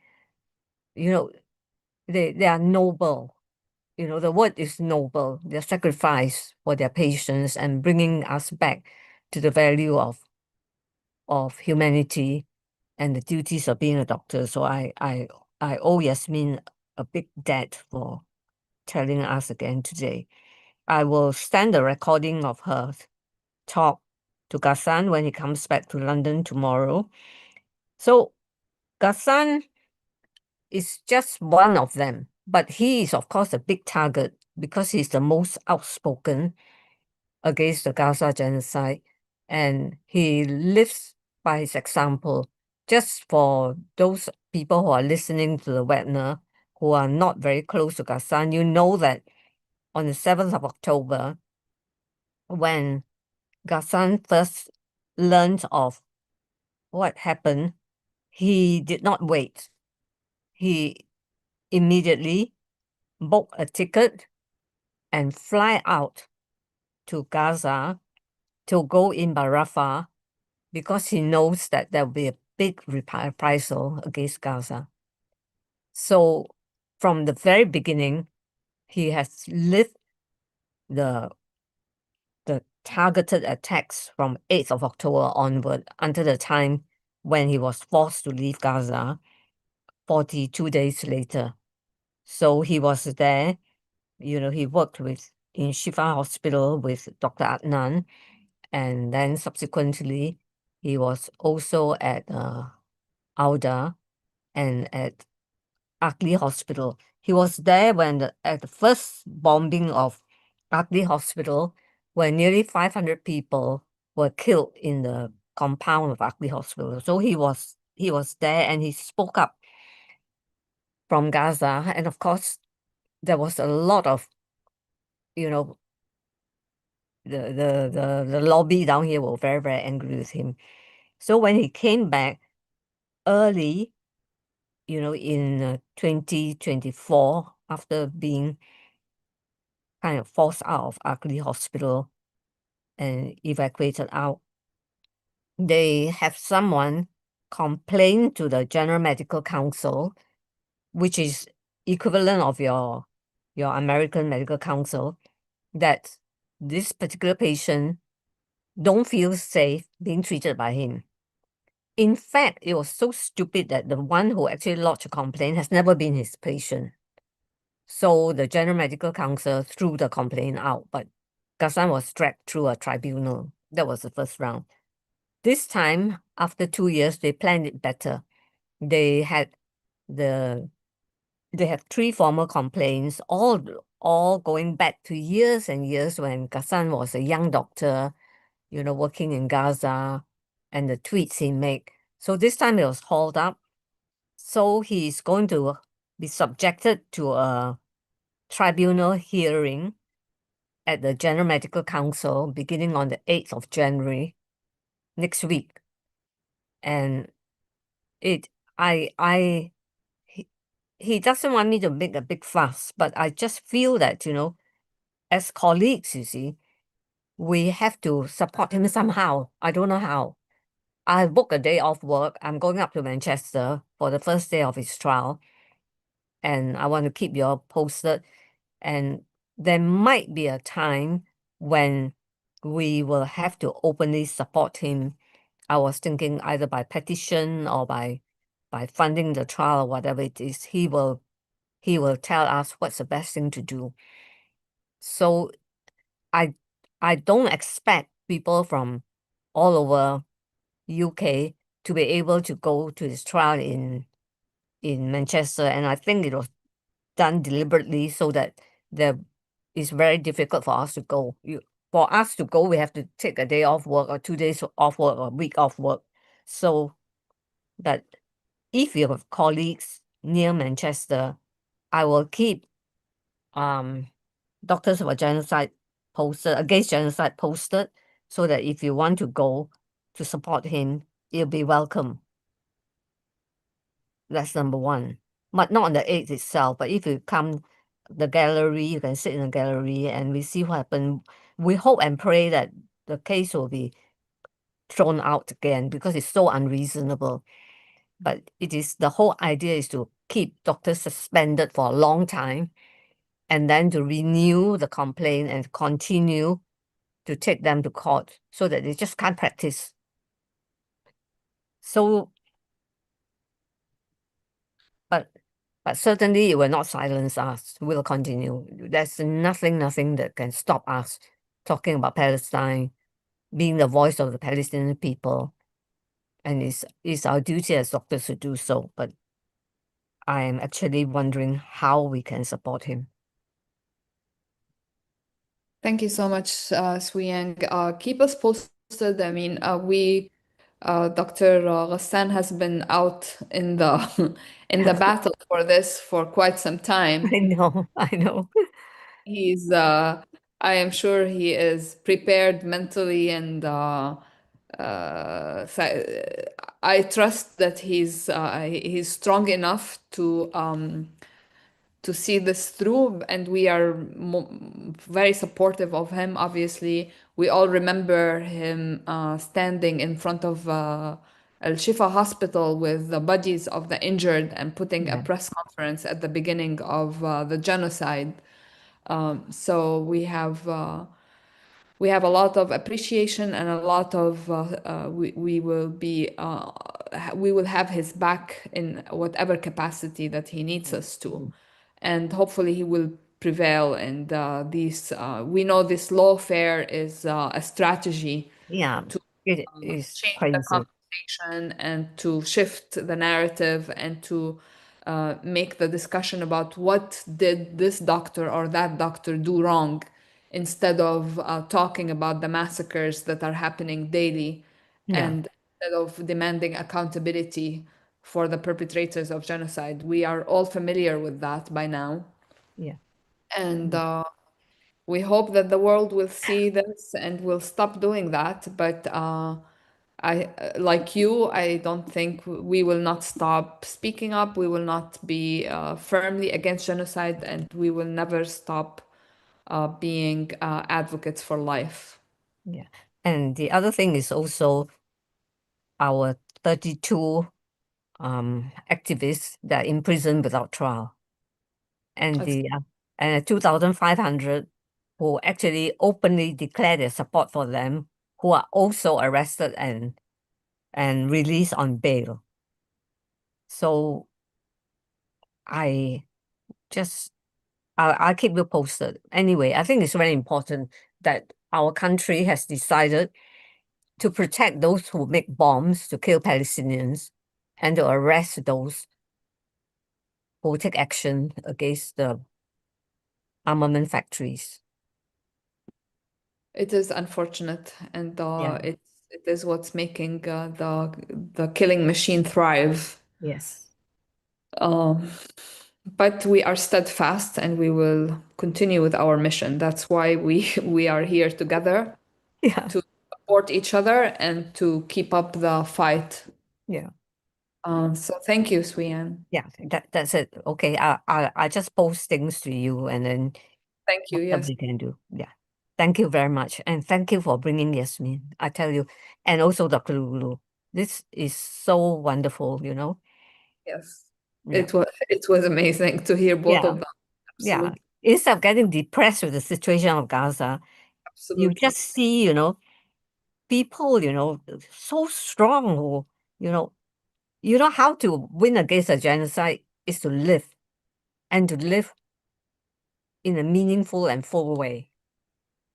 they are noble. The word is noble. Their sacrifice for their patients and bringing us back to the value of humanity and the duties of being a doctor. So I owe Yasmin a big debt for telling us again today. I will send a recording of her talk to Ghassan when he comes back to London tomorrow. So Ghassan is just one of them, but he is, of course, a big target because he's the most outspoken against the Gaza genocide, and he lives by his example. Just for those people who are listening to the webinar who are not very close to Ghassan, you know that on the 7th of October, when Ghassan first learned of what happened, he did not wait. He immediately booked a ticket and fly out to Gaza to go in by Rafah because he knows that there will be a big reprisal against Gaza. So from the very beginning, he has lived the targeted attacks from 8th of October onward until the time when he was forced to leave Gaza 42 days later. So he was there, he worked in Shifa Hospital with Dr. Adnan, and then subsequently he was also at Auda and at Akli Hospital. He was there at the first bombing of Akli Hospital, where nearly 500 people were killed in the compound of Akli Hospital. So he was there, and he spoke up from Gaza. And of course, there was a lot of, the lobby down here were very, very angry with him. So when he came back early, in 2024, after being kind of forced out of Akli Hospital and evacuated out, they have someone complain to the General Medical Council, which is equivalent of your American Medical Council, that this particular patient don't feel safe being treated by him. In fact, it was so stupid that the one who actually lodged a complaint has never been his patient. So the General Medical Council threw the complaint out, but Ghassan was dragged through a tribunal. That was the first round. This time, after 2 years, they planned it better. They had 3 formal complaints, all going back to years and years when Ghassan was a young doctor, working in Gaza, and the tweets he made. So this time it was hauled up. So he's going to be subjected to a tribunal hearing at the General Medical Council beginning on the 8th of January next week. And he doesn't want me to make a big fuss, but I just feel that, as colleagues, you see, we have to support him somehow. I don't know how. I booked a day off work. I'm going up to Manchester for the first day of his trial, and I want to keep you all posted. And there might be a time when we will have to openly support him. I was thinking either by petition or by by funding the trial or whatever it is, he will tell us what's the best thing to do. So I don't expect people from all over UK to be able to go to this trial in Manchester, and I think it was done deliberately so that it's very difficult for us to go. For us to go, we have to take a day off work or 2 days off work or a week off work. So that if you have colleagues near Manchester, I will keep Doctors for Genocide against genocide posted, so that if you want to go to support him, you'll be welcome. That's number one. But not on the 8th itself, but if you come the gallery, you can sit in the gallery and we see what happens. We hope and pray that the case will be thrown out again because it's so unreasonable. But the whole idea is to keep doctors suspended for a long time and then to renew the complaint and continue to take them to court so that they just can't practice. So, but certainly it will not silence us. We'll continue. There's nothing that can stop us talking about Palestine, being the voice of the Palestinian people. And it's our duty as doctors to do so. But I am actually wondering how we can support him. Thank you so much, Sui Yang. Keep us posted. I mean, Dr. Ghassan has been out in the battle for this for quite some time. I know. He's, I am sure he is prepared mentally, and I trust that he's strong enough to see this through, and we are very supportive of him. Obviously, we all remember him standing in front of Al Shifa Hospital with the bodies of the injured and putting a press conference at the beginning of the genocide. So we have a lot of appreciation and a lot of we will have his back in whatever capacity that he needs us to, and hopefully he will prevail. And we know this lawfare is a strategy to it is change crazy. the conversation and to shift the narrative and to make the discussion about what did this doctor or that doctor do wrong, instead of talking about the massacres that are happening daily, and instead of demanding accountability for the perpetrators of genocide. We are all familiar with that by now. And we hope that the world will see this and will stop doing that. But like you, I don't think we will not stop speaking up. We will not be firmly against genocide, and we will never stop being advocates for life. And the other thing is also our 32 activists that are in prison without trial, and the 2,500 who actually openly declare their support for them, who are also arrested and released on bail. So I'll keep you posted. Anyway, I think it's very important that our country has decided to protect those who make bombs to kill Palestinians and to arrest those who take action against the armament factories. It is unfortunate, and it is what's making the killing machine thrive. Yes. But we are steadfast, and we will continue with our mission. That's why we are here together, to support each other and to keep up the fight. So thank you, Sui Yang. That's it. Okay, I just post things to you, and then thank you. Yes, we can do. Thank you very much, and thank you for bringing Yasmin. I tell you, and also Dr. Lulu. This is so wonderful, you know. Yes, it was amazing to hear both of them. Absolutely. Instead of getting depressed with the situation of Gaza, you just see, you know, people, you know, so strong who, you know, You know how to win against a genocide is to live, and to live in a meaningful and full way.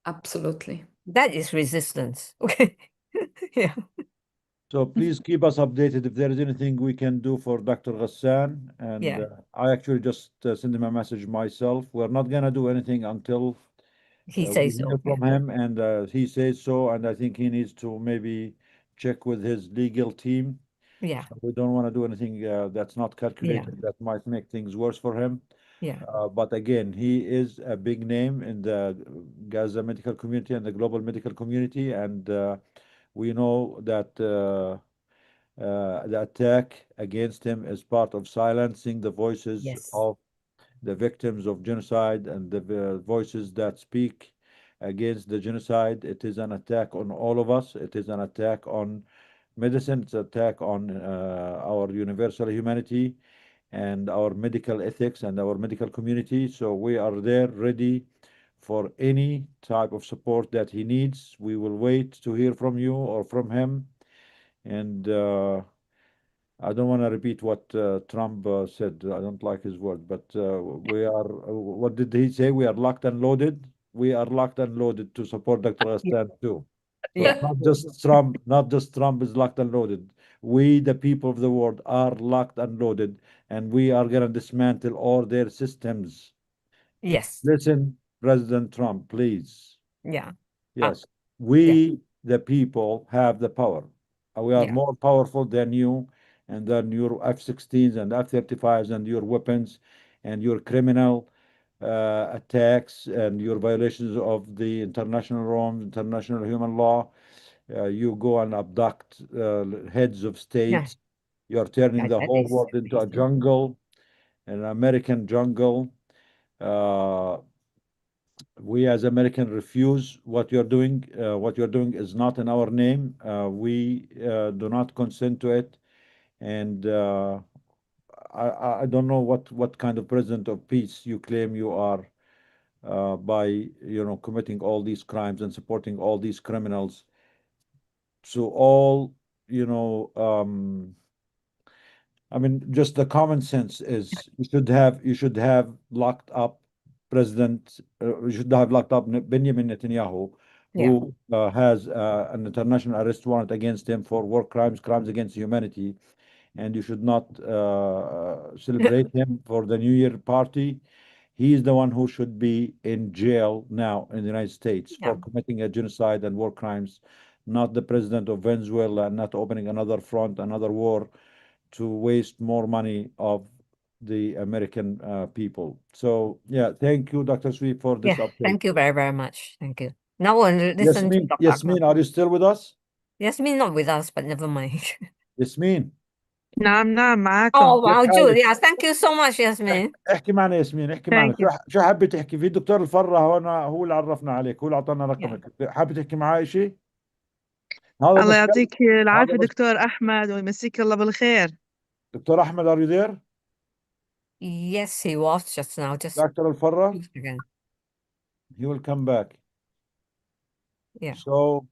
Absolutely. That is resistance. Okay. Yeah. So please keep us updated if there is anything we can do for Dr. Ghassan. And Yeah. I actually just sent him a message myself. We're not going to do anything until He we says hear so. from him, and he says so. And I think he needs to maybe check with his legal team. Yeah. We don't want to do anything that's not calculated, that might make things worse for him. Yeah. But again, he is a big name in the Gaza medical community and the global medical community. And we know that the attack against him is part of silencing the voices Yes. of the victims of genocide and the voices that speak against the genocide. It is an attack on all of us. It is an attack on medicine. It's an attack on our universal humanity and our medical ethics and our medical community. So we are there ready for any type of support that he needs. We will wait to hear from you or from him. And I don't want to repeat what Trump said. I don't like his word, but we are, what did he say? We are locked and loaded. We are locked and loaded to support Dr. Ghassan too. So Yeah. not just Trump is locked and loaded. We, the people of the world, are locked and loaded, and we are going to dismantle all their systems. Yes. Listen, President Trump, please. Yeah. Yes, we, the people, have the power. We are Yeah. more powerful than you and than your F-16s and F-35s and your weapons and your criminal attacks and your violations of the international norms, international human law. You go and abduct heads of states. You're turning the that whole is world into a amazing. jungle, an American jungle. We as Americans refuse what you're doing. What you're doing is not in our name. We do not consent to it. And I don't know what kind of president of peace you claim you are by committing all these crimes and supporting all these criminals. So all I mean, just the common sense is you should have locked up you should have locked up Benjamin Netanyahu, who has an international arrest warrant against him for war crimes, crimes against humanity, and you should not celebrate him for the New Year party. He is the one who should be in jail now in the United States for committing a genocide and war crimes, not the president of Venezuela, not opening another front, another war to waste more money of the American people. So yeah, thank you, Dr. Sweet, for this update. Thank you very, very much. Thank you. Now we'll listen to Dr. Yasmin, are you still with us? Yasmin not with us, but never mind. Yasmin. نعم معكم. Oh, wow, Jude. Yeah, thank you so much, Yasmin. احكي معنا ياسمين، احكي معنا. شو حابة تحكي؟ في الدكتور الفرة هو اللي عرفنا عليك، هو اللي اعطانا رقمك. حابة تحكي معاه شيء؟ الله يعطيك العافية دكتور أحمد ويمسيك الله بالخير. دكتور أحمد, are you there? Yes, he was just now. Just Dr. Al-Farra? again. He will come back. Yeah. So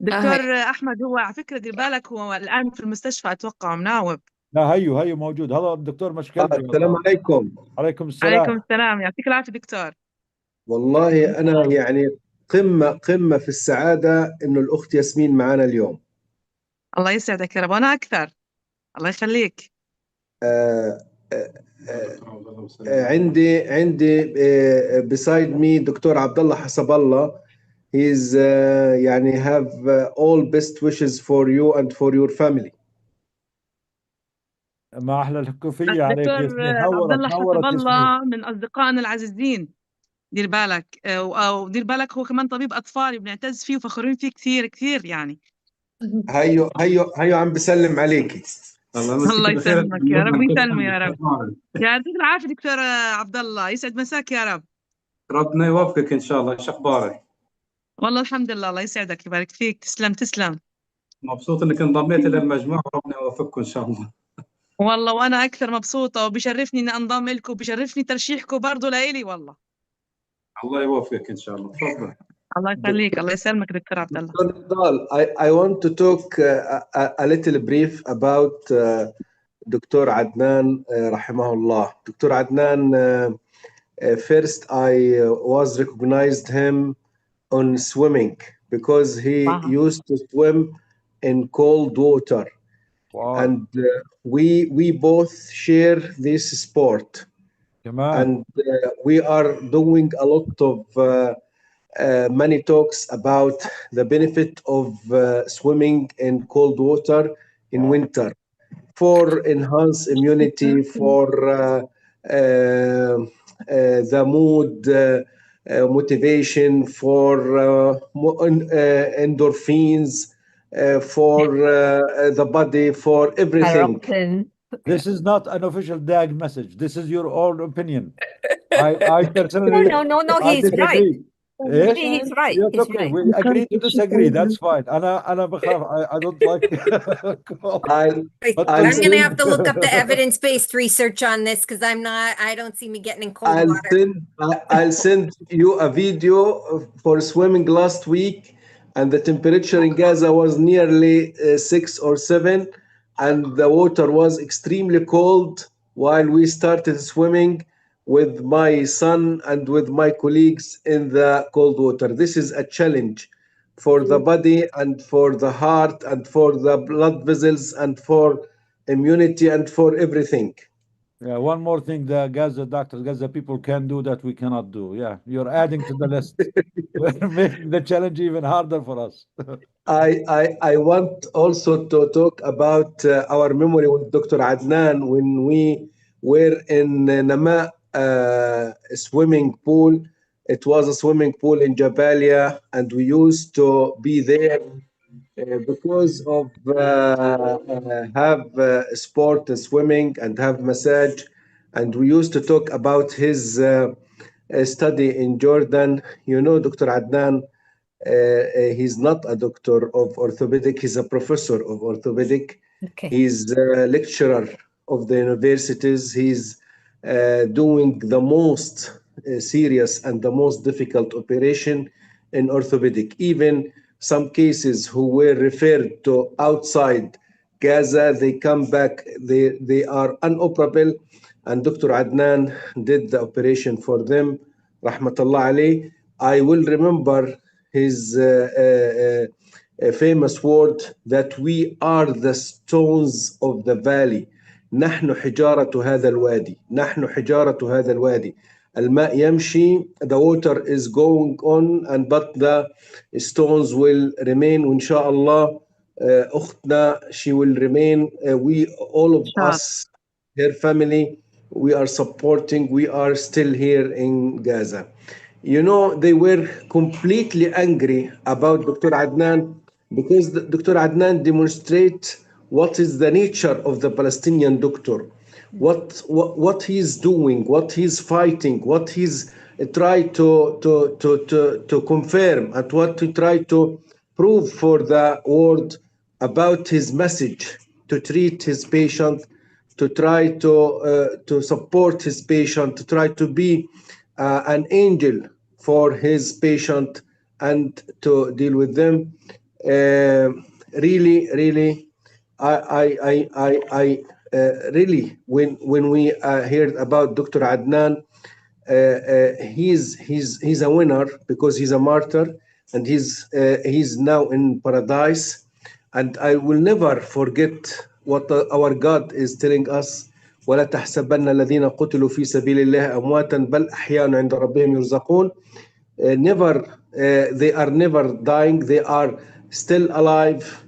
دكتور أحمد هو على فكرة دير بالك هو الآن في المستشفى أتوقع مناوب. لا هيو موجود. هذا الدكتور مشكلة. السلام عليكم. عليكم السلام. عليكم السلام، يعطيك العافية دكتور. والله أنا يعني قمة في السعادة إنه الأخت ياسمين معنا اليوم. الله يسعدك يا رب، وأنا أكثر. الله يخليك. عندي beside me دكتور عبد الله حسب الله. He's يعني have all best wishes for you and for your family. ما أحلى الكوفية عليك دكتور عبد الله حسب الله من أصدقائنا العزيزين. دير بالك أو دير بالك هو كمان طبيب أطفال بنعتز فيه وفخورين فيه كثير يعني. هيو عم بسلم عليكي. الله يسلمك يا رب ويسلمه يا رب. يعطيك العافية دكتور عبد الله، يسعد مساك يا رب. ربنا يوفقك إن شاء الله. إيش أخبارك؟ والله الحمد لله، الله يسعدك يبارك فيك. تسلم. مبسوط إنك انضميت للمجموعة وربنا يوفقكم إن شاء الله. والله وأنا أكثر مبسوطة وبشرفني إني أنضم لكم وبشرفني ترشيحكم برضه لإلي والله. الله يوفقك إن شاء الله. تفضل. الله يخليك الله يسلمك دكتور عبد الله. Dr. Nidal, I want to talk a little brief about Dr. Adnan rahimahullah. Dr. Adnan, first I was recognized him on swimming because he Wow. used to swim in cold water. Wow. And we both share this sport. كمان. And we are doing a lot of many talks about the benefit of swimming in cold water in winter for enhanced immunity, for the mood, motivation, for endorphins, for the body, for everything. Pyroxene. This is not an official DAG message. This is your own opinion. I personally No, I he's right. disagree. إيش؟ He's right. Yes, He's okay. right. We agree to disagree. That's fine. أنا بخاف. I don't like. But I'm I'll gonna have send to look up the evidence-based research on this because I don't see me getting in cold water. I'll send you a video for swimming last week, and the temperature in Gaza was nearly 6 or 7, and the water was extremely cold while we started swimming with my son and with my colleagues in the cold water. This is a challenge for the body and for the heart and for the blood vessels and for immunity and for everything. Yeah, one more thing the Gaza doctors, Gaza people can do that we cannot do. Yeah, you're adding to the list. We're making the challenge even harder for us. I want also to talk about our memory with Dr. Adnan when we were in Nama swimming pool. It was a swimming pool in Jabalia, and we used to be there because of have sport swimming and have massage, and we used to talk about his study in Jordan. You know, Dr. Adnan, he's not a doctor of orthopedic, he's a professor of orthopedic. Okay. He's a lecturer of the universities. He's doing the most serious and the most difficult operation in orthopedic. Even some cases who were referred to outside Gaza, they come back, they are unoperable, and Dr. Adnan did the operation for them, rahmatullah alayh. I will remember his famous word that we are the stones of the valley. نحن حجارة هذا الوادي. نحن حجارة هذا الوادي. الماء يمشي, the water is going on, but the stones will remain. وإنشاءالله أختنا, she will remain. We, all of us, her family, we are supporting. We are still here in Gaza. You know, they were completely angry about Dr. Adnan because Dr. Adnan demonstrates what is the nature of the Palestinian doctor, what he's doing, what he's fighting, what he's tried to confirm, and what he tried to prove for the world about his message, to treat his patient, to try to support his patient, to try to be an angel for his patient and to deal with them. Really, I really, when we heard about Dr. Adnan, he's a winner because he's a martyr, and he's now in paradise. And I will never forget what our God is telling us. ولا تحسبن الذين قتلوا في سبيل الله أمواتا بل أحياء عند ربهم يرزقون. Never, they are never dying. They are still alive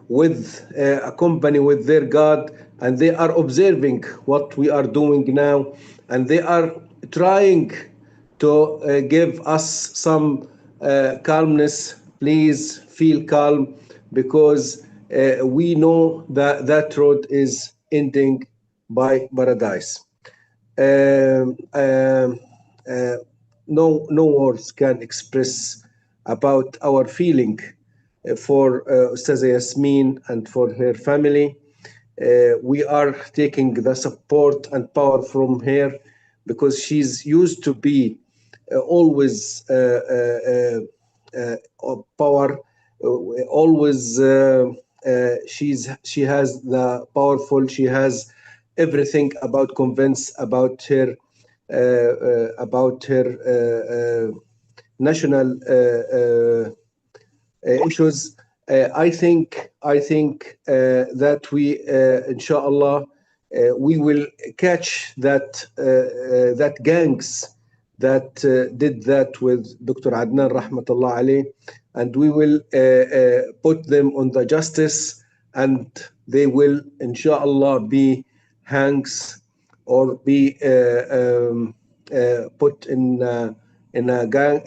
with a company with their God, and they are observing what we are doing now, and they are trying to give us some calmness. Please feel calm, because we know that that road is ending by paradise. No words can express about our feeling for Ustaza Yasmin and for her family. We are taking the support and power from her because she's used to be always power. Always she has the powerful. She has everything about convince about her national issues. I think that we, inshallah, we will catch that gangs that did that with Dr. Adnan Rahmatullah alayh, and we will put them on the justice, and they will, inshallah, be hangs or be put in a gang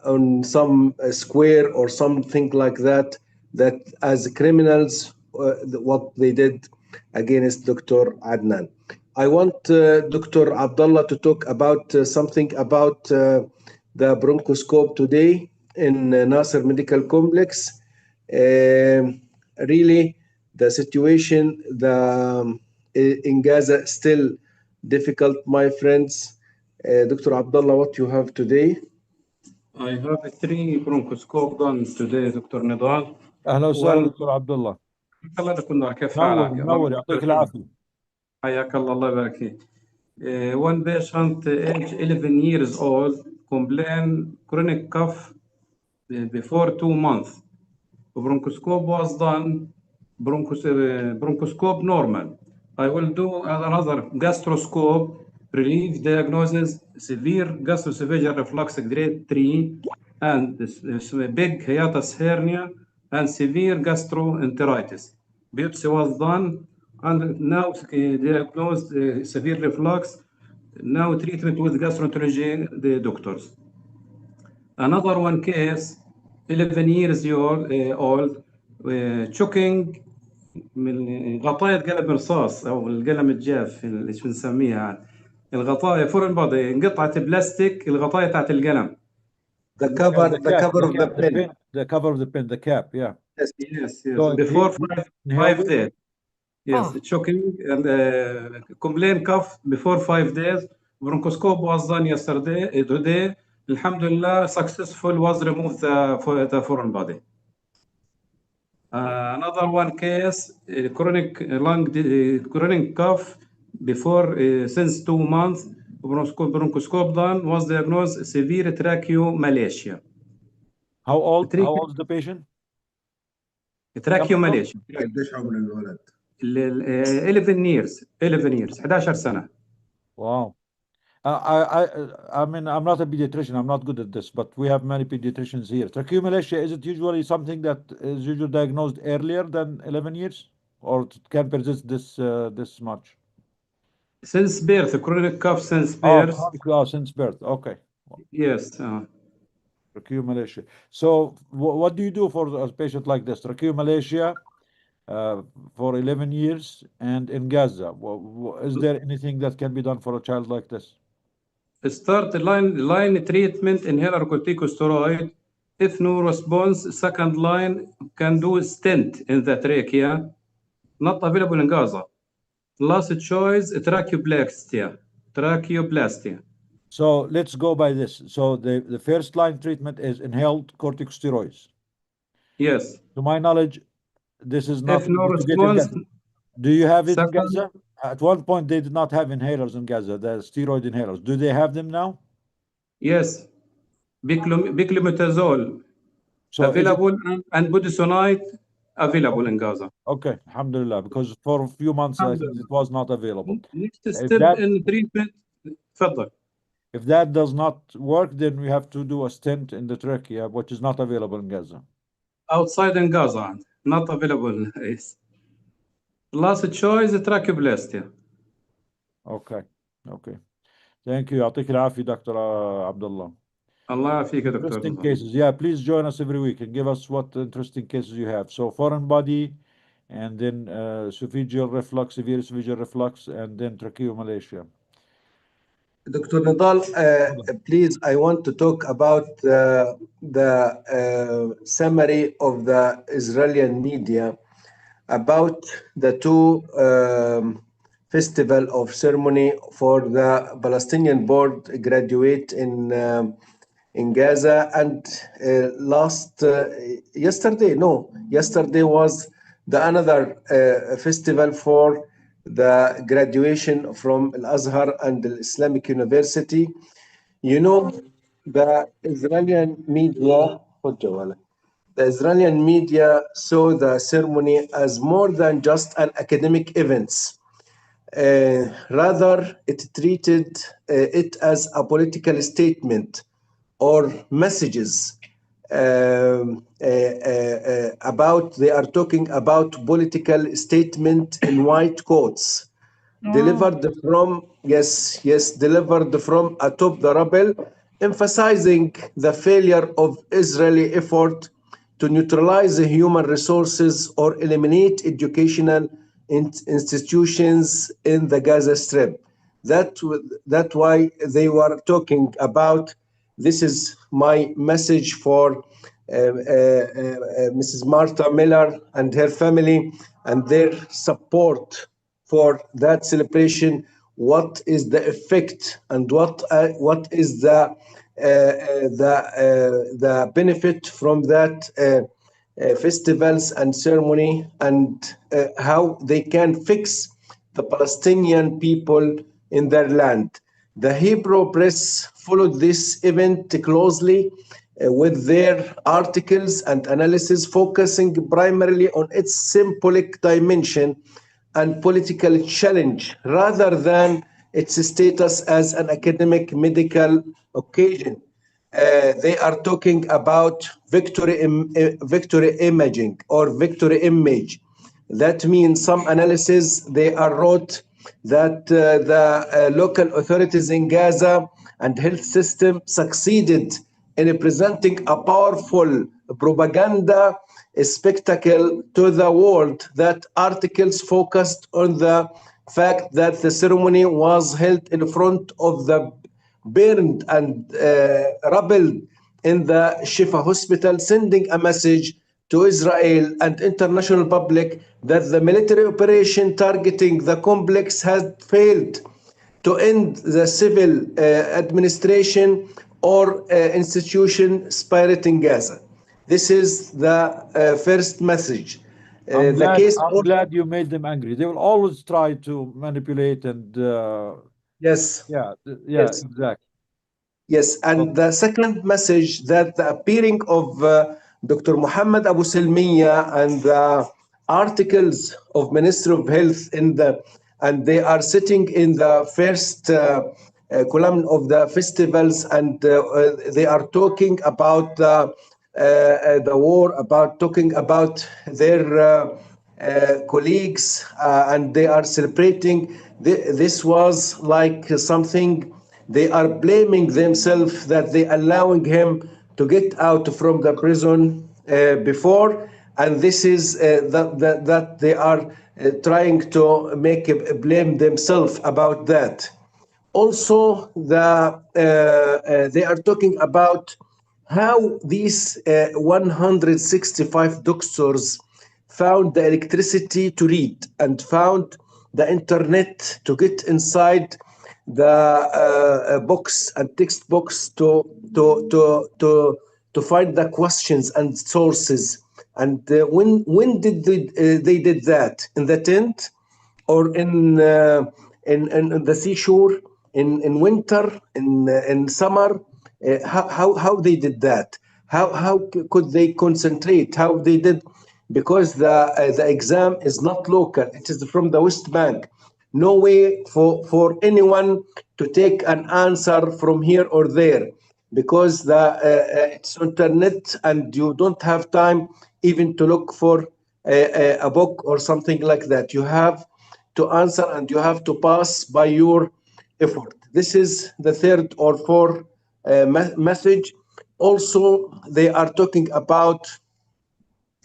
on some square or something like that. That as criminals, what they did against Dr. Adnan. I want Dr. Abdullah to talk about something about the bronchoscope today in Nasser Medical Complex. Really, the situation in Gaza is still difficult, my friends. Dr. Abdullah, what you have today? I have 3 bronchoscope done today, Dr. Nidal. اهلا وسهلا دكتور عبد الله. الله يكون كيف حالك؟ منور يعطيك العافيه. حياك الله، الله يبارك فيك. One patient, age 11 years old, complained chronic cough before 2 months. Bronchoscope was done, bronchoscope normal. I will do another gastroscope, relief diagnosis, severe gastroesophageal reflux grade 3, and big hiatus hernia, and severe gastroenteritis. Biopsy was done, and now diagnosed severe reflux. Now treatment with gastroenterology, the doctors. Another one case, 11 years old, choking من غطاية قلم رصاص أو القلم الجاف اللي شو نسميها، الغطاية فورن بادي انقطعت بلاستيك، الغطاية تاعت القلم. The cover of the pen. The cover of the pen, the cap, yeah. Yes. So before 5 days. Yes, Oh. choking and complaint cough before 5 days. Bronchoscope was done yesterday. Today, alhamdulillah, successful was removed the foreign body. Another one case, chronic cough before since 2 months. Bronchoscope done, was diagnosed severe tracheomalacia. How old is the patient? tracheomalacia. 11 years 11 سنة. Wow. I mean, I'm not a pediatrician. I'm not good at this, but we have many pediatricians here. Tracheomalacia, is it usually something that is usually diagnosed earlier than 11 years? Or it can persist this much? Since birth, chronic cough since birth. Since birth, okay. Yes. Tracheomalacia. So what do you do for a patient like this? Tracheomalacia for 11 years and in Gaza. Is there anything that can be done for a child like this? Start line treatment, inhaler corticosteroid. If no response, second line can do stent in the trachea. Not available in Gaza. Last choice, tracheoplastia. So let's go by this. So the first line treatment is inhaled corticosteroids. Yes. To my knowledge, this is not. If no response, do you have it in Gaza? At one point, they did not have inhalers in Gaza, the steroid inhalers. Do they have them now? Yes. Beclomethasone available, and budesonide available in Gaza. Okay, alhamdulillah, because for a few months I think it was not available. Next step in treatment, if that does not work, then we have to do a stent in the trachea, which is not available in Gaza. Outside in Gaza, not available. Last choice, tracheoplastia. Okay. Thank you. يعطيك العافية, Dr. Abdullah. Allah يعافيك يا دكتور. Interesting cases. Yeah, please join us every week and give us what interesting cases you have. So foreign body, and then esophageal reflux, severe esophageal reflux, and then tracheomalacia. Dr. Nidal, please, I want to talk about the summary of the Israeli media about the two festival of ceremony for the Palestinian board graduate in Gaza, and yesterday was the another festival for the graduation from Al-Azhar and the Islamic University. You know, the Israeli media saw the ceremony as more than just an academic event. Rather, it treated it as a political statement or messages about, they are talking about political statement in white quotes, delivered from atop the rubble, emphasizing the failure of Israeli effort to neutralize the human resources or eliminate educational institutions in the Gaza Strip. That's why they were talking about. This is my message for Mrs. Martha Miller and her family and their support for that celebration. What is the effect and what is the benefit from that festivals and ceremony, and how they can fix the Palestinian people in their land. The Hebrew press followed this event closely with their articles and analysis, focusing primarily on its symbolic dimension and political challenge rather than its status as an academic medical occasion. They are talking about victory imaging or victory image. That means some analysis they are wrote that the local authorities in Gaza and health system succeeded in presenting a powerful propaganda spectacle to the world. That articles focused on the fact that the ceremony was held in front of the burned and rubble in the Shifa hospital, sending a message to Israel and international public that the military operation targeting the complex had failed to end the civil administration or institution spirit in Gaza. This is the first message. I'm glad you made them angry. They will always try to manipulate and yes. Yes, exactly. Yes, and the second message, that the appearing of Dr. Muhammad Abu Salmiya and the articles of Ministry of Health and they are sitting in the first column of the festivals, and they are talking about the war, talking about their colleagues, and they are celebrating. This was like something. They are blaming themselves that they allowing him to get out from the prison before, and this is that they are trying to blame themselves about that. Also, they are talking about how these 165 doctors found the electricity to read and found the internet to get inside the books and textbooks to find the questions and sources. And when did they did that? In the tent, or in the seashore, in winter, in summer? How they did that? How could they concentrate? How they did? Because the exam is not local; it is from the West Bank. No way for anyone to take an answer from here or there, because it's internet and you don't have time even to look for a book or something like that. You have to answer and you have to pass by your effort. This is the third or fourth message. Also, they are talking about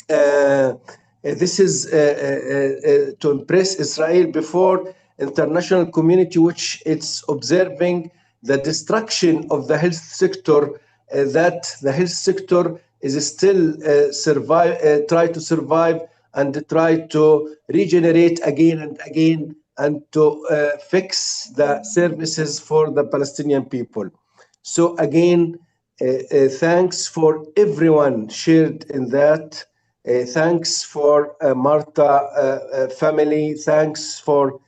this is to impress Israel before international community, which it's observing the destruction of the health sector, that the health sector is still try to survive and try to regenerate again and again and to fix the services for the Palestinian people. So again, thanks for everyone shared in that. Thanks for Marta family. Thanks for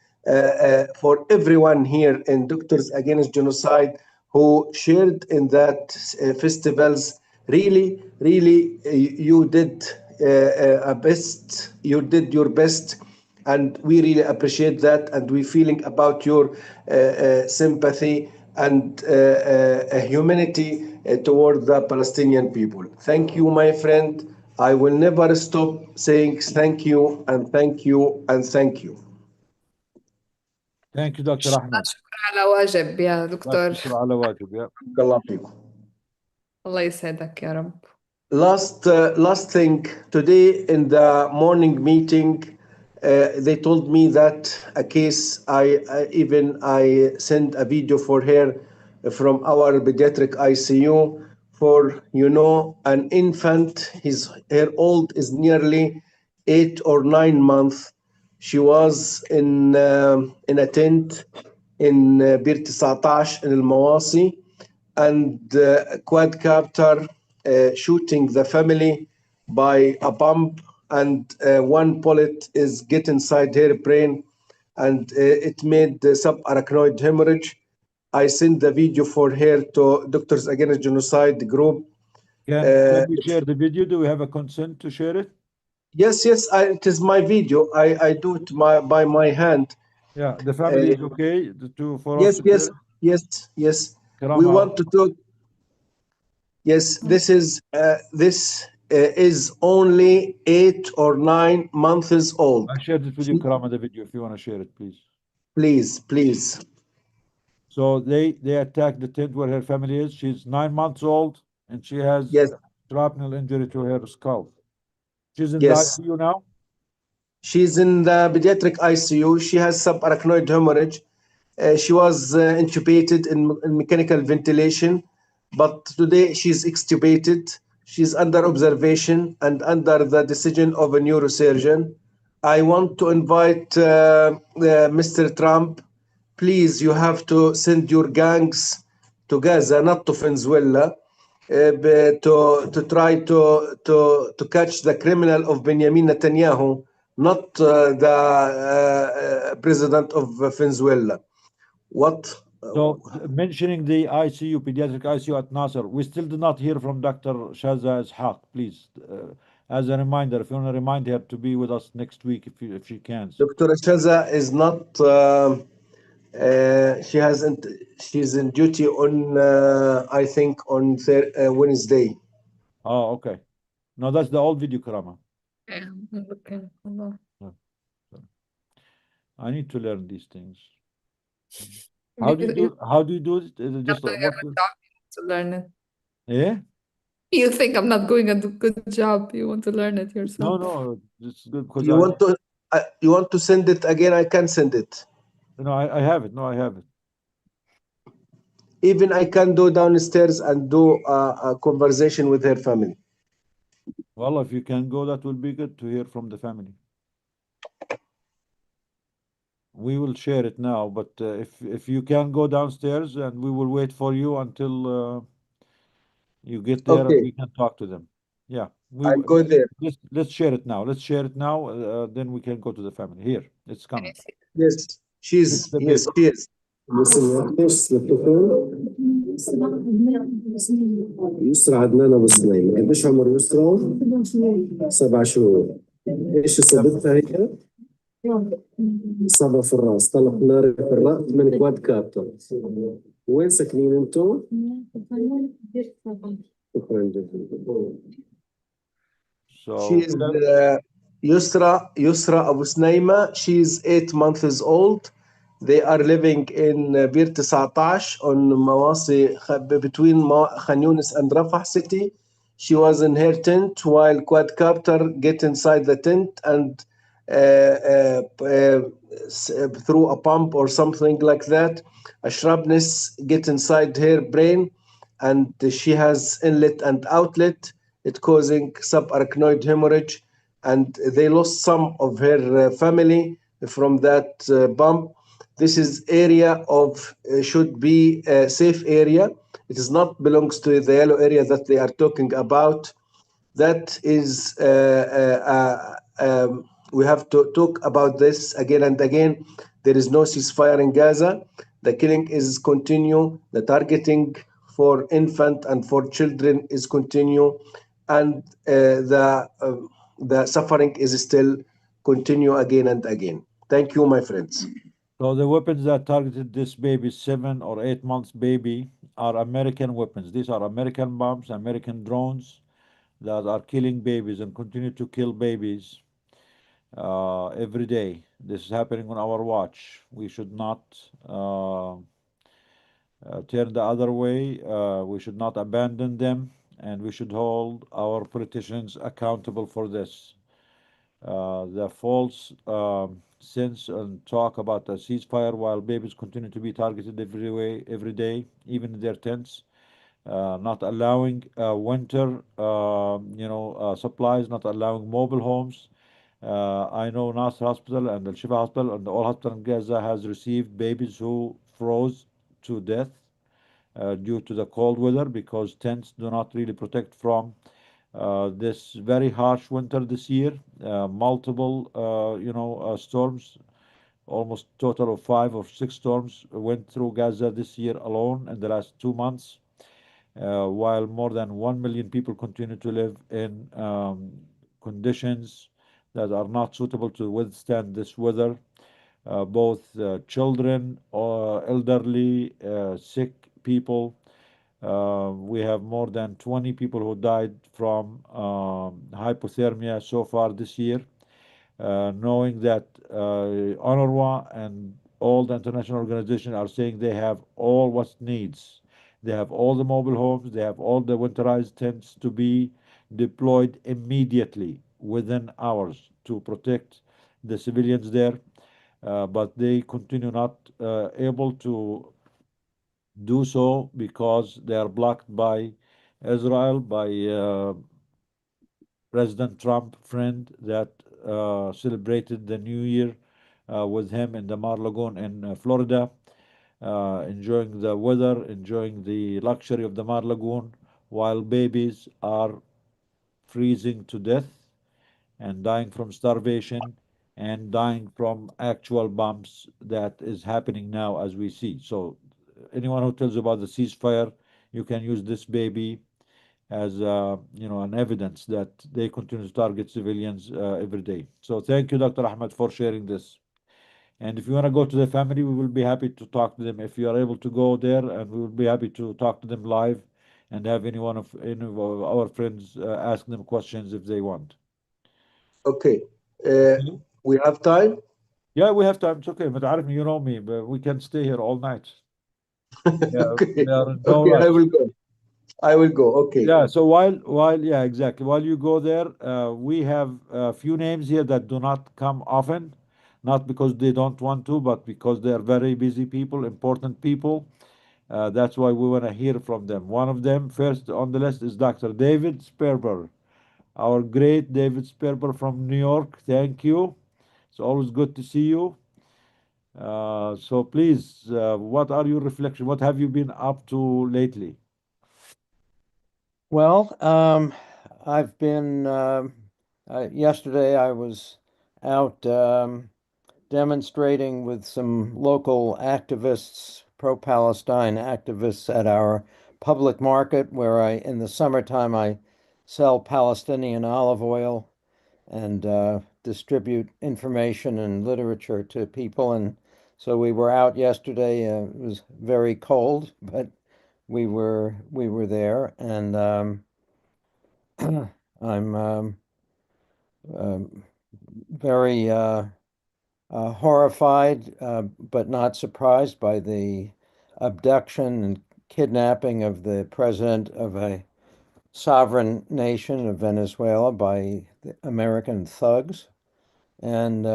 everyone here in Doctors Against Genocide who shared in that festivals. Really, really, you did best. You did your best, and we really appreciate that. And we're feeling about your sympathy and humanity toward the Palestinian people. Thank you, my friend. I will never stop saying thank you and thank you and thank you. Thank you, Dr. Ahmed. شكرا على واجب يا دكتور. شكرا على واجب. Yeah. الله فيكم. الله يسعدك يا رب. Last thing, today in the morning meeting, they told me that a case, I sent a video for her from our pediatric ICU for, an infant. Her old is nearly 8 or 9 months. She was in a tent in Bir 19 in Al-Mawasi, and quadcopter shooting the family by a bomb, and one bullet is get inside her brain, and it made the subarachnoid hemorrhage. I sent the video for her to Doctors Against Genocide group. Can we share the video? Do we have a consent to share it? Yes, it is my video. I do it by my hand. Yeah, the family is okay for us to Yes, share? yes. Karama. We want to talk. Yes, this is only 8 or 9 months old. I shared it with you, Karama, the video, if you want to share it, please. Please. So they attacked the tent where her family is. She's 9 months old, and she has shrapnel injury to her skull. She's in the ICU now? She's in the pediatric ICU. She has subarachnoid hemorrhage. She was intubated in mechanical ventilation, but today she's extubated. She's under observation and under the decision of a neurosurgeon. I want to invite Mr. Trump. Please, you have to send your gangs to Gaza, not to Venezuela, to try to catch the criminal of Benjamin Netanyahu, not the president of Venezuela. So, mentioning the ICU, pediatric ICU at Nasser, we still did not hear from Dr. Shaza Ishaq, please. As a reminder, if you want to remind her to be with us next week, if she can. Dr. Shaza is not. She's in duty on, I think, on Wednesday. Oh, okay. No, that's the old video, Karama. Yeah, okay. I need to learn these things. How do you do it? Is it just to learn it. Yeah? You think I'm not doing a good job? You want to learn it yourself? No, it's good because you want to send it again? I can send it. No, I have it. No, I have it. Even I can go downstairs and do a conversation with her family. Well, if you can go, that will be good to hear from the family. We will share it now, but if you can go downstairs, and we will wait for you until you get there, and we can talk to them. Yeah, I'll go there. Let's share it now. Let's share it now. Then we can go to the family. Here, it's coming. Yes, she is. يسرى عدنان أبو سليم. قديش عمر يسرى؟ 7 شهور. إيش إصابتها هي؟ إصابة في الرأس، طلق ناري في الرأس من كواد كابتر. وين ساكنين أنتم؟ شكرا جزيلا. She is Yusra Abu Snaima. She is 8 months old. They are living in Bir 19 on Mawasi, between Khan Yunis and Rafah city. She was in her tent while quadcopter get inside the tent and through a pump or something like that. A shrapnel get inside her brain, and she has inlet and outlet. It causing subarachnoid hemorrhage, and they lost some of her family. from that bomb. This is area of should be a safe area. It is not belongs to the yellow area that they are talking about. That is we have to talk about this again and again. There is no ceasefire in Gaza. The killing is continue. The targeting for infant and for children is continue, and the suffering is still continue again and again. Thank you, my friends. So the weapons that targeted this baby, 7 or 8 months baby, are American weapons. These are American bombs, American drones that are killing babies and continue to kill babies every day. This is happening on our watch. We should not turn the other way. We should not abandon them, and we should hold our politicians accountable for this. The false sense and talk about a ceasefire while babies continue to be targeted every day, even in their tents. Not allowing winter, supplies, not allowing mobile homes. I know Nasser Hospital and Al Shifa Hospital and all hospital in Gaza has received babies who froze to death due to the cold weather, because tents do not really protect from this very harsh winter this year. Multiple, storms, almost total of 5 or 6 storms went through Gaza this year alone in the last 2 months. While more than 1 million people continue to live in conditions that are not suitable to withstand this weather, both children, elderly, sick people. We have more than 20 people who died from hypothermia so far this year. Knowing that UNRWA and all the international organizations are saying they have all what needs. They have all the mobile homes, they have all the winterized tents to be deployed immediately within hours to protect the civilians there, but they continue not able to do so because they are blocked by Israel, by President Trump friend that celebrated the New Year with him in the Mar Lagoon in Florida, enjoying the weather, enjoying the luxury of the Mar Lagoon, while babies are freezing to death and dying from starvation and dying from actual bombs that is happening now as we see. So anyone who tells you about the ceasefire, you can use this baby as an evidence that they continue to target civilians every day. So thank you, Dr. Ahmed, for sharing this. And if you want to go to the family, we will be happy to talk to them if you are able to go there, and we will be happy to talk to them live and have any of our friends ask them questions if they want. Okay. We have time? Yeah, we have time. It's okay. But Arif, you know me, but we can stay here all night. Okay. We are in no Okay, I rush. will go. I will go. Okay. Yeah, so yeah, exactly. While you go there, we have a few names here that do not come often, not because they don't want to, but because they are very busy people, important people. That's why we want to hear from them. One of them, first on the list, is Dr. David Sperber, our great David Sperber from New York. Thank you. It's always good to see you. So please, what are your reflections? What have you been up to lately? Well, I've been, yesterday I was out demonstrating with some local activists, pro-Palestine activists at our public market where in the summertime, I sell Palestinian olive oil and distribute information and literature to people. And so we were out yesterday. It was very cold, but we were there, and I'm very horrified, but not surprised by the abduction and kidnapping of the president of a sovereign nation of Venezuela by the American thugs. And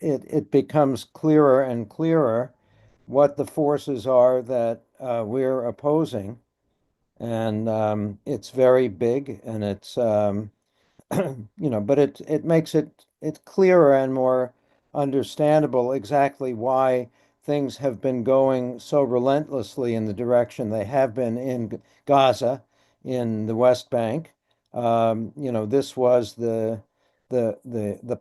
it becomes clearer and clearer what the forces are that we're opposing. And it's very big, and it's, but it makes it it's clearer and more understandable exactly why things have been going so relentlessly in the direction they have been in Gaza, in the West Bank. This was the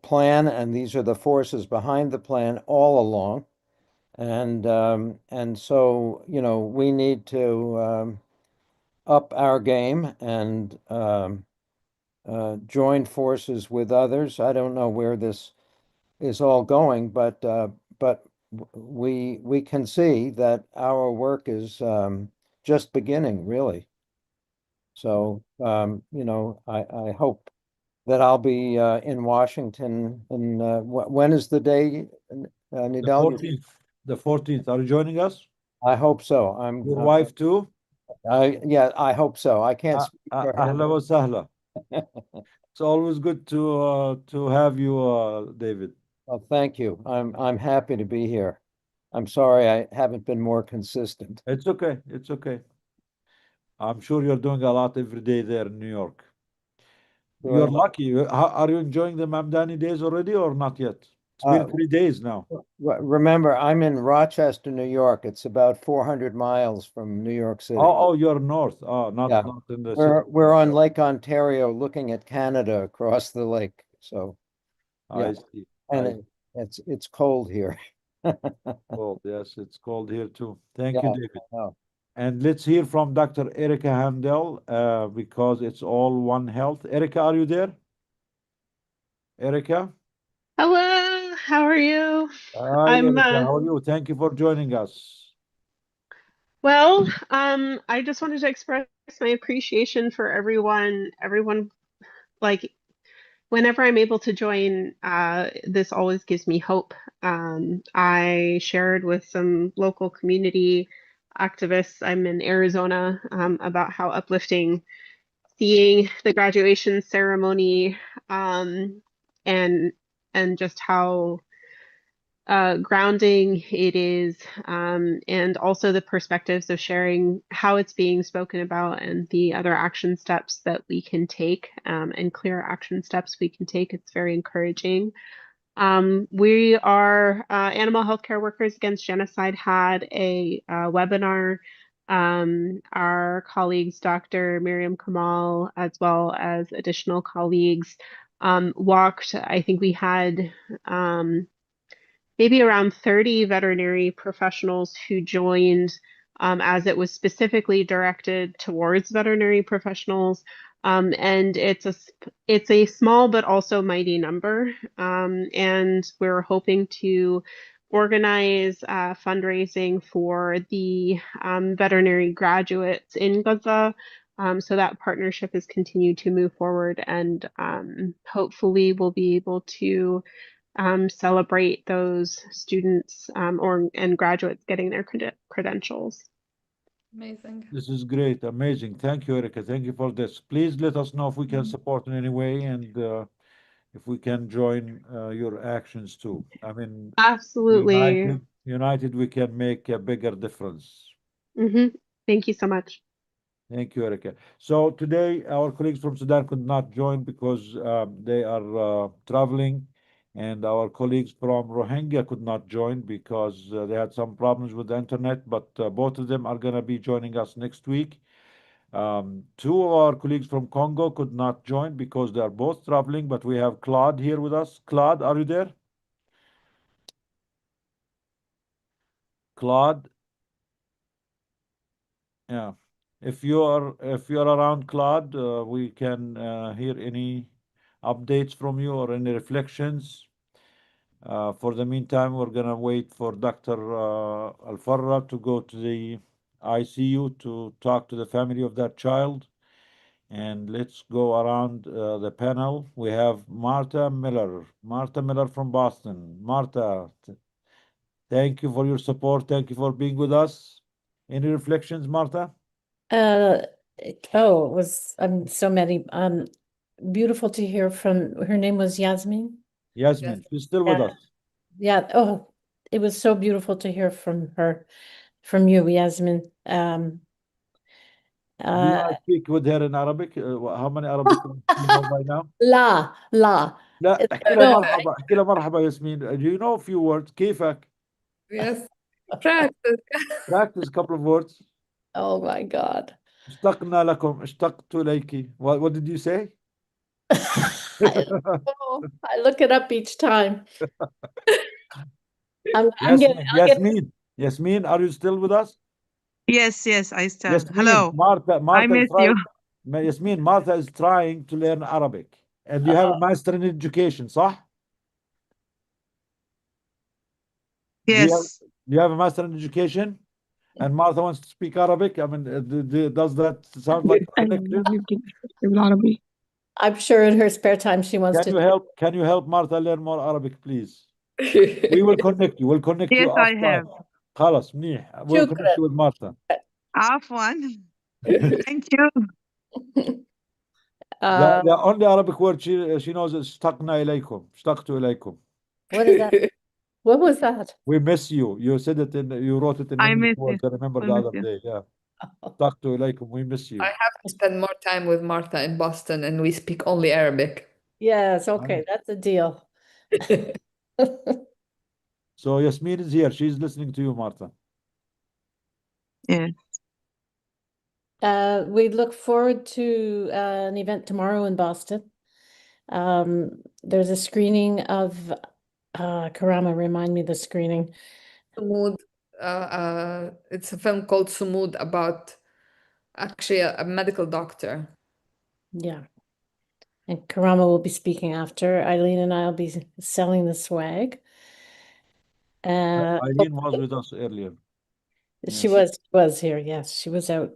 plan, and these are the forces behind the plan all along. And so, we need to up our game and join forces with others. I don't know where this is all going, but we can see that our work is just beginning, really. So, I hope that I'll be in Washington. And when is the day, Nidal? The 14th. Are you joining us? I hope so. Your wife too? Yeah, I hope so. I can't speak for her. Ahla wa sahla. It's always good to have you, David. Well, thank you. I'm happy to be here. I'm sorry I haven't been more consistent. It's okay. It's okay. I'm sure you're doing a lot every day there in New York. You're lucky. Are you enjoying the Mamdani days already or not yet? It's been 3 days now. Remember, I'm in Rochester, New York. It's about 400 miles from New York City. Oh, you're north. Oh, not in the city. We're on Lake Ontario, looking at Canada across the lake. So, yeah. I see. And it's cold here. Cold, yes, it's cold here too. Thank Yeah, you, David. I know. And let's hear from Dr. Erica Handel, because it's all One Health. Erica, are you there? Erica? Hello, how are you? Hi, Erica. How are you? Thank you for joining us. Well, I just wanted to express my appreciation for everyone, like whenever I'm able to join, this always gives me hope. I shared with some local community activists, I'm in Arizona, about how uplifting seeing the graduation ceremony, and just how grounding it is, and also the perspectives of sharing how it's being spoken about and the other action steps that we can take, and clear action steps we can take. It's very encouraging. We are Animal Healthcare Workers Against Genocide had a webinar. Our colleagues, Dr. Miriam Kamal, as well as additional colleagues, walked. I think we had maybe around 30 veterinary professionals who joined, as it was specifically directed towards veterinary professionals. And it's a small but also mighty number. And we're hoping to organize fundraising for the veterinary graduates in Gaza. So that partnership has continued to move forward, and hopefully we'll be able to celebrate those students and graduates getting their credentials. Amazing. This is great. Amazing. Thank you, Erica. Thank you for this. Please let us know if we can support in any way, and if we can join your actions too. I mean, absolutely. United, we can make a bigger difference. Thank you so much. Thank you, Erica. So today, our colleagues from Sudan could not join because they are traveling, and our colleagues from Rohingya could not join because they had some problems with the internet, but both of them are going to be joining us next week. Two of our colleagues from Congo could not join because they are both traveling, but we have Claude here with us. Claude, are you there? Claude? Yeah. If you're around, Claude, we can hear any updates from you or any reflections. For the meantime, we're gonna wait for Dr. Al-Farra to go to the ICU to talk to the family of that child. And let's go around the panel. We have Martha Miller from Boston. Martha, thank you for your support. Thank you for being with us. Any reflections, Martha? It was so many. Beautiful to hear from, her name was Yasmin. Yasmin, she's still with us. Yeah. Oh, it was so beautiful to hear from you, Yasmin. Do you speak with her in Arabic? How many Arabic do you know by now? La. لا احكي لها مرحبا، احكي لها مرحبا ياسمين. Do you know a few words؟ كيفك؟ Yes. Practice. Practice a couple of words. Oh my God. اشتقنا لكم، اشتقت إليك. What did you say? I look it up each time. I'm getting Yasmin, are you still with us? Yes, yes, I stand. Yasmin, Hello. Martha I is miss trying. you. Yasmin, Martha is trying to learn Arabic, and you have a master in education, صح? Yes. Do you have a master in education? And Martha wants to speak Arabic. I mean, does that sound like a connection? I'm sure in her spare time she wants to. Can you help Martha learn more Arabic, please? We will connect you. We'll connect you Yes, I after. have. خلاص منيح. We'll connect you with Martha. عفوا. Thank you. The only Arabic word she knows is اشتقنا إليكم. اشتقت إليكم. What is that? What was that? We miss you. You said it you wrote it in I English miss words. you. I remember I the miss other you. day. Yeah. اشتقت إليكم. We miss you. I have to spend more time with Martha in Boston, and we speak only Arabic. Yes, okay, that's a deal. So Yasmin is here. She's listening to you, Martha. Yeah. We look forward to an event tomorrow in Boston. There's a screening of Karama, remind me the screening. Sumud, it's a film called Sumud about actually a medical doctor. Yeah. And Karama will be speaking after. Eileen and I will be selling the swag. Eileen was with us earlier. She was here, yes. She was out.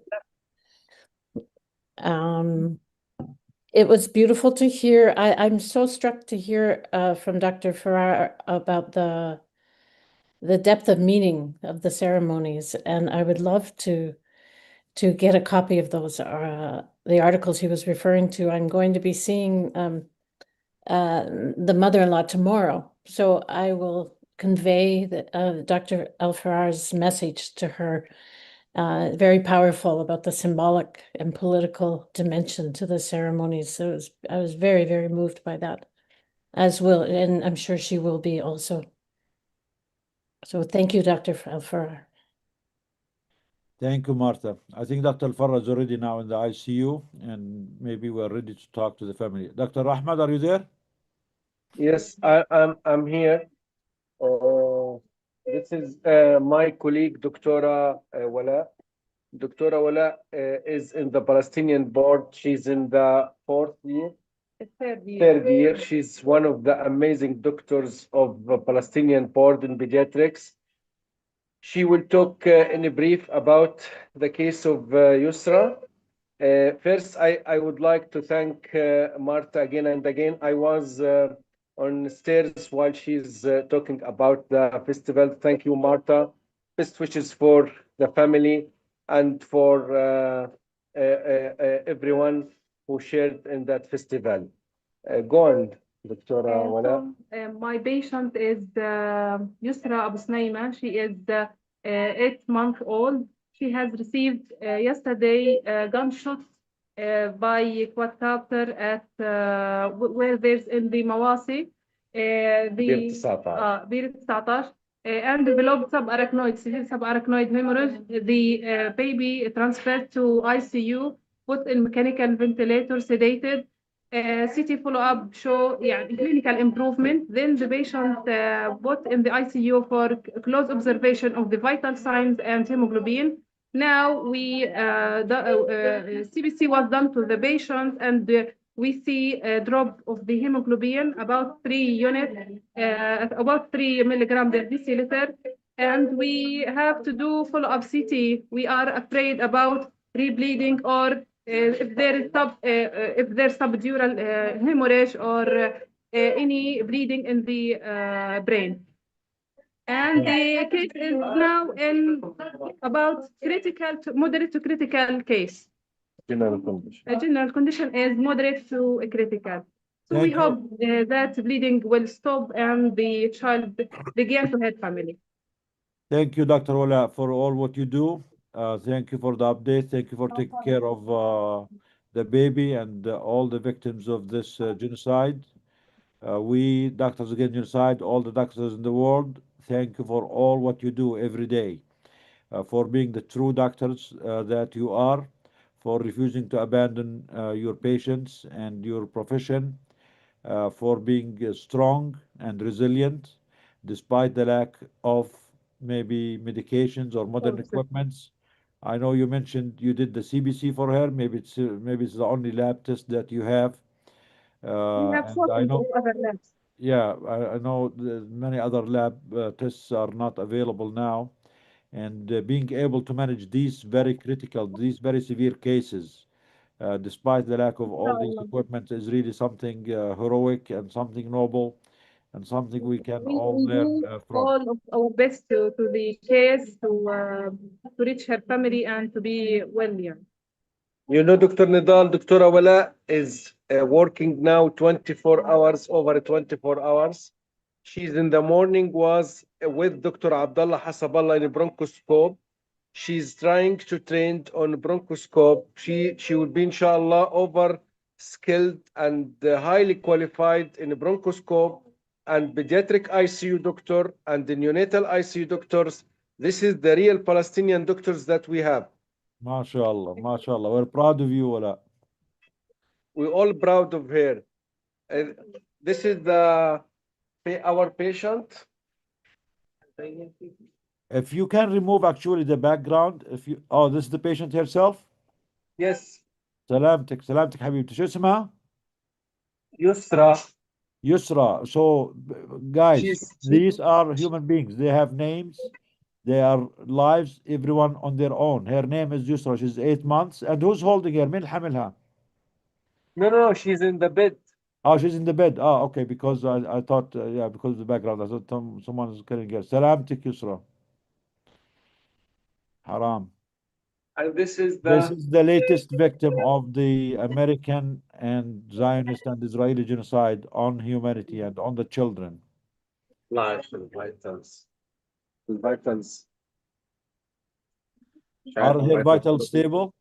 It was beautiful to hear. I'm so struck to hear from Dr. Farrar about the depth of meaning of the ceremonies, and I would love to get a copy of those the articles he was referring to. I'm going to be seeing the mother-in-law tomorrow, so I will convey Dr. Al-Farrar's message to her. Very powerful about the symbolic and political dimension to the ceremonies. So I was very, very moved by that, as will, and I'm sure she will be also. So thank you, Dr. Al-Farrar. Thank you, Martha. I think Dr. Al-Farrar is already now in the ICU, and maybe we're ready to talk to the family. Dr. Ahmad, are you there? Yes, I'm here. This is my colleague, Dr. Wala. Dr. Wala is in the Palestinian board. She's in the fourth year. Third year. She's one of the amazing doctors of the Palestinian board in pediatrics. She will talk in a brief about the case of Yusra. First, I would like to thank Martha again and again. I was on stairs while she's talking about the festival. Thank you, Martha. Best wishes for the family and for everyone who shared in that festival. Go on, Dr. Wala. My patient is Yusra Abu Snaima. She is 8-month-old. She has received yesterday gunshots by quadcopter at where there's in the Mawasi, بير 19. بير 19, and developed subarachnoid, severe subarachnoid hemorrhage. The baby transferred to ICU, put in mechanical ventilator, sedated. CT follow-up show clinical improvement. Then the patient put in the ICU for close observation of the vital signs and hemoglobin. Now CBC was done to the patient, and we see a drop of the hemoglobin about 3 units, about 3 milligram per deciliter. And we have to do follow-up CT. We are afraid about rebleeding or if there's subdural hemorrhage or any bleeding in the brain. And the case is now in about critical to moderate to critical case. General condition. General condition is moderate to critical. So we hope that bleeding will stop and the child begin to have family. Thank you, Dr. Wala, for all what you do. Thank you for the update. Thank you for taking care of the baby and all the victims of this genocide. We, Doctors Against Genocide, all the doctors in the world, thank you for all what you do every day, for being the true doctors that you are, for refusing to abandon your patients and your profession, for being strong and resilient despite the lack of maybe medications or modern equipments. I know you mentioned you did the CBC for her. Maybe it's the only lab test that you have. We have And I shortage know, of other labs. yeah, I know many other lab tests are not available now. And being able to manage these very critical, these very severe cases, despite the lack of all these Inshallah. equipment, is really something heroic and something noble and something we can all We learn do from. all of our best to the case to reach her family and to be well here. You know, Dr. Nidal, Dr. Awala is working now 24 hours, over 24 hours. She's in the morning was with Dr. Abdullah Hasaballah in bronchoscope. She's trying to train on bronchoscope. She will be, inshallah, over skilled and highly qualified in bronchoscope and pediatric ICU doctor and the neonatal ICU doctors. This is the real Palestinian doctors that we have. MashaAllah, MashaAllah. We're proud of you, Wala. We're all proud of her. This is our patient. If you can remove actually the background, oh, this is the patient herself. Yes. سلامتك سلامتك حبيبتي. شو اسمها؟ Yusra. Yusra. So, guys, these are human beings. They have names. They are lives, everyone on their own. Her name is Yusra. She's 8 months. And who's holding her? مين حملها? No, she's in the bed. Oh, she's in the bed. Oh, okay. Because I thought, yeah, because of the background, I thought someone is carrying her. Salamtik Yusra. Haram. And this is the latest victim of the American and Zionist and Israeli genocide on humanity and on the children. life and vitals. Vitals. Are her vitals stable?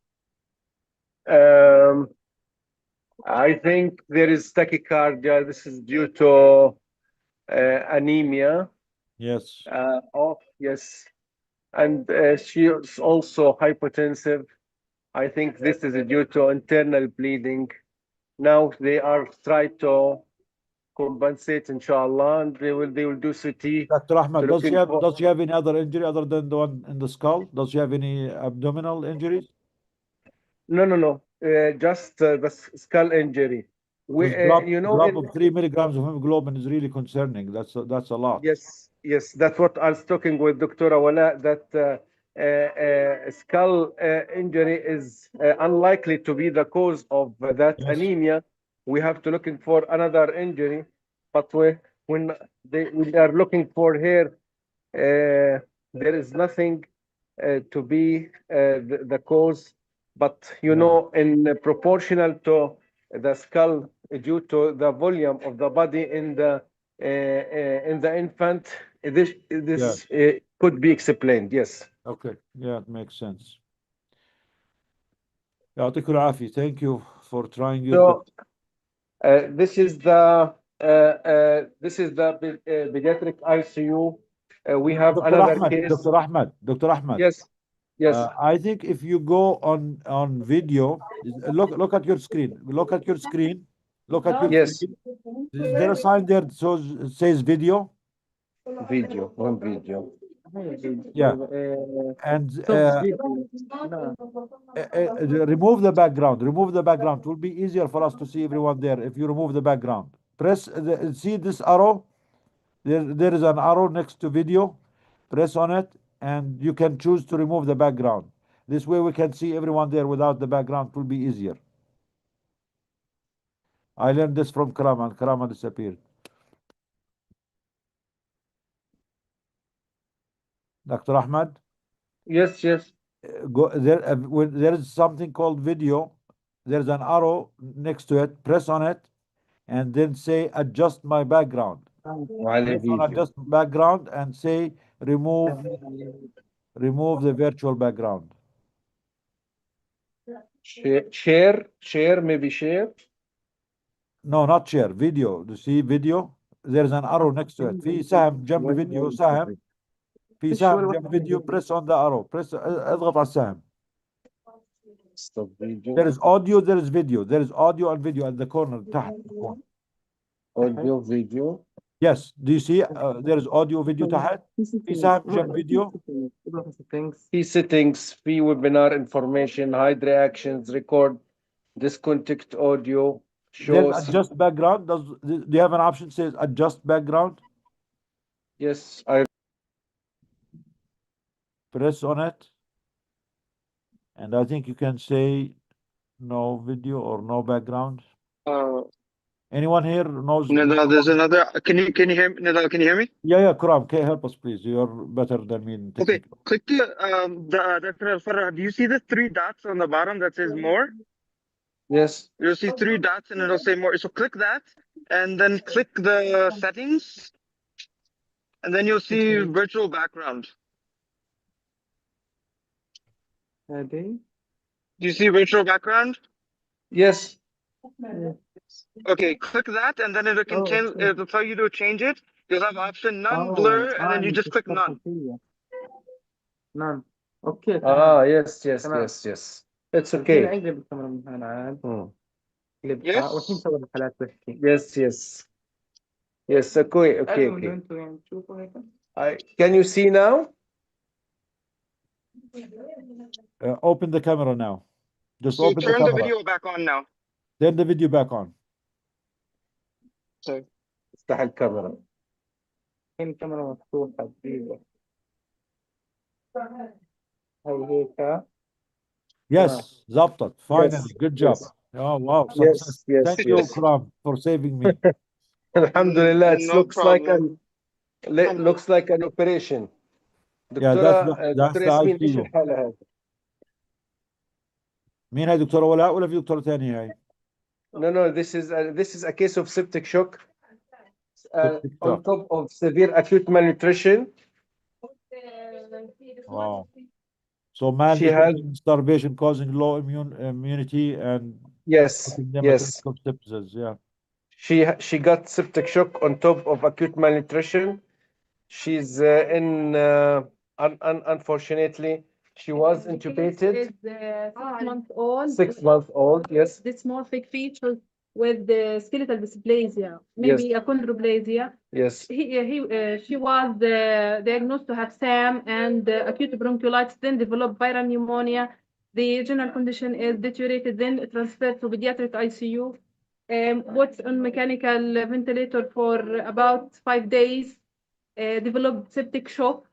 I think there is tachycardia. This is due to anemia. Yes. Yes. And she is also hypotensive. I think this is due to internal bleeding. Now they are trying to compensate, inshallah, and they will do CT. Dr. Ahmed, does she have any other injury other than the one in the skull? Does she have any abdominal injuries? No. Just the skull injury. Drop of 3 milligrams of hemoglobin is really concerning. That's a lot. Yes, that's what I was talking with Dr. Awala, that skull injury is unlikely to be the cause of that anemia. We have to looking for another injury, but when we are looking for here, there is nothing to be the cause, but in proportional to the skull, due to the volume of the body in the infant, this could be explained. Yes. Okay. Yeah, it makes sense. يعطيك العافية. Thank you for trying your best. This is the pediatric ICU. We have Dr. another Ahmed, case. Dr. Ahmed. Yes. I think if you go on video, look at your screen. Look at your screen. Yes. Screen. Is there a sign there that says video? One video. Yeah. And remove the background. Remove the background. It will be easier for us to see everyone there if you remove the background. See this arrow? There is an arrow next to video. Press on it, and you can choose to remove the background. This way we can see everyone there without the background. It will be easier. I learned this from Karama, and Karama disappeared. Dr. Ahmed? Yes. When there is something called video. There's an arrow next to it. Press on it, and then say adjust my background. Press on adjust background and say remove the virtual background. Share, maybe share. No, not share. Video. Do you see video? There's an arrow next to it. في سهم جنب فيديو سهم. في سهم جنب فيديو. Press on the arrow. Press اضغط على السهم. Stop video. There is audio, there is video. There is audio and video at the corner تحت. Audio, video. Yes. Do you see there is audio video تحت؟ في سهم جنب فيديو. Key settings, free webinar information, hide reactions, record, disconnect audio, show. There's adjust background. Do you have an option that says adjust background? Yes, I Press on it. And I think you can say no video or no background. Anyone here knows? Nidal, there's another. Can you hear me? Nidal, can you hear me? Yeah, Kuram, can you help us, please? You're better than me in Okay, technical. click Dr. Al-Farra, do you see the 3 dots on the bottom that says more? Yes. You'll see 3 dots and it'll say more. So click that and then click the settings and then you'll see virtual background. Do you see virtual background? Yes. Okay, click that and then it'll tell you to change it. You'll have option none, blur, and then you just click none. None. Okay. Yes. It's okay. Yes. Yes, okay. Can you see now? Open the camera now. Just So open the turn the camera. video back on now. Turn the video back on. Sorry. افتح الكاميرا. الكاميرا مفتوحة جديدة. هي هيك. Yes, ظبطت. Finally, good job. Yes. Oh, wow. Yes, Success. yes, Thank you, yes. Kuram, for saving me. Alhamdulillah, it No looks problem. looks like an operation. Yeah, دكتورة that's دكتورة the ياسمين ايش ICU. الحالة هذه؟ مين هاي دكتورة ولاء ولا في دكتورة ثانية هاي؟ No, this is a case of septic shock Septic on shock. top of severe acute malnutrition. Wow. So She malnutrition, starvation causing low immunity and Yes, putting them at yes. risk of sepsis. Yeah. She got septic shock on top of acute malnutrition. She's unfortunately she was intubated. Is 6 months old. 6 months old, yes. Dysmorphic features with the skeletal dysplasia, maybe achondroplasia. Yes. She was diagnosed to have SAM and acute bronchiolitis, then developed viral pneumonia. The general condition is deteriorated, then transferred to pediatric ICU. Was on mechanical ventilator for about 5 days. Developed septic shock.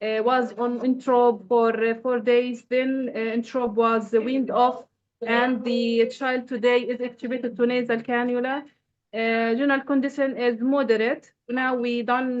Was on Introb for 4 days. Then Introb was weaned off, and the child today is extubated to nasal cannula. General condition is moderate. Now we done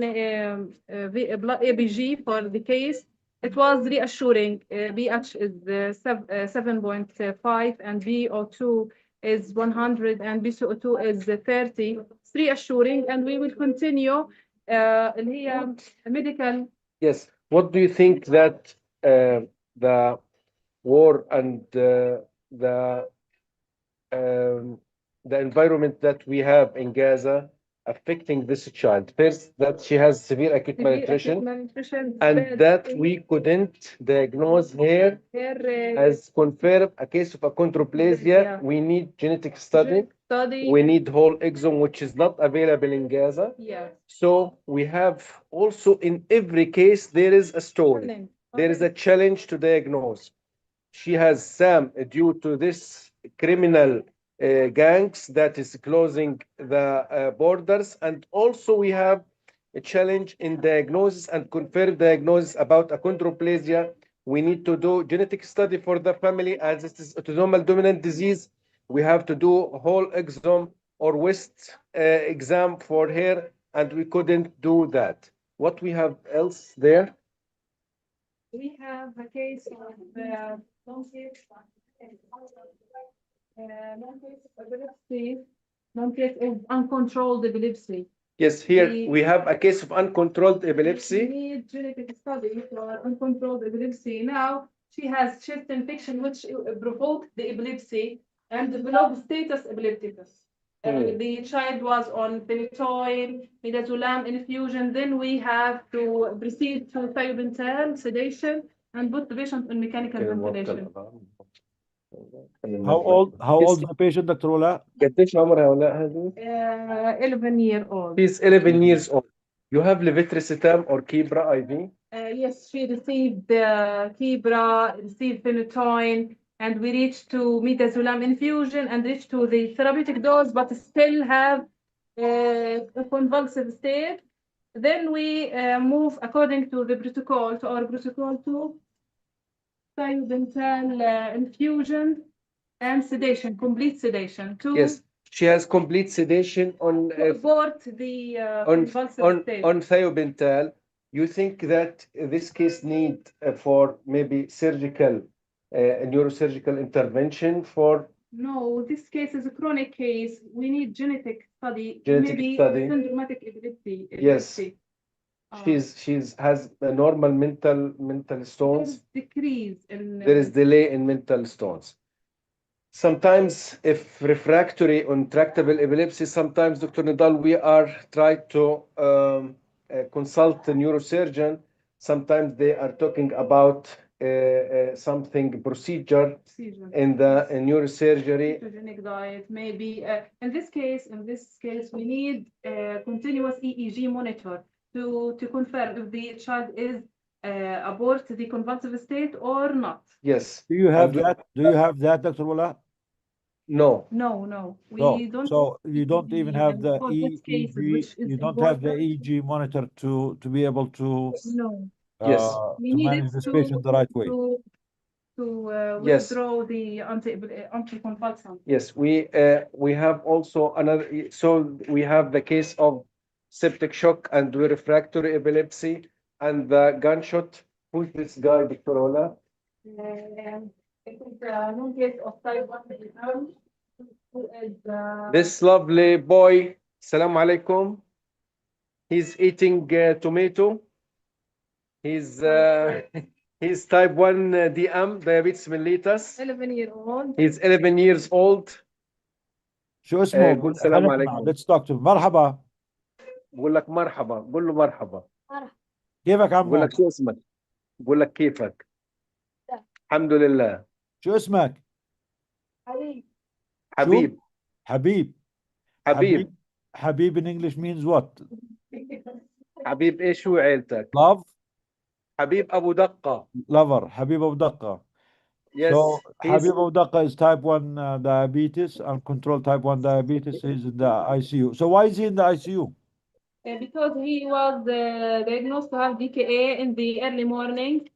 blood ABG for the case. It was reassuring. BH is 7.5 and BO2 is 100 and BCO2 is 30. It's reassuring, and we will continue. here medical. Yes. What do you think that the war and the environment that we have in Gaza affecting this child? First, that she has severe acute malnutrition, and that we couldn't diagnose her as confirmed a case of achondroplasia. We need genetic study. We need whole exome, which is not available in Gaza. Yeah. So we have also in every case, there is a story. There is a challenge to diagnose. She has SAM due to this criminal gangs that is closing the borders. And also we have a challenge in diagnosis and confirmed diagnosis about achondroplasia. We need to do genetic study for the family as it is autosomal dominant disease. We have to do whole exome or West exam for her, and we couldn't do that. What we have else there? We have a case of non-case is uncontrolled epilepsy. Yes, here we have a case of uncontrolled epilepsy. We need genetic study for uncontrolled epilepsy. Now she has chest infection which provoked the epilepsy and developed status epilepticus. The child was on phenytoin, midazolam infusion. Then we have to proceed to thiopental sedation and put the patient on mechanical ventilation. How old is the patient, Dr. Wala? قديش عمرها ولا هذه؟ 11-year-old. She's 11 years old. You have levetiracetam or Kebra IV? Yes, she received Kebra, received phenytoin, and we reached to midazolam infusion and reached to the therapeutic dose, but still have a convulsive state. Then we move according to the protocol, to our protocol to thiopental infusion and sedation, complete sedation. To Yes, she has complete sedation on abort the convulsive state. on thiopental. You think that this case need for maybe surgical, neurosurgical intervention for? No, this case is a chronic case. We need genetic study. Genetic maybe study. syndromatic epilepsy. Yes. She's has a normal mental stones. There is decrease in. There is delay in mental stones. Sometimes, if refractory on tractable epilepsy, sometimes, Dr. Nidal, we are trying to consult the neurosurgeon. Sometimes they are talking about something procedure in the neurosurgery. Ketogenic diet, maybe. In this case, we need continuous EEG monitor to confirm if the child is abort the convulsive state or not. Yes. Do you have that? Do you have that, Dr. Wala? No. No. We No. don't. So you don't even have the for this case, which EEG. is You don't have the important. EEG monitor to be able to No. Yes. We to need manage it this patient the right way. to Yes. withdraw the anticonvulsant. Yes, we have also another. So we have the case of septic shock and refractory epilepsy and the gunshot. Who's this guy, Dr. Ola? It is a known case of type 1 who is This lovely boy, salam alaikum. He's eating tomato. He's type 1 DM, diabetes mellitus. 11-year-old. He's 11 years old. شو اسمه؟ قول سلام خليك عليكم. معه. Let's talk to him. مرحبا. بقول لك مرحبا، قول له مرحبا. كيفك بقول عمو؟ لك شو اسمك؟ بقول لك كيفك؟ الحمد لله. شو اسمك؟ حبيب. حبيب. حبيب. حبيب in English means what? حبيب ايش هو عيلتك؟ Love. حبيب ابو دقة. Lover. حبيب أبو دقة. Yes. So Habib Abu Daqqa is type 1 diabetes, uncontrolled type 1 diabetes. He's in the ICU. So why is he in the ICU? Because he was diagnosed to have DKA in the early morning.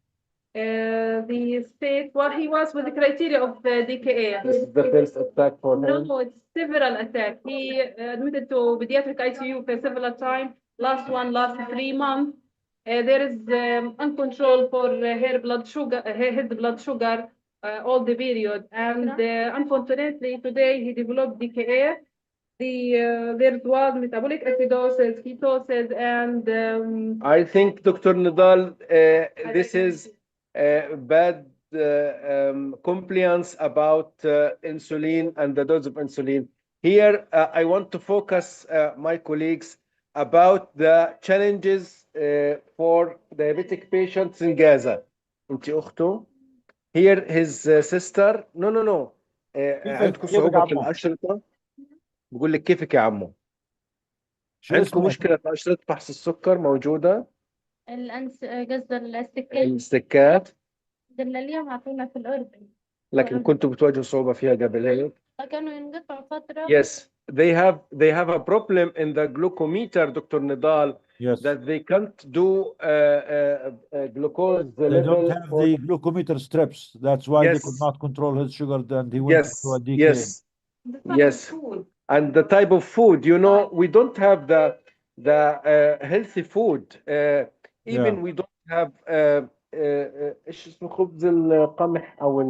The state, well, he was with the criteria of DKA. This is the first attack for him. No, it's several attacks. He admitted to pediatric ICU for several times. Last one lasted 3 months. There is uncontrolled for his blood sugar all the period, and unfortunately today he developed DKA. There was metabolic acidosis, ketosis, and I think, Dr. Nidal, this is bad compliance about insulin and the dose of insulin. Here, I want to focus my colleagues about the challenges for diabetic patients in Gaza. أنت أخته? Here his sister. No. عندكم صعوبة في الأشرطة؟ بقول لك كيفك يا عمو؟ عندكم مشكلة في أشرطة فحص السكر موجودة؟ قصد الاستكات الاستكات دلاليهم عطونا في الأردن لكن كنتوا بتواجهوا صعوبة فيها قبل هيك؟ كانوا ينقطعوا فترة. Yes, they have a problem in the glucometer, Dr. Nidal. Yes. That they can't do glucose level. They don't have the glucometer strips. That's why they could not control his sugar, and he went to a DKA. Yes. And the type of food, you know, we don't have the healthy food. Even we don't have ايش اسمه خبز القمح او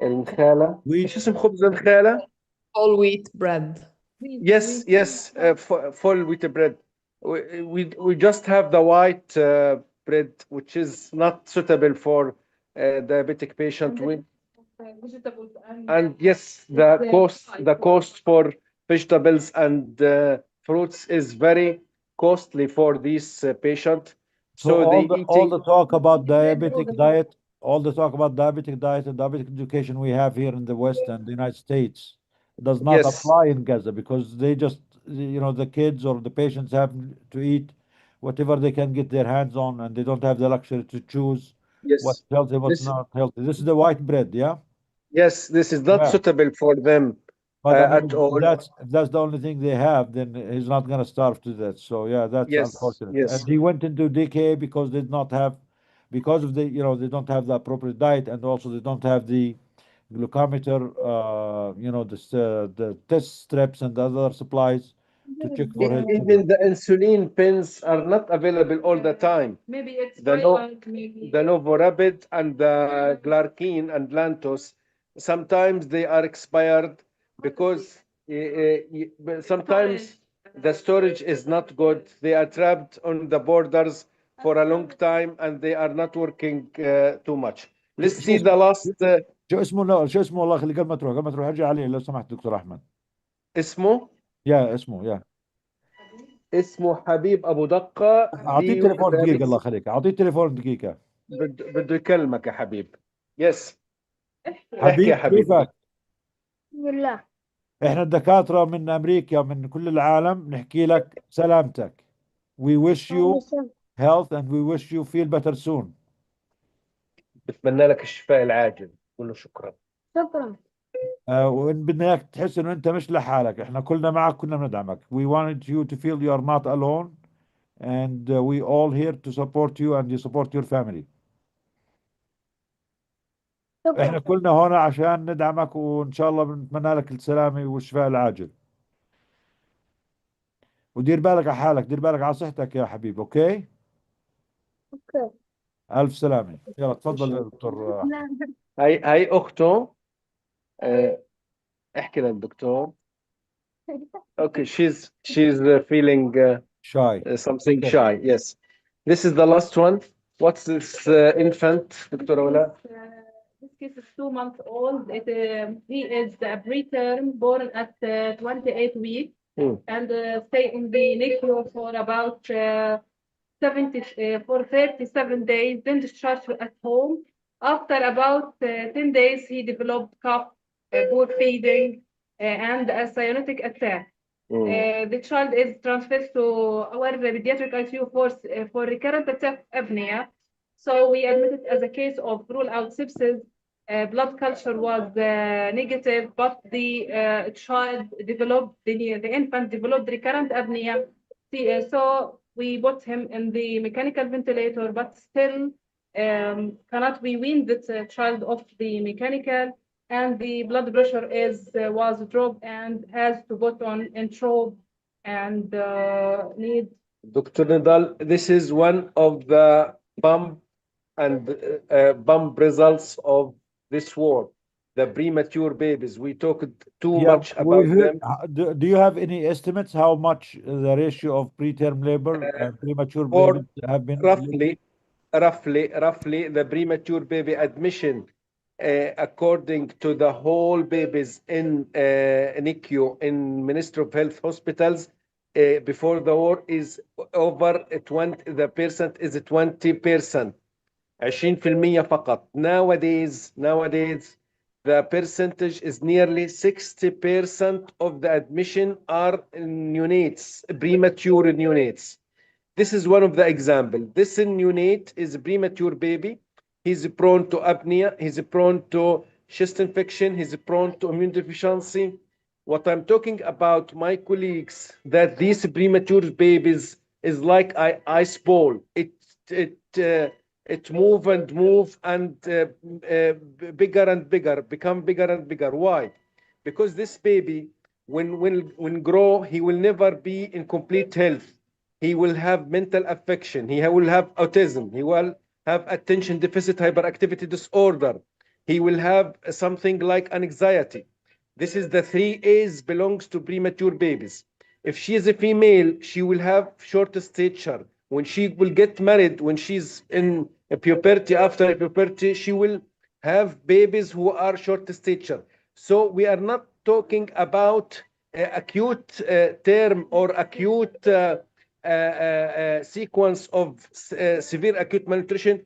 الخالة؟ ايش اسم خبز الخالة؟ Whole wheat bread. Yes, full wheat bread. We just have the white bread, which is not suitable for diabetic patient. And yes, the cost for vegetables and fruits is very costly for these patient. So they all the talk about eating diabetic diet, all the talk about diabetic diet and diabetic education we have here in the West and the United States does not Yes. apply in Gaza because they just, you know, the kids or the patients have to eat whatever they can get their hands on, and they don't have the luxury to choose what's Yes. healthy, what's This not healthy. This is the white bread, yeah? yes, this is not Yeah. suitable for them But I mean, at all. if that's the only thing they have, then he's not going to starve to that. So yeah, that's Yes, unfortunate. yes. And he went into DK because they did not have, because of the, you know, they don't have the appropriate diet, and also they don't have the glucometer, you know, the test strips and the other supplies to check for his sugar. Even the insulin pens are not available all the time. Maybe it's The maybe. Novorapid and the Glargine and Lantus, sometimes they are expired because sometimes the storage is not good. They are trapped on the borders for a long time and they are not working too much. Let's see the last شو اسمه؟ لا شو اسمه والله، خلي قبل ما تروح ارجع عليه لو سمحت دكتور احمد. اسمه اسمه حبيب ابو دقه. اعطيه تليفون دقيقه، الله يخليك، اعطيه تليفون دقيقه. بده يكلمك يا حبيب. يس حبيب، يا حبيب. كيفك؟ الحمد لله. احنا الدكاتره من امريكا من كل العالم نحكي لك سلامتك. We wish you health and we wish you feel better soon. بتمنى لك الشفاء العاجل. قول له شكرا. شكرا. وإن بدنا إياك تحس إنه أنت مش لحالك، إحنا كلنا معك، كلنا بندعمك. We wanted you to feel you are not alone, and we all here to support you and you support your family. إحنا كلنا هون عشان ندعمك، وإن شاء الله بنتمنى لك السلامة والشفاء العاجل. ودير بالك على حالك، دير بالك على صحتك يا حبيبي. أوكي؟ اوكي. ألف سلامة. يلا تفضل يا دكتور. هاي أخته. احكي للدكتور. Okay, she's feeling shy. Something shy. Yes. This is the last one. What's this infant, Dr. Ola? This case is 2 months old. He is preterm, born at 28 weeks, and stay in the NICU for about 37 days. Then discharged at home. After about 10 days, he developed cough, poor feeding, and a cyanotic attack. The child is transferred to our pediatric ICU for recurrent attack apnea. So we admitted as a case of rule-out sepsis. Blood culture was negative, but the child developed, the infant developed recurrent apnea. So we put him in the mechanical ventilator, but still cannot we wean the child off the mechanical. And the blood pressure was dropped and has to put on enterobe and need. Dr. Nidal, this is one of the bump results of this war. The premature babies. We talked too much about them. Do you have any estimates how much the ratio of preterm labor and premature babies have been? Roughly, the premature baby admission. According to the whole babies in NICU in Ministry of Health hospitals before the war is over 20. The percent is 20%. 20% فقط. Nowadays, the percentage is nearly 60% of the admission are neonates, premature neonates. This is one of the examples. This neonate is a premature baby. He's prone to apnea. He's prone to chest infection. He's prone to immune deficiency. What I'm talking about, my colleagues, that these premature babies is like ice ball. It move and bigger and bigger, become bigger and bigger. Why? Because this baby, when grow, he will never be in complete health. He will have mental affection. He will have autism. He will have attention deficit hyperactivity disorder. He will have something like anxiety. This is the 3 A's belongs to premature babies. If she is a female, she will have short stature. When she will get married, when she's in puberty, after puberty, she will have babies who are short stature. So we are not talking about acute term or acute sequence of severe acute malnutrition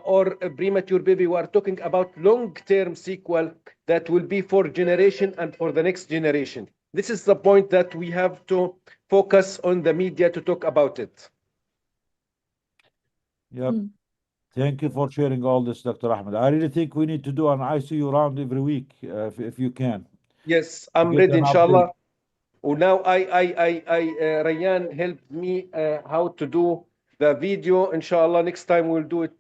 or a premature baby. We are talking about long-term sequel that will be for generation and for the next generation. This is the point that we have to focus on the media to talk about it. Yep. Thank you for sharing all this, Dr. Ahmed. I really think we need to do an ICU round every week, if you can. Yes, I'm Get ready, an inshallah. update. Now Rayyan helped me how to do the video. Inshallah, next time we'll do it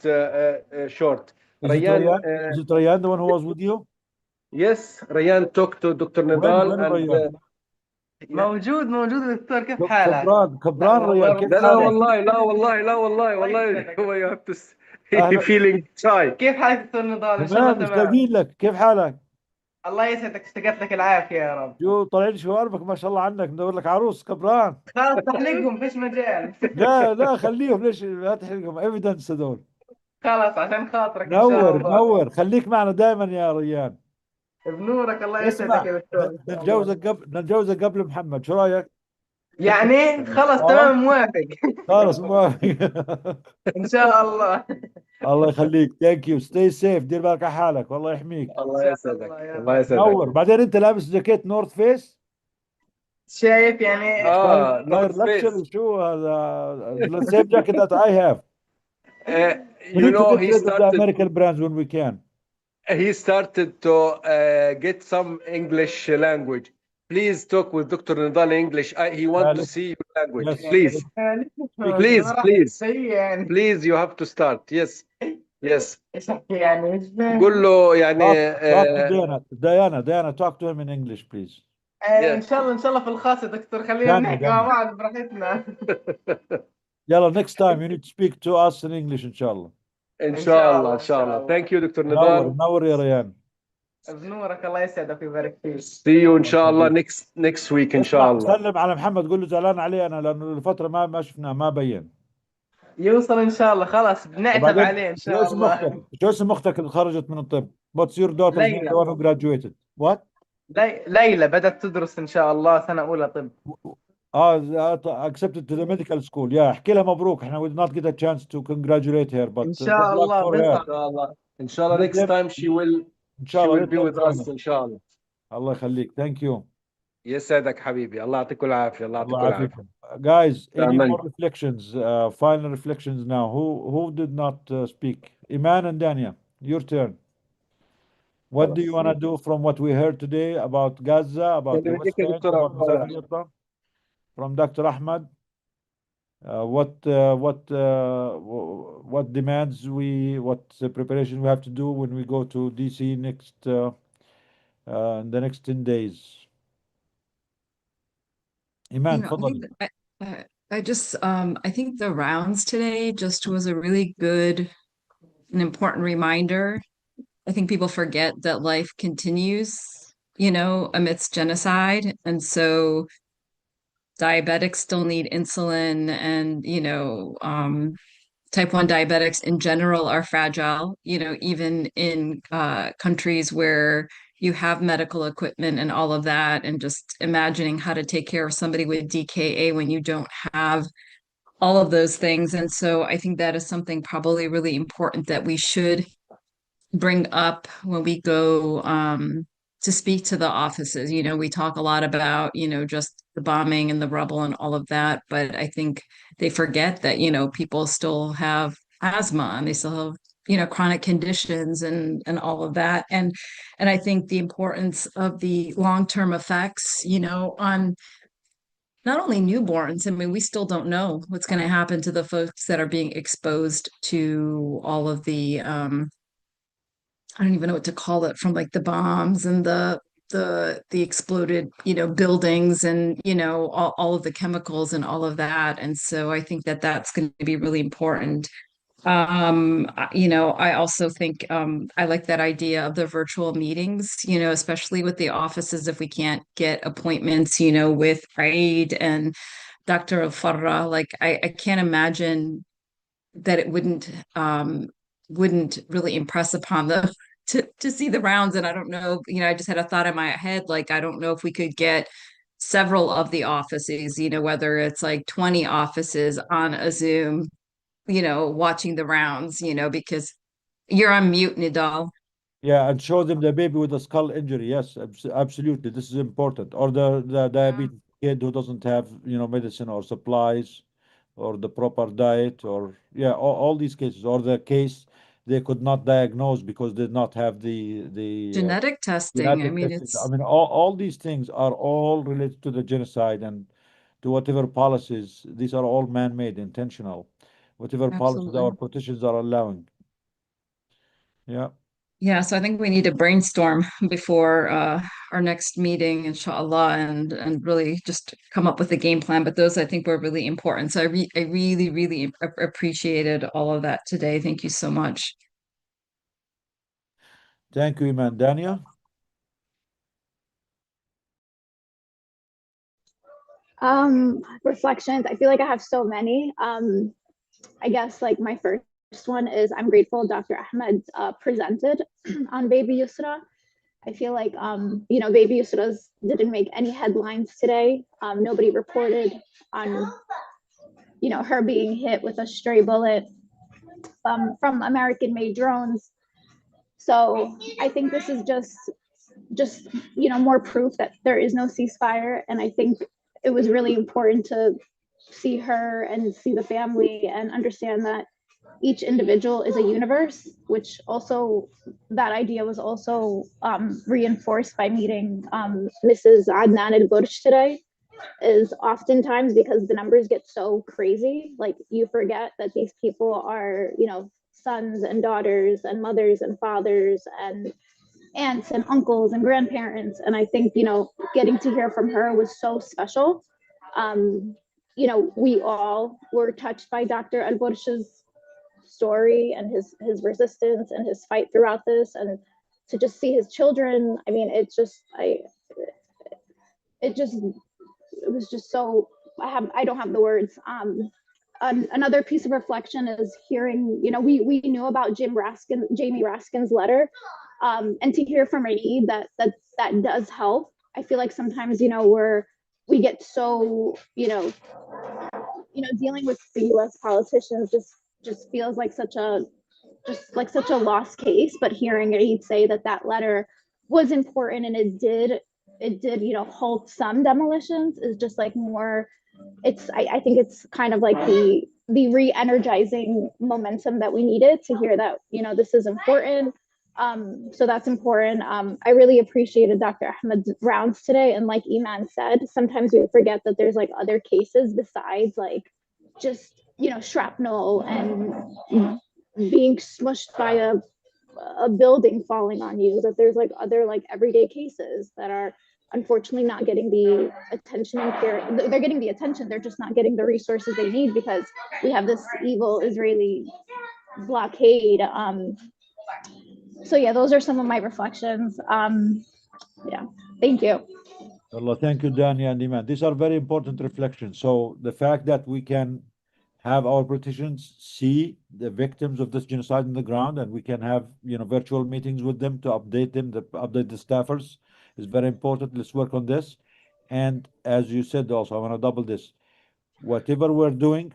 short. Is it Rayyan the one who was with you? Yes, Rayyan talked to Dr. وين Nidal ريان؟ موجود دكتور، كيف حالك؟ كبران ريان، كيف لا حالك؟ والله you have to feeling shy. كيف حالك دكتور نضال؟ ان شاء الله تمام، تمام. مشتاقين لك، كيف حالك؟ الله يسعدك، اشتقت لك العافيه يا رب. شو طالعين شواربك ما شاء الله عنك، ندور لك عروس كبران. خلاص تحلقهم، فيش مجال. لا خليهم، ليش لا تحرقهم؟ ايفيدنس هذول. خلاص عشان خاطرك ان شاء الله. نور خليك معنا دائما يا ريان. بنورك، الله يسعدك يا دكتور. نتجوزك قبل محمد، شو رايك؟ يعني خلاص تمام، موافق. خلاص موافق. ان شاء الله. الله يخليك، ثانك يو، ستي سيف، دير بالك على حالك، والله يحميك. الله يسعدك، الله يسعدك. نور. بعدين انت لابس جاكيت نورث فيس؟ شايف يعني نورث فيس. شو هذا؟ the same jacket that I have. You know, he started the American brands when we can. He started to get some English language. Please talk with Dr. Nidal English. He wants to see your language. Yes. Please. يعني Please, you have to start. Yes. يعني قول له يعني Diana, talk to him in English, please. ان شاء الله في الخاص يا دكتور، خلينا نحكي مع بعض براحتنا. يلا next time you need to speak to us in English إن شاء الله. إن شاء الله. Thank you Dr. Nidal. نور يا ريان. بنورك، الله يسعدك ويبارك فيك. See you إن شاء الله next week إن شاء الله. سلم على محمد، قول له زعلان عليه أنا لأنه الفترة ما شفناه، ما بين. يوصل إن شاء الله، خلاص بنعتب عليه إن شاء الله. شو اسم أختك اللي خرجت من الطب؟ What's your daughter's name, the one who graduated? What? ليلى بدأت تدرس إن شاء الله سنة أولى طب. accepted to the medical school. احكي لها مبروك. احنا we did not get a chance to congratulate her, but إن شاء الله إن شاء الله next time she will be with us إن شاء الله. الله يخليك. Thank you. يسعدك حبيبي، الله يعطيكم العافية. الله يعطيكم العافية. Guys, any more reflections? Final reflections now. Who did not speak? Iman and Dania, your turn. What do you want to do from what we heard today about Gaza, about the West Bank, about Masafir Yatta? From Dr. Ahmed, what demands what preparation we have to do when we go to DC next in the next 10 days. Iman, I think the rounds today just was a really good and important reminder. I think people forget that life continues, amidst genocide, and so diabetics still need insulin, and type 1 diabetics in general are fragile, even in countries where you have medical equipment and all of that, and just imagining how to take care of somebody with DKA when you don't have all of those things. And so I think that is something probably really important that we should bring up when we go to speak to the offices. We talk a lot about, just the bombing and the rubble and all of that, but I think they forget that, people still have asthma and they still have, chronic conditions and all of that. And I think the importance of the long-term effects, on not only newborns. I mean, we still don't know what's going to happen to the folks that are being exposed to all of the, I don't even know what to call it, from like the bombs and the exploded, buildings and, all of the chemicals and all of that. And so I think that that's going to be really important. I also think I like that idea of the virtual meetings, especially with the offices, if we can't get appointments, with Aid and Dr. Farra. Like I can't imagine that it wouldn't really impress upon them to see the rounds. And I don't know, I just had a thought in my head, like I don't know if we could get several of the offices, whether it's like 20 offices on a Zoom, watching the rounds, because you're on mute, Nidal. Yeah, and show them the baby with a skull injury. Yes, absolutely. This is important. Or the diabetes kid who doesn't have, medicine or supplies or the proper diet, or all these cases, or the case they could not diagnose because they did not have the Genetic testing. genetic testing. I mean, all these things are all related to the genocide and to whatever policies. These are all man-made, intentional. Whatever policies our Absolutely. politicians are allowing. Yeah. Yeah, so I think we need to brainstorm before our next meeting, inshallah, and really just come up with a game plan. But those I think were really important. So I really, really appreciated all of that today. Thank you so much. Thank you, Iman. Dania? Reflections. I feel like I have so many. I guess like my first one is I'm grateful Dr. Ahmed presented on Baby Yusra. I feel like, Baby Yusra didn't make any headlines today. Nobody reported on, her being hit with a stray bullet from American-made drones. So I think this is just more proof that there is no ceasefire. And I think it was really important to see her and see the family and understand that each individual is a universe, which also that idea was also reinforced by meeting Mrs. Adnan El-Bursh today. Is oftentimes because the numbers get so crazy, like you forget that these people are, sons and daughters and mothers and fathers and aunts and uncles and grandparents. And I think, getting to hear from her was so special. We all were touched by Dr. El-Bursh's story and his resistance and his fight throughout this, and to just see his children. I mean, it was just so, I don't have the words. Another piece of reflection is hearing, we knew about Jamie Raskin's letter, and to hear from Eid that does help. I feel like sometimes, we get so, dealing with the U.S. politicians just feels like such a lost case. But hearing Eid say that letter was important and it did, halt some demolitions is just like more. I think it's kind of like the re-energizing momentum that we needed to hear that, this is important. So that's important. I really appreciated Dr. Ahmed's rounds today. And like Iman said, sometimes we forget that there's like other cases besides like just, shrapnel and being smushed by a building falling on you, that there's like other like everyday cases that are unfortunately not getting the attention and care. They're getting the attention, they're just not getting the resources they need because we have this evil Israeli blockade. So yeah, those are some of my reflections. Yeah, thank you. Allah, thank you, Dania and Iman. These are very important reflections. So the fact that we can have our politicians see the victims of this genocide on the ground, and we can have, virtual meetings with them to update them, update the staffers, is very important. Let's work on this. And as you said also, I want to double this. Whatever we're doing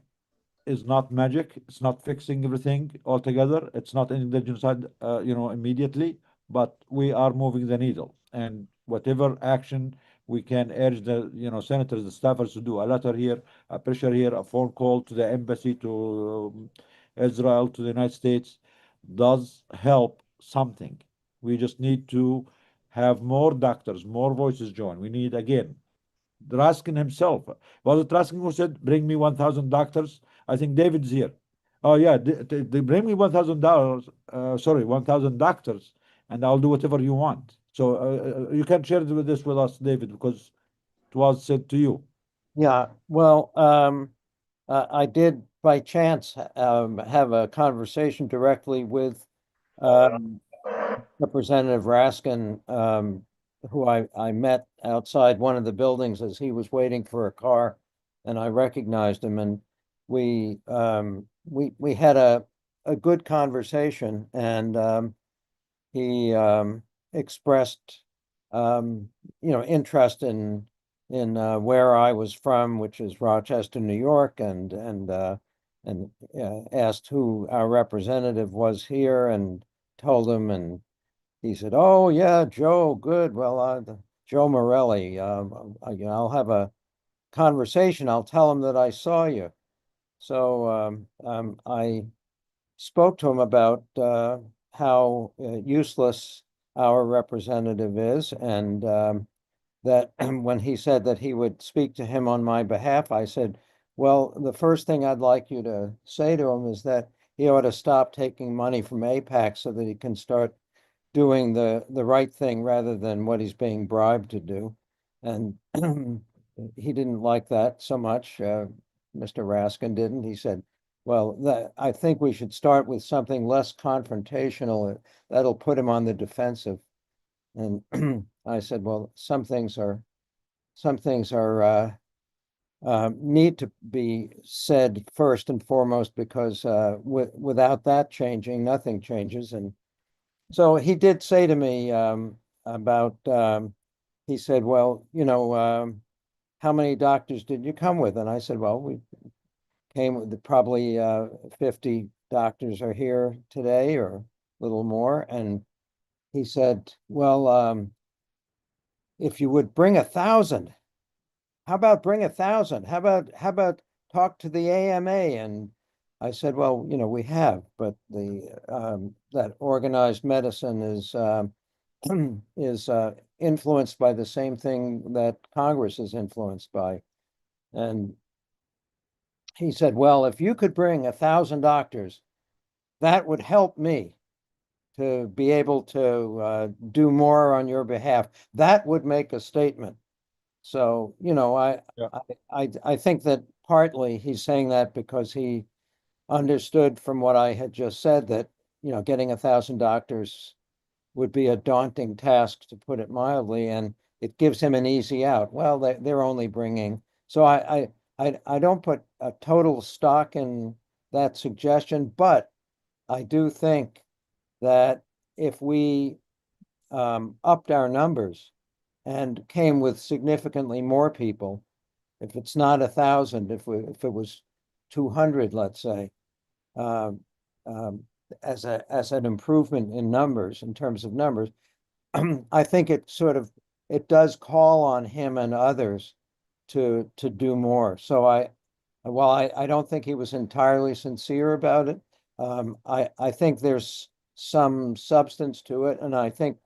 is not magic. It's not fixing everything altogether. It's not ending the genocide, immediately, but we are moving the needle. And whatever action we can urge the, senators, the staffers to do, a letter here, a pressure here, a phone call to the embassy, to Israel, to the United States, does help something. We just need to have more doctors, more voices join. We need, again, Raskin himself. Was it Raskin who said, bring me 1,000 doctors? I think David's here. Oh yeah, they bring me $1,000, 1,000 doctors, and I'll do whatever you want. So you can share this with us, David, because it was said to you. Yeah, well, I did by chance have a conversation directly with Representative Raskin, who I met outside one of the buildings as he was waiting for a car, and I recognized him, and we had a good conversation, and he expressed interest in where I was from, which is Rochester, New York, and asked who our representative was here, and told him, and he said, "Oh yeah, Joe, good. Well, Joe Morelli. I'll have a conversation. I'll tell him that I saw you." So I spoke to him about how useless our representative is, and that when he said that he would speak to him on my behalf, I said, well, the first thing I'd like you to say to him is that he ought to stop taking money from AIPAC so that he can start doing the right thing rather than what he's being bribed to do. And he didn't like that so much. Mr. Raskin didn't. He said, well, I think we should start with something less confrontational. That'll put him on the defensive. And I said, well, some things are need to be said first and foremost, because without that changing, nothing changes. And so he did say to me about, he said, well, how many doctors did you come with? And I said, well, we came with probably 50 doctors are here today, or a little more. And he said, well, if you would bring 1,000, how about bring 1,000? How about talk to the AMA? And I said, well, we have, but that organized medicine is influenced by the same thing that Congress is influenced by. And he said, well, if you could bring 1,000 doctors, that would help me to be able to do more on your behalf. That would make a statement. So, I think that partly he's saying that because he understood from what I had just said that, getting 1,000 doctors would be a daunting task, to put it mildly, and it gives him an easy out. Well, they're only bringing. So I don't put a total stock in that suggestion, but I do think that if we upped our numbers and came with significantly more people, if it's not 1,000, if it was 200, let's say, as an improvement in numbers, in terms of numbers, I think it does call on him and others to do more. So while I don't think he was entirely sincere about it, I think there's some substance to it, and I think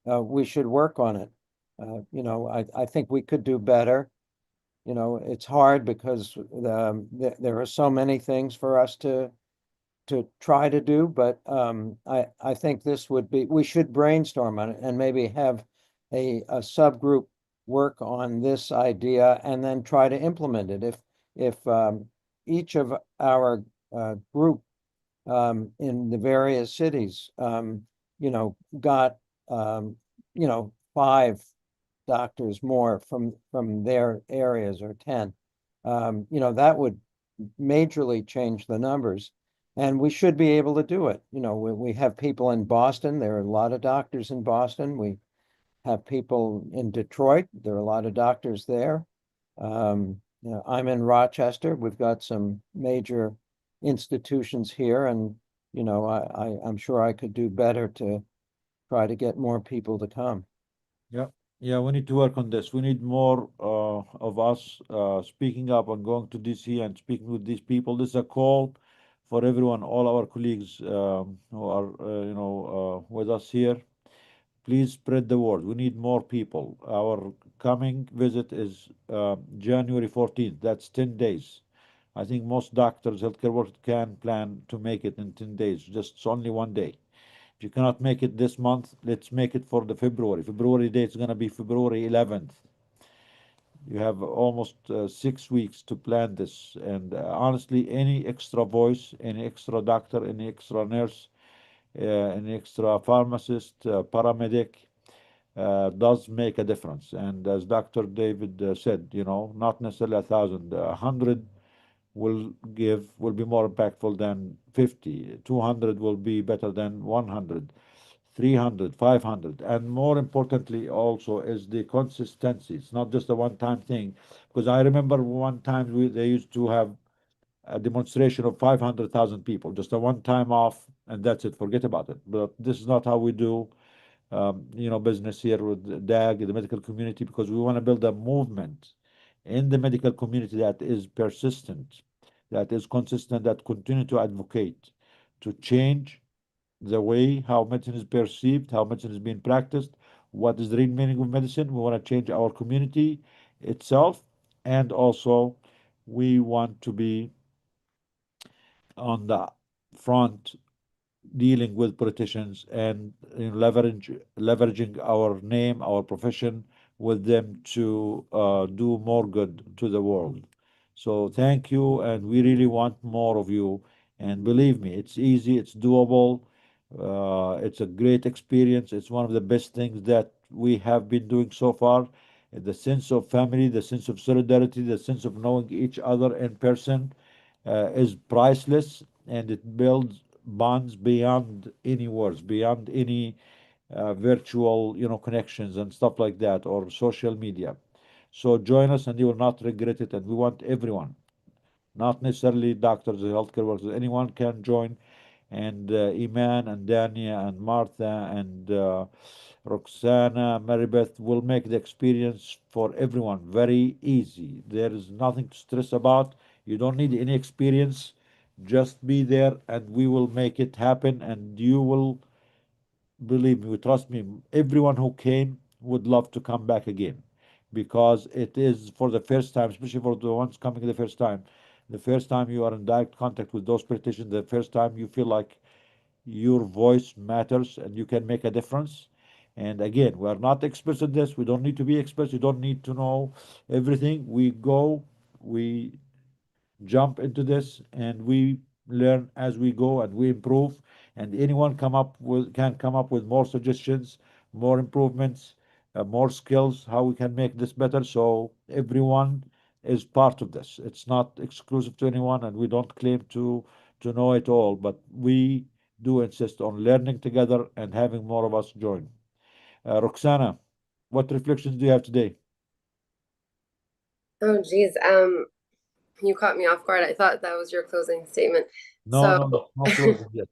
we should work on it. I think we could do better. It's hard because there are so many things for us to try to do, but I think we should brainstorm on it and maybe have a subgroup work on this idea and then try to implement it. If each of our group in the various cities, got 5 doctors more from their areas, or 10, that would majorly change the numbers, and we should be able to do it. We have people in Boston. There are a lot of doctors in Boston. We have people in Detroit. There are a lot of doctors there. I'm in Rochester. We've got some major institutions here, and I'm sure I could do better to try to get more people to come. Yeah, we need to work on this. We need more of us speaking up and going to DC and speaking with these people. This is a call for everyone, all our colleagues who are with us here. Please spread the word. We need more people. Our coming visit is January 14th. That's 10 days. I think most doctors, healthcare workers can plan to make it in 10 days. Just only one day. If you cannot make it this month, let's make it for the February date is going to be February 11th. You have almost 6 weeks to plan this. And honestly, any extra voice, any extra doctor, any extra nurse, any extra pharmacist, paramedic, does make a difference. And as Dr. David said, not necessarily 1,000, 100 will be more impactful than 50. 200 will be better than 100. 300, 500, and more importantly also is the consistency. It's not just a one-time thing, because I remember one time they used to have a demonstration of 500,000 people, just a one time off, and that's it, forget about it. But this is not how we do business here with DAG, the medical community, because we want to build a movement in the medical community that is persistent, that is consistent, that continue to advocate, to change the way how medicine is perceived, how medicine is being practiced, what is the real meaning of medicine. We want to change our community itself, and also we want to be on the front dealing with politicians and leveraging our name, our profession with them to do more good to the world. So thank you, and we really want more of you. And believe me, it's easy, it's doable. It's a great experience. It's one of the best things that we have been doing so far. The sense of family, the sense of solidarity, the sense of knowing each other in person is priceless, and it builds bonds beyond any words, beyond any virtual, connections and stuff like that, or social media. So join us, and you will not regret it. And we want everyone, not necessarily doctors or healthcare workers, anyone can join. And Iman and Dania and Martha and Roxana, Maribeth will make the experience for everyone very easy. There is nothing to stress about. You don't need any experience. Just be there, and we will make it happen. And you will, believe me, trust me, everyone who came would love to come back again, because it is for the first time, especially for the ones coming the first time. The first time you are in direct contact with those politicians, the first time you feel like your voice matters and you can make a difference. And again, we are not experts at this. We don't need to be experts. You don't need to know everything. We jump into this, and we learn as we go, and we improve. And anyone can come up with more suggestions, more improvements, more skills, how we can make this better. So everyone is part of this. It's not exclusive to anyone, and we don't claim to know it all, but we do insist on learning together and having more of us join. Roxana, what reflections do you have today? Oh, geez. You caught me off guard. I thought that was your closing statement. No closing yet.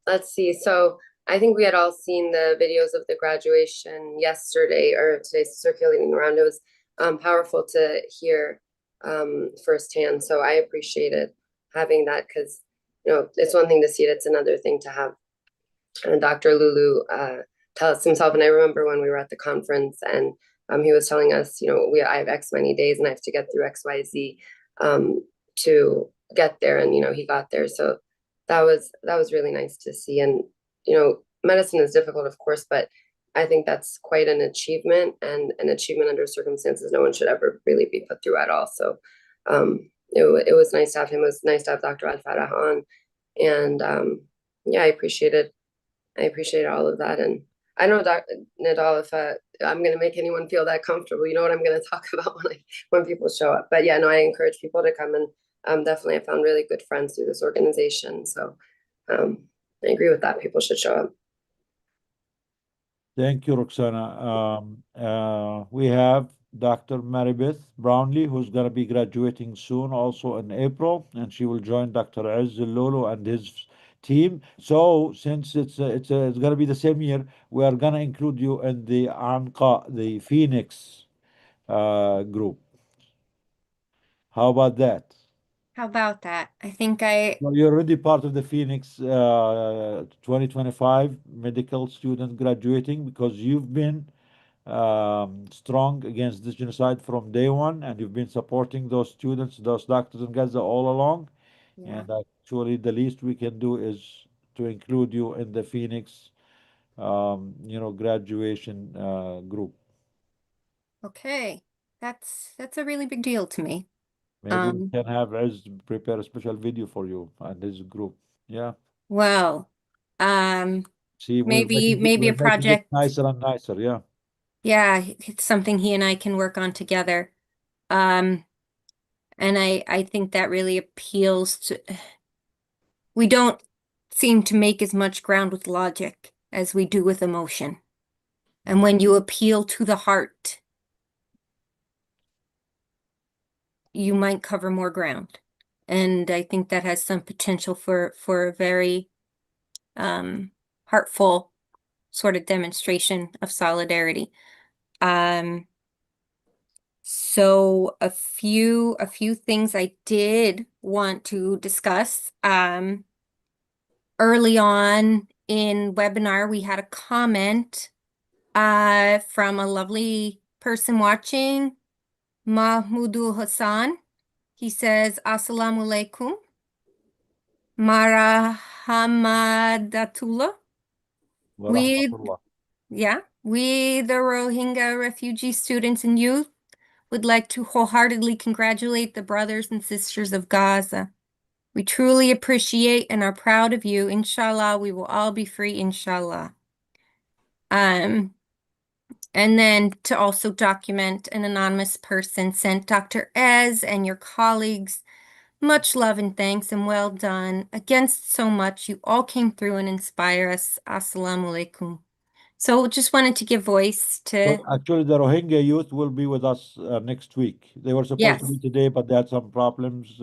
Let's see. So I think we had all seen the videos of the graduation yesterday or today circulating around. It was powerful to hear firsthand. So I appreciated having that, because it's one thing to see it, it's another thing to have Dr. Lulu tell us himself. And I remember when we were at the conference, and he was telling us, I have X many days and I have to get through XYZ to get there. And, he got there. So that was really nice to see. And, medicine is difficult, of course, but I think that's quite an achievement, and an achievement under circumstances no one should ever really be put through at all. So it was nice to have him. It was nice to have Dr. Al-Fatah on. And I appreciated all of that. And I don't know, Dr. Nidal, if I'm going to make anyone feel that comfortable. You know what I'm going to talk about when people show up. But yeah, no, I encourage people to come, and definitely I found really good friends through this organization. So I agree with that. People should show up. Thank you, Roxana. We have Dr. Maribeth Brownlee, who's going to be graduating soon, also in April, and she will join Dr. Azz Lolo and his team. So since it's going to be the same year, we are going to include you in the Anqa, the Phoenix group. How about that? How about that? I think Well, you're already part of the Phoenix 2025 medical student graduating, because you've been strong against this genocide from day one, and you've been supporting those students, those doctors in Gaza all along. Yeah. And actually, the least we can do is to include you in the Phoenix, graduation group. Okay. That's a really big deal to me. Maybe we can have Azz prepare a special video for you and his group. Yeah. Well, See, maybe we're a making it project. nicer and nicer. Yeah. Yeah, it's something he and I can work on together. And I think that really appeals to, we don't seem to make as much ground with logic as we do with emotion. And when you appeal to the heart, you might cover more ground. And I think that has some potential for a very heartful sort of demonstration of solidarity. So a few things I did want to discuss. Early on in webinar, we had a comment from a lovely person watching, Mahmoudul Hassan. He says, Assalamu alaikum. Marahamadatullah. We, the Rohingya refugee students and youth would like to wholeheartedly congratulate the brothers and sisters of Gaza. We truly appreciate and are proud of you. Inshallah, we will all be free, inshallah. And then to also document, an anonymous person sent Dr. Ez and your colleagues much love and thanks and well done. Against so much, you all came through and inspire us. Assalamu alaikum. So just wanted to give voice to... So actually, the Rohingya youth will be with us next week. They were supposed to be today, but they had some problems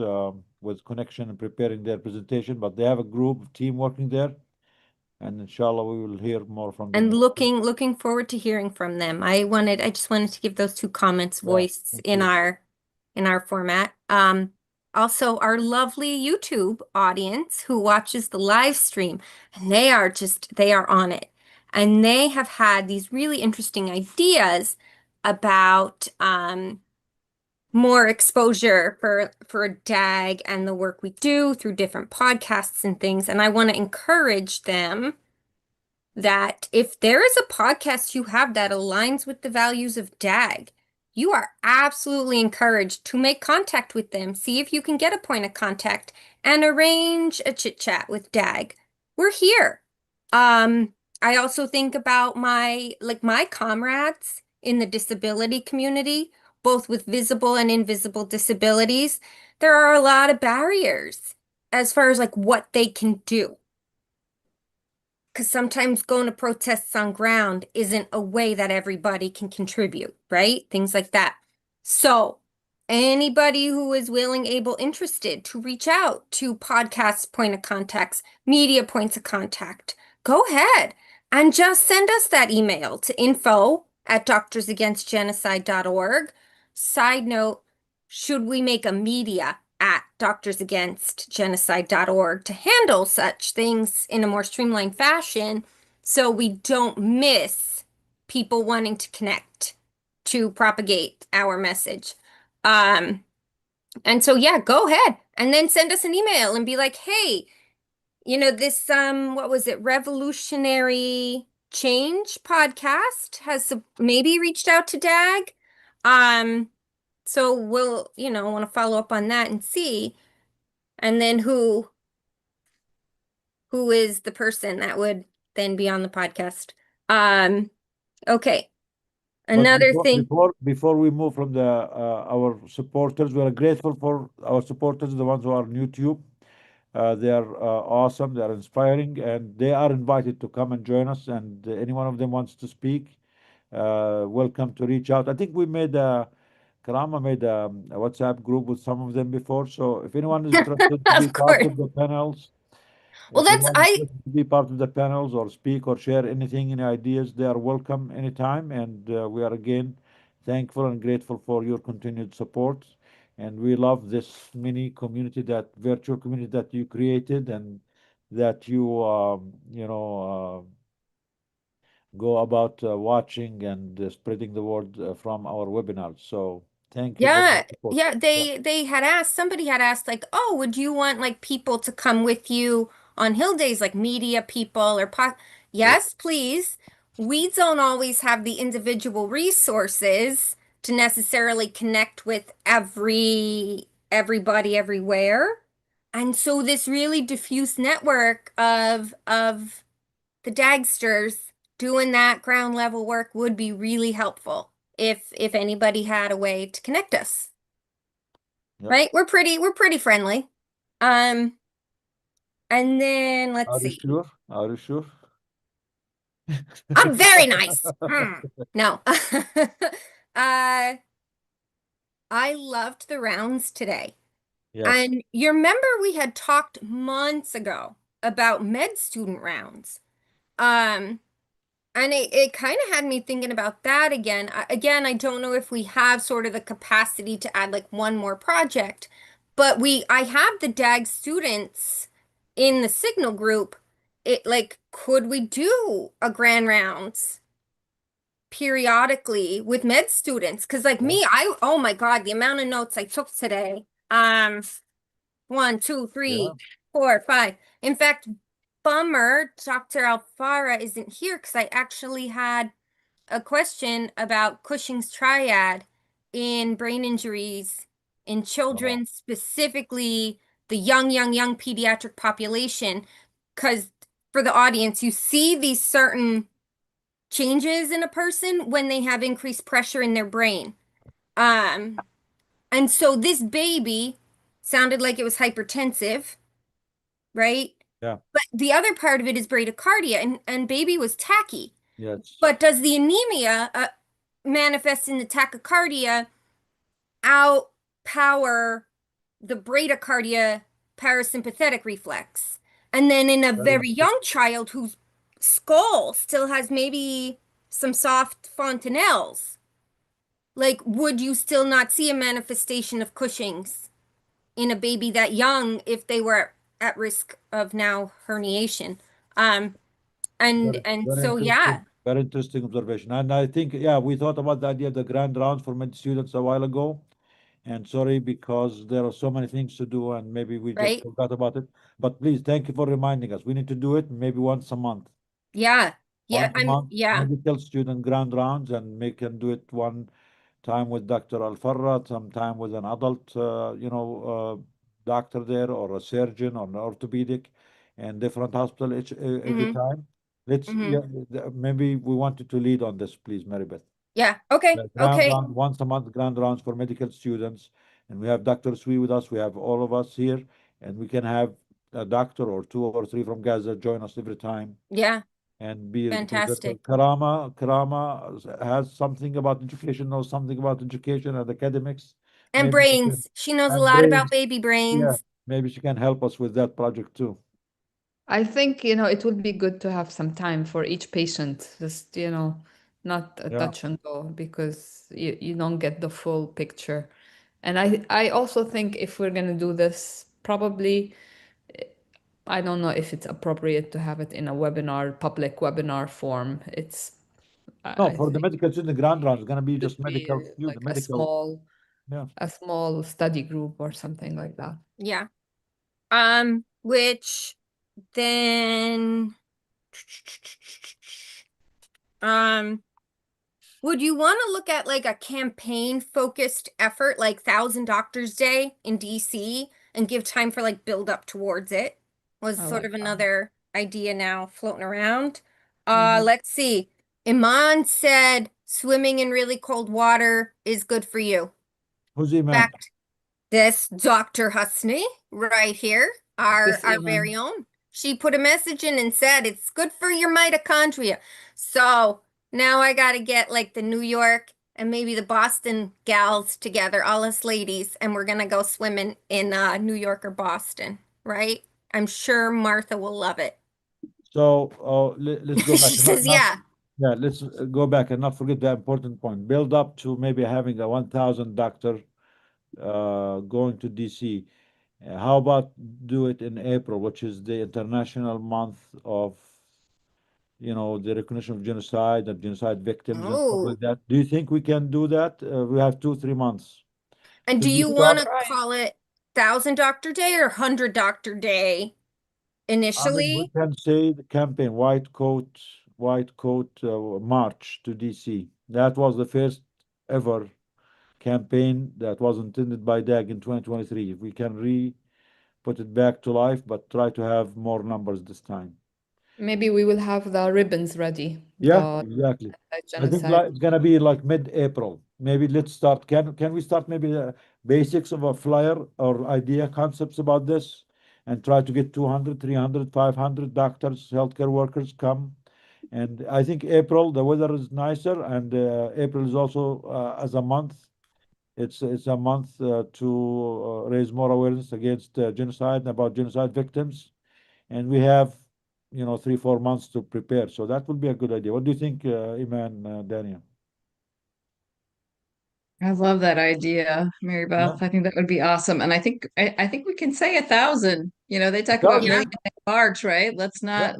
with connection and preparing their presentation. But they have a group team working there. And inshallah, we will hear more from them. And looking forward to hearing from them. I just wanted to give those two comments voice in our format. Also our lovely YouTube audience who watches the live stream, and they are on it. And they have had these really interesting ideas about more exposure for DAG and the work we do through different podcasts and things. And I want to encourage them that if there is a podcast you have that aligns with the values of DAG, you are absolutely encouraged to make contact with them. See if you can get a point of contact and arrange a chit chat with DAG. We're here. I also think about my comrades in the disability community, both with visible and invisible disabilities. There are a lot of barriers as far as what they can do. Because sometimes going to protests on ground isn't a way that everybody can contribute, right? Things like that. So anybody who is willing, able, interested to reach out to podcast point of contacts, media points of contact, go ahead and just send us that email to info@doctorsagainstgenocide.org. Side note, should we make a media at doctorsagainstgenocide.org to handle such things in a more streamlined fashion so we don't miss people wanting to connect to propagate our message. And so, yeah, go ahead and then send us an email and be like, hey, this, what was it? Revolutionary Change podcast has maybe reached out to DAG. So we'll, want to follow up on that and see. And then who is the person that would then be on the podcast? Okay. Another thing. Before we move from our supporters, we are grateful for our supporters, the ones who are on YouTube. They are awesome, they are inspiring, and they are invited to come and join us. And any one of them wants to speak, welcome to reach out. I think Karama made a WhatsApp group with some of them before. So if anyone is interested to be part of the panels, well, to be part of the panels or speak or share anything, any ideas, they are welcome anytime. And we are again thankful and grateful for your continued support. And we love this mini community, that virtual community that you created, and that you, go about watching and spreading the word from our webinars. So thank you. Yeah. They had asked, somebody had asked, oh, would you want people to come with you on Hill Days, like media people or Yes, please. We don't always have the individual resources to necessarily connect with everybody everywhere. And so this really diffuse network of the Dagsters doing that ground level work would be really helpful if anybody had a way to connect us. Right? We're pretty friendly. And then let's Are you see. sure? Are you sure? I'm very nice. No. I loved the rounds today. Yes. And you remember we had talked months ago about med student rounds. And it kind of had me thinking about that again. Again, I don't know if we have sort of the capacity to add like one more project, but I have the DAG students in the Signal group. Could we do a grand rounds periodically with med students? Because like me, oh my God, the amount of notes I took today. 1, 2, 3, 4, 5. In fact, bummer, Dr. Alfara isn't here because I actually had a question about Cushing's triad in brain injuries in children, specifically the young pediatric population. Because for the audience, you see these certain changes in a person when they have increased pressure in their brain. And so this baby sounded like it was hypertensive, right? Yeah. But the other part of it is bradycardia, and baby was tachy. Yes. But does the anemia manifest in the tachycardia outpower the bradycardia parasympathetic reflex? And then in a very young child whose skull still has maybe some soft fontanelles, like, would you still not see a manifestation of Cushing's in a baby that young if they were at risk of now herniation? So yeah. Very interesting observation. And I think, yeah, we thought about the idea of the grand rounds for med students a while ago. And sorry, because there are so many things to do and maybe we just forgot about it. But please, thank you for reminding us. We need to do it maybe once a month. Yeah. Yeah. Medical student grand rounds, and we can do it one time with Dr. Alfarra, sometime with an adult, doctor there, or a surgeon or an orthopedic, and different hospital every time. Let's maybe we wanted to lead on this, please, Maribeth. Yeah. Okay. Okay. Once a month, grand rounds for medical students, and we have Dr. Sui with us. We have all of us here, and we can have a doctor or 2 or 3 from Gaza join us every time. Yeah. And be fantastic. Karama has something about education, knows something about education and academics. And brains. She knows a lot about baby brains. Yeah, maybe she can help us with that project too. I think, it would be good to have some time for each patient, just, not a touch and go, because you don't get the full picture. And I also think if we're going to do this, probably, I don't know if it's appropriate to have it in a public webinar form. For the medical student, the grand round is going to be just medical student, like a small study group or something like that. Yeah. Which then, would you want to look at like a campaign focused effort, like 1,000 Doctors Day in DC, and give time for like build up towards it? Was sort of another idea now floating around. Let's see. Iman said swimming in really cold water is good for you. Who's Iman? In fact, this Dr. Husney right here, our very own. She put a message in and said it's good for your mitochondria. So now I got to get like the New York and maybe the Boston gals together, all us ladies, and we're going to go swimming in New York or Boston, right? I'm sure Martha will love it. So let's go back. She says, yeah. Yeah, let's go back and not forget the important point. Build up to maybe having a 1,000 doctor going to DC. How about do it in April, which is the international month of, the recognition of genocide and genocide victims and stuff like that. Do you think we can do that? We have 2-3 months. And do you want to call it 1,000 Doctor Day or 100 Doctor Day initially? We can say the campaign, white coat march to DC. That was the first ever campaign that was intended by DAG in 2023. If we can put it back to life, but try to have more numbers this time. Maybe we will have the ribbons ready. Yeah, exactly. I think it's gonna be like mid-April. Maybe let's start. Can we start maybe the basics of a flyer or idea concepts about this? and try to get 200, 300, 500 doctors, healthcare workers come. And I think April, the weather is nicer, and April is also as a month. It's a month to raise more awareness against genocide and about genocide victims. And we have, 3-4 months to prepare. So that would be a good idea. What do you think, Iman, Daniel? I love that idea, Mary Beth. Yeah. I think that would be awesome. And I think we can say 1,000. They talk about 1,000. million in March, right? Let's not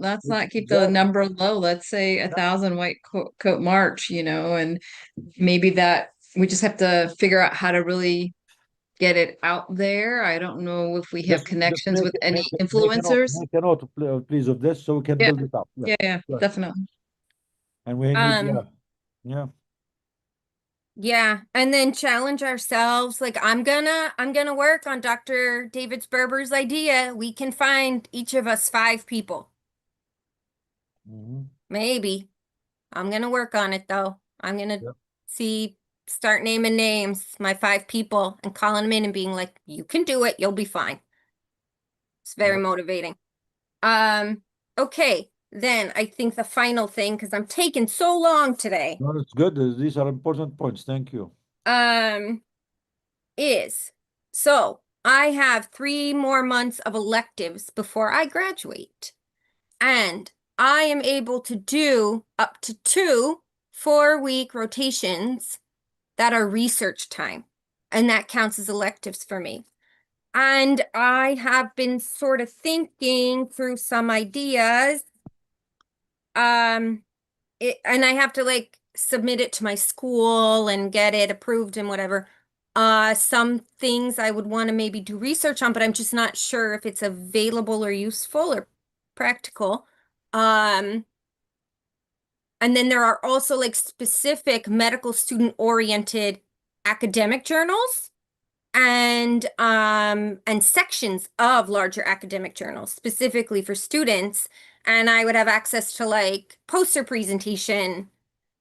keep the exactly. number low. Let's say 1,000 white coat march, and maybe that we just have to figure out how to really get it out there. I don't know if we have connections with any influencers. Make a note, please, of this so we can Yeah. build it up. Yeah, Right. definitely. And we need, yeah. Yeah, and then challenge ourselves. Like I'm gonna work on Dr. David Sperber's idea. We can find each of us 5 people. Maybe. I'm gonna work on it though. I'm gonna start naming names, my 5 people, and calling them in and being like, you can do it, you'll be fine. It's very motivating. Okay, then I think the final thing, because I'm taking so long today. No, it's good. These are important points. Thank you. So I have 3 more months of electives before I graduate. And I am able to do up to 2 4-week rotations that are research time. And that counts as electives for me. And I have been sort of thinking through some ideas. And I have to submit it to my school and get it approved and whatever. Some things I would want to maybe do research on, but I'm just not sure if it's available or useful or practical. And then there are also specific medical student oriented academic journals and sections of larger academic journals specifically for students. And I would have access to poster presentation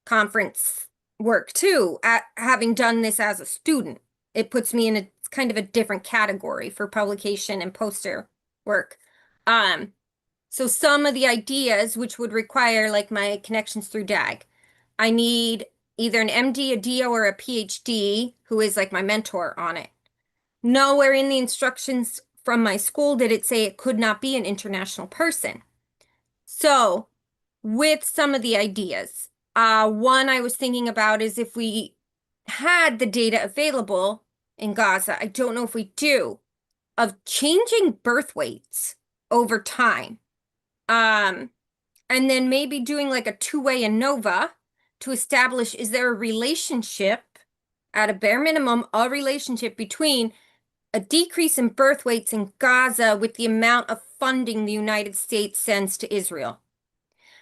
conference work too, having done this as a student. It puts me in a kind of a different category for publication and poster work. So some of the ideas which would require my connections through DAG, I need either an MD, a DO, or a PhD who is my mentor on it. Nowhere in the instructions from my school did it say it could not be an international person. So with some of the ideas, one I was thinking about is if we had the data available in Gaza, I don't know if we do, of changing birth weights over time. And then maybe doing a 2-way ANOVA to establish, is there a relationship, at a bare minimum, a relationship between a decrease in birth weights in Gaza with the amount of funding the United States sends to Israel?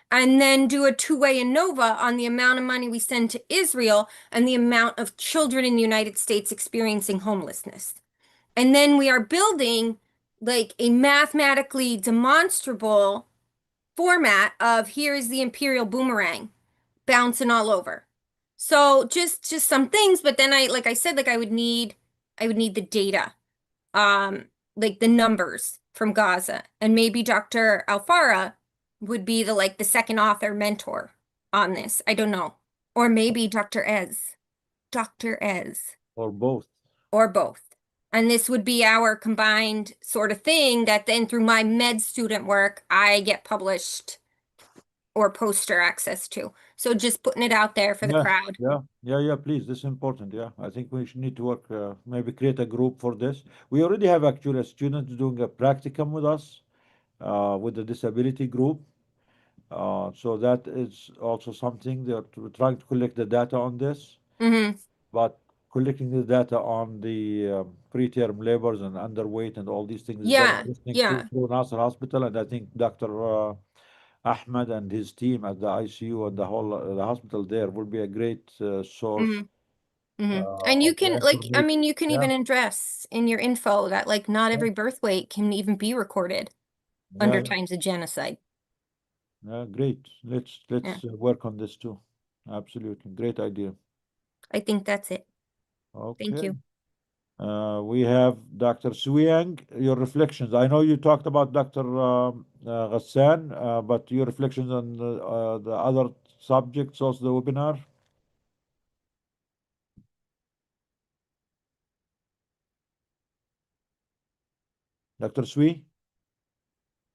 And then do a 2-way ANOVA on the amount of money we send to Israel and the amount of children in the United States experiencing homelessness. And then we are building a mathematically demonstrable format of here is the imperial boomerang bouncing all over. So just some things, but then I said, I would need the data, the numbers from Gaza, and maybe Dr. Alfara would be the second author mentor on this. I don't know. Or maybe Dr. Ez. Or both. And this would be our combined sort of thing that then through my med student work, I get published or poster access to. So just putting it out there for the crowd. Yeah, please. This is important. Yeah, I think we should need to work, maybe create a group for this. We already have actually a student doing a practicum with us, with the disability group. So that is also something that we're trying to collect the data on this. But collecting the data on the preterm labors and underweight and all these things is very interesting through Nasser Hospital. And I think Dr. Ahmed and his team at the ICU and the whole the hospital there will be a great source. And you can you can even address in your info that not every birth weight can even be recorded under times of genocide. Great. Let's work on this too. Absolutely. Great idea. I think that's it. Okay. Thank you. We have Dr. Suyang, your reflections. I know you talked about Dr. Ghassan, but your reflections on the other subjects, also the webinar. Dr. Sui?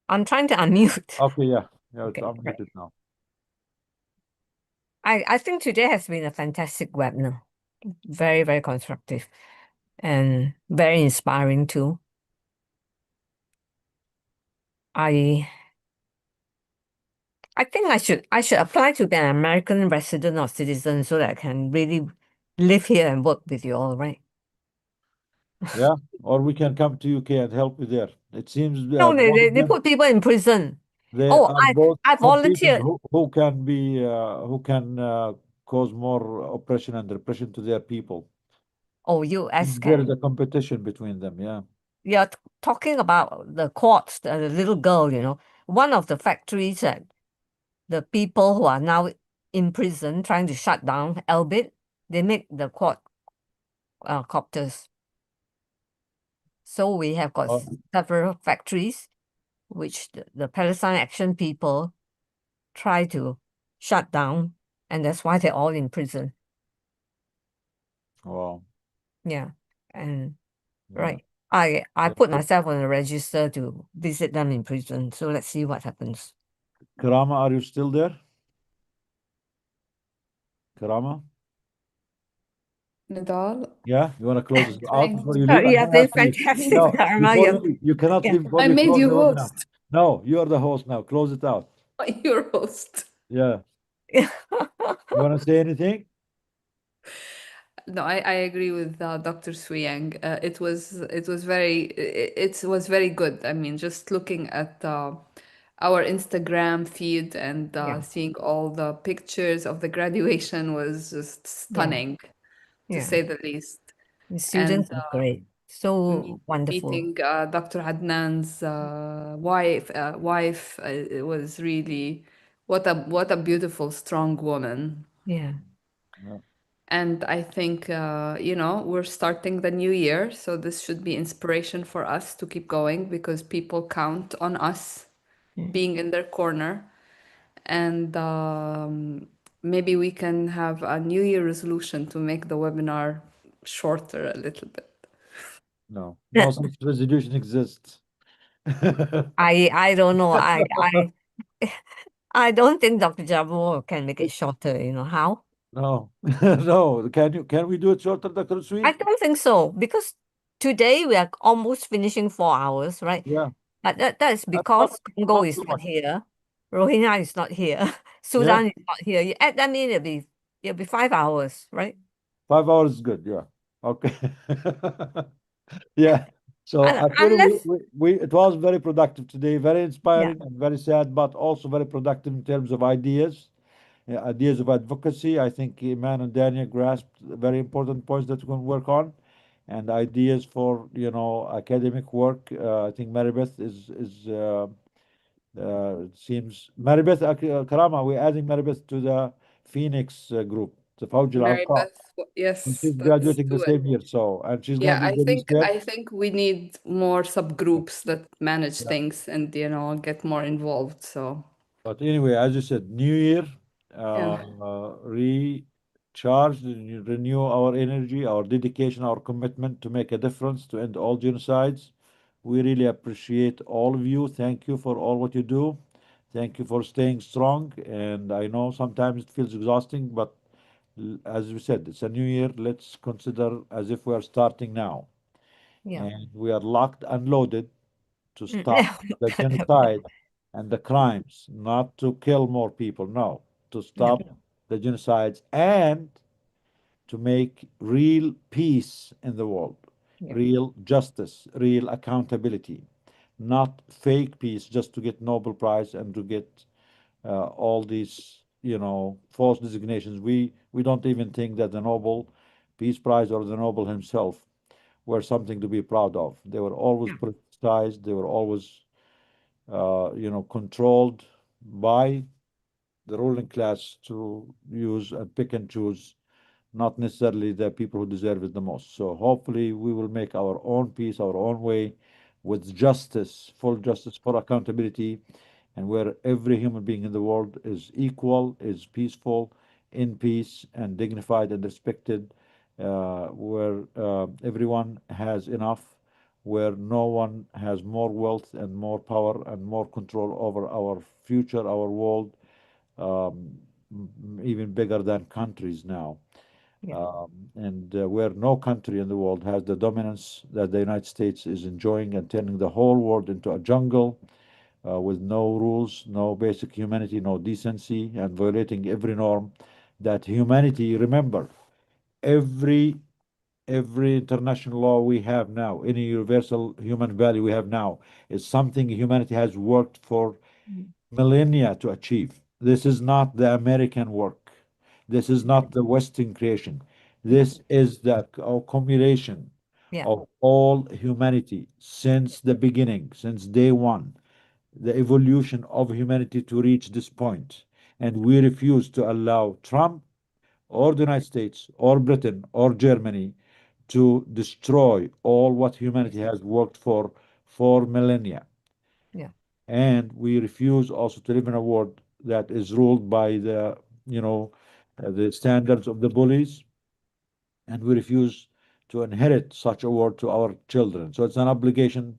I'm trying to unmute. Okay, yeah. Yeah, it's Okay, right. unmuted now. I think today has been a fantastic webinar. Very, very constructive and very inspiring too. I think I should apply to be an American resident or citizen so that I can really live here and work with you all, right? Yeah, or we can come to UK and help you there. It seems No, both of they them, put people in prison. they Oh, are both I some people volunteered. who can be who can cause more oppression and repression to their people. Oh, US There is can. a competition between them, yeah. You're talking about the Quartz, the little girl, you know, one of the factories that the people who are now in prison trying to shut down Elbit, they make the quadcopters. So we have got Oh. several factories which the Palestine Action people try to shut down, and that's why they're all in prison. Wow. Yeah, and Yeah. right. I put myself on the register to visit them in prison. So let's see what happens. Karama, are you still there? Karama? Nidal. Yeah, you want to close this out Thanks. before you Oh, leave? you I have can been ask you. fantastic, No, Karma. before you leave, you cannot Yeah. leave before I you made close you the webinar. host. No, you're the host now. Close it out. You're host. Yeah. You want to say anything? No, I agree with Dr. Suyang. It was very good. I mean, just looking at our Instagram feed and Yeah. seeing all the pictures of the graduation was just stunning, to Yeah. say the least. The And students are great. So wonderful. meeting Dr. Adnan's wife, it was really what a beautiful, strong woman. Yeah. Yeah. And I think, we're starting the new year, so this should be inspiration for us to keep going because people count on us being in their corner. And maybe we can have a New Year resolution to make the webinar shorter a little bit. No, no such resolution exists. I don't know. I don't think Dr. Jabbo can make it shorter, you know how? No, no. Can we do it shorter, Dr. Sui? I don't think so because today we are almost finishing 4 hours, right? Yeah. But that is because Congo is not here, Rohingya is not here, Sudan is not here. You add them in, it'll be 5 hours, right? 5 hours is good, yeah. Okay. Yeah. So actually Unless it was very productive today, very inspiring and very sad, but also very productive in terms of ideas. Ideas of advocacy. I think Iman and Daniel grasped very important points that we can work on, and ideas for academic work. I think Maribeth is seems Maribeth Karama. We're adding Maribeth to the Phoenix group, the Fawjal Mary Arqam. Beth, yes, She's let's graduating the do it. same year, so and she's Yeah, going to be the least I think we need more subgroups that manage things and get more involved. So But anyway, as you said, New Year, Yeah. recharge, renew our energy, our dedication, our commitment to make a difference, to end all genocides. We really appreciate all of you. Thank you for all what you do. Thank you for staying strong. And I know sometimes it feels exhausting, but as we said, it's a new year. Let's consider as if we are starting now. Yeah. And we are locked and loaded to stop the genocide and the crimes, not to kill more people, no, to stop the genocides and to make real peace in the world, real justice, real accountability, not fake peace just to get Nobel Prize and to get all these, false designations. We don't even think that the Nobel Peace Prize or the Nobel himself were something to be proud of. They were always politicized. They were always controlled by the ruling class to use and pick and choose not necessarily the people who deserve it the most. So hopefully we will make our own peace, our own way, with justice, full justice, full accountability, and where every human being in the world is equal, is peaceful, in peace, and dignified and respected, where everyone has enough, where no one has more wealth and more power and more control over our future, our world, even bigger than countries now. And where no country in the world has the dominance that the United States is enjoying and turning the whole world into a jungle with no rules, no basic humanity, no decency, and violating every norm that humanity, remember, every international law we have now, any universal human value we have now, is something humanity has worked for millennia to achieve. This is not the American work. This is not the Western creation. This is the accumulation of all humanity since the beginning, since day one, the evolution of humanity to reach this point. And we refuse to allow Trump or the United States or Britain or Germany to destroy all what humanity has worked for millennia. And we refuse also to live in a world that is ruled by the standards of the bullies, and we refuse to inherit such a world to our children. So it's an obligation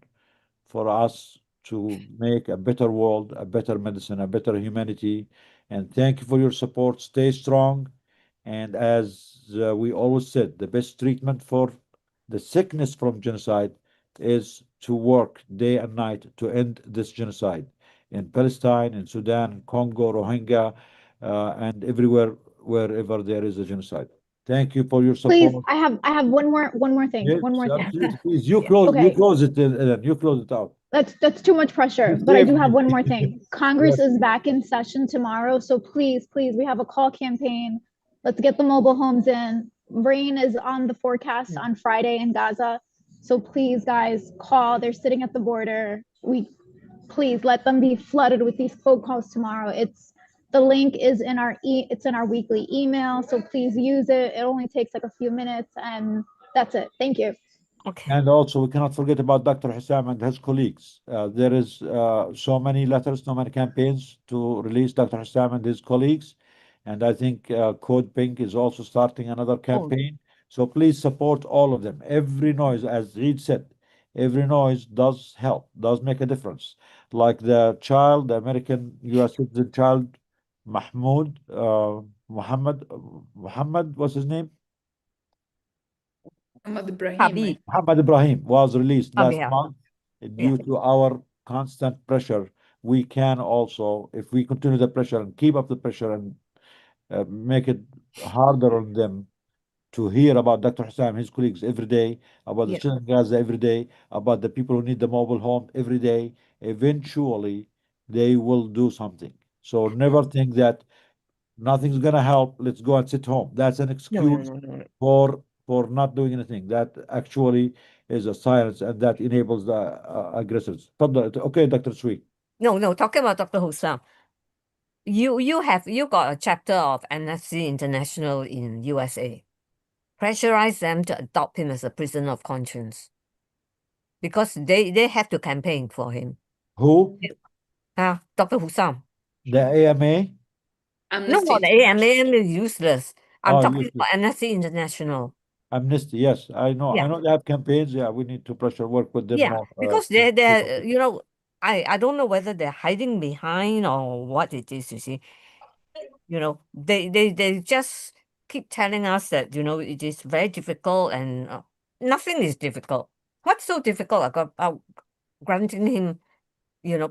for us to make a better world, a better medicine, a better humanity. And thank you for your support. Stay strong. And as we always said, the best treatment for the sickness from genocide is to work day and night to end this genocide in Palestine, in Sudan, Congo, Rohingya, and everywhere wherever there is a genocide. Thank you for your Please, support. I have one more thing. Yes, One more thing. absolutely. Please, you close Okay. you close it, Ellen. You close it out. That's too much pressure, You but I saved do have me. one more thing. Congress Yes. is back in session tomorrow, so please, we have a call campaign. Let's get the mobile homes in. Rain is on the forecast on Friday in Gaza. So please, guys, call. They're sitting at the border. Please let them be flooded with these phone calls tomorrow. The link is in it's in our weekly email, so please use it. It only takes like a few minutes, and that's it. Thank you. And also, we cannot forget about Dr. Hussam and his colleagues. There is so many letters, so many campaigns to release Dr. Hussam and his colleagues. And I think Code Pink is also starting another campaign. So please support all of them. Every noise, as Reed said, every noise does help, does make a difference. Like the child, the American U.S. citizen child, Muhammad, what's his name? Muhammad Ibrahim was released last month. Due to our constant pressure, we can also, if we continue the pressure and keep up the pressure and make it harder on them to hear about Dr. Hussam and his colleagues every day, about the children in Gaza every day, about the people who need the mobile home every day, eventually they will do something. So never think that nothing's gonna help, let's go and sit home. That's an excuse for not doing anything. That actually is a silence, and that enables the aggressors. Okay, Dr. Sweet. No, talking about Dr. Hussam. You got a chapter of Amnesty International in USA. Pressurize them to adopt him as a prisoner of conscience. Because they have to campaign for him. Who? Dr. Hussam. The AMA? No, the AMA is useless. I'm talking useless. about Amnesty International. Amnesty, yes, I know. I know they have campaigns. Yeah, we need to work with them more. Because they're I don't know whether they're hiding behind or what it is, you see. They just keep telling us that, it is very difficult and nothing is difficult. What's so difficult about granting him,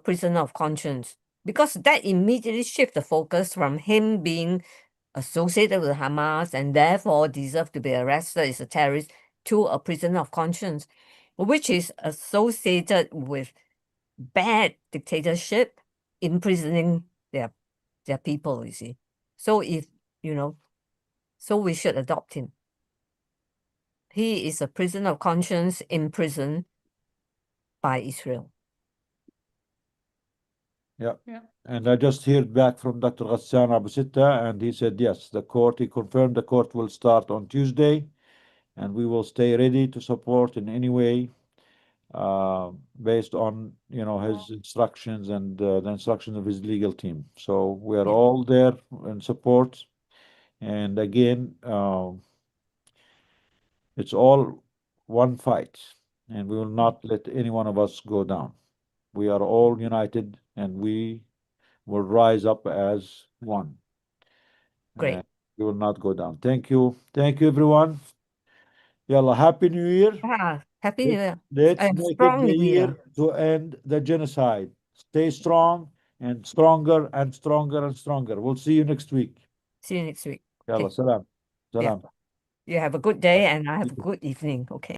prisoner of conscience? Because that immediately shifts the focus from him being associated with Hamas and therefore deserve to be arrested as a terrorist to a prisoner of conscience, which is associated with bad dictatorship, imprisoning their people, you see. So so we should adopt him. He is a prisoner of conscience imprisoned by Israel. Yeah. Yeah. And I just heard back from Dr. Ghassan Abu Sitta, and he said, yes, he confirmed the court will start on Tuesday, and we will stay ready to support in any way, based on, his instructions and the instructions of his legal team. So we are all there in support. And again, it's all one fight, and we will not let any one of us go down. We are all united, and we will rise up as one. Great. And we will not go down. Thank you. Thank you, everyone. Yalla, Happy New Year. Happy New Year. Let's And make it strong the New year Year. to end the genocide. Stay strong and stronger and stronger and stronger. We'll see you next week. See you next week. Yalla, Okay. salam. Yeah. Salam. You have a good day and I have a good evening. Okay.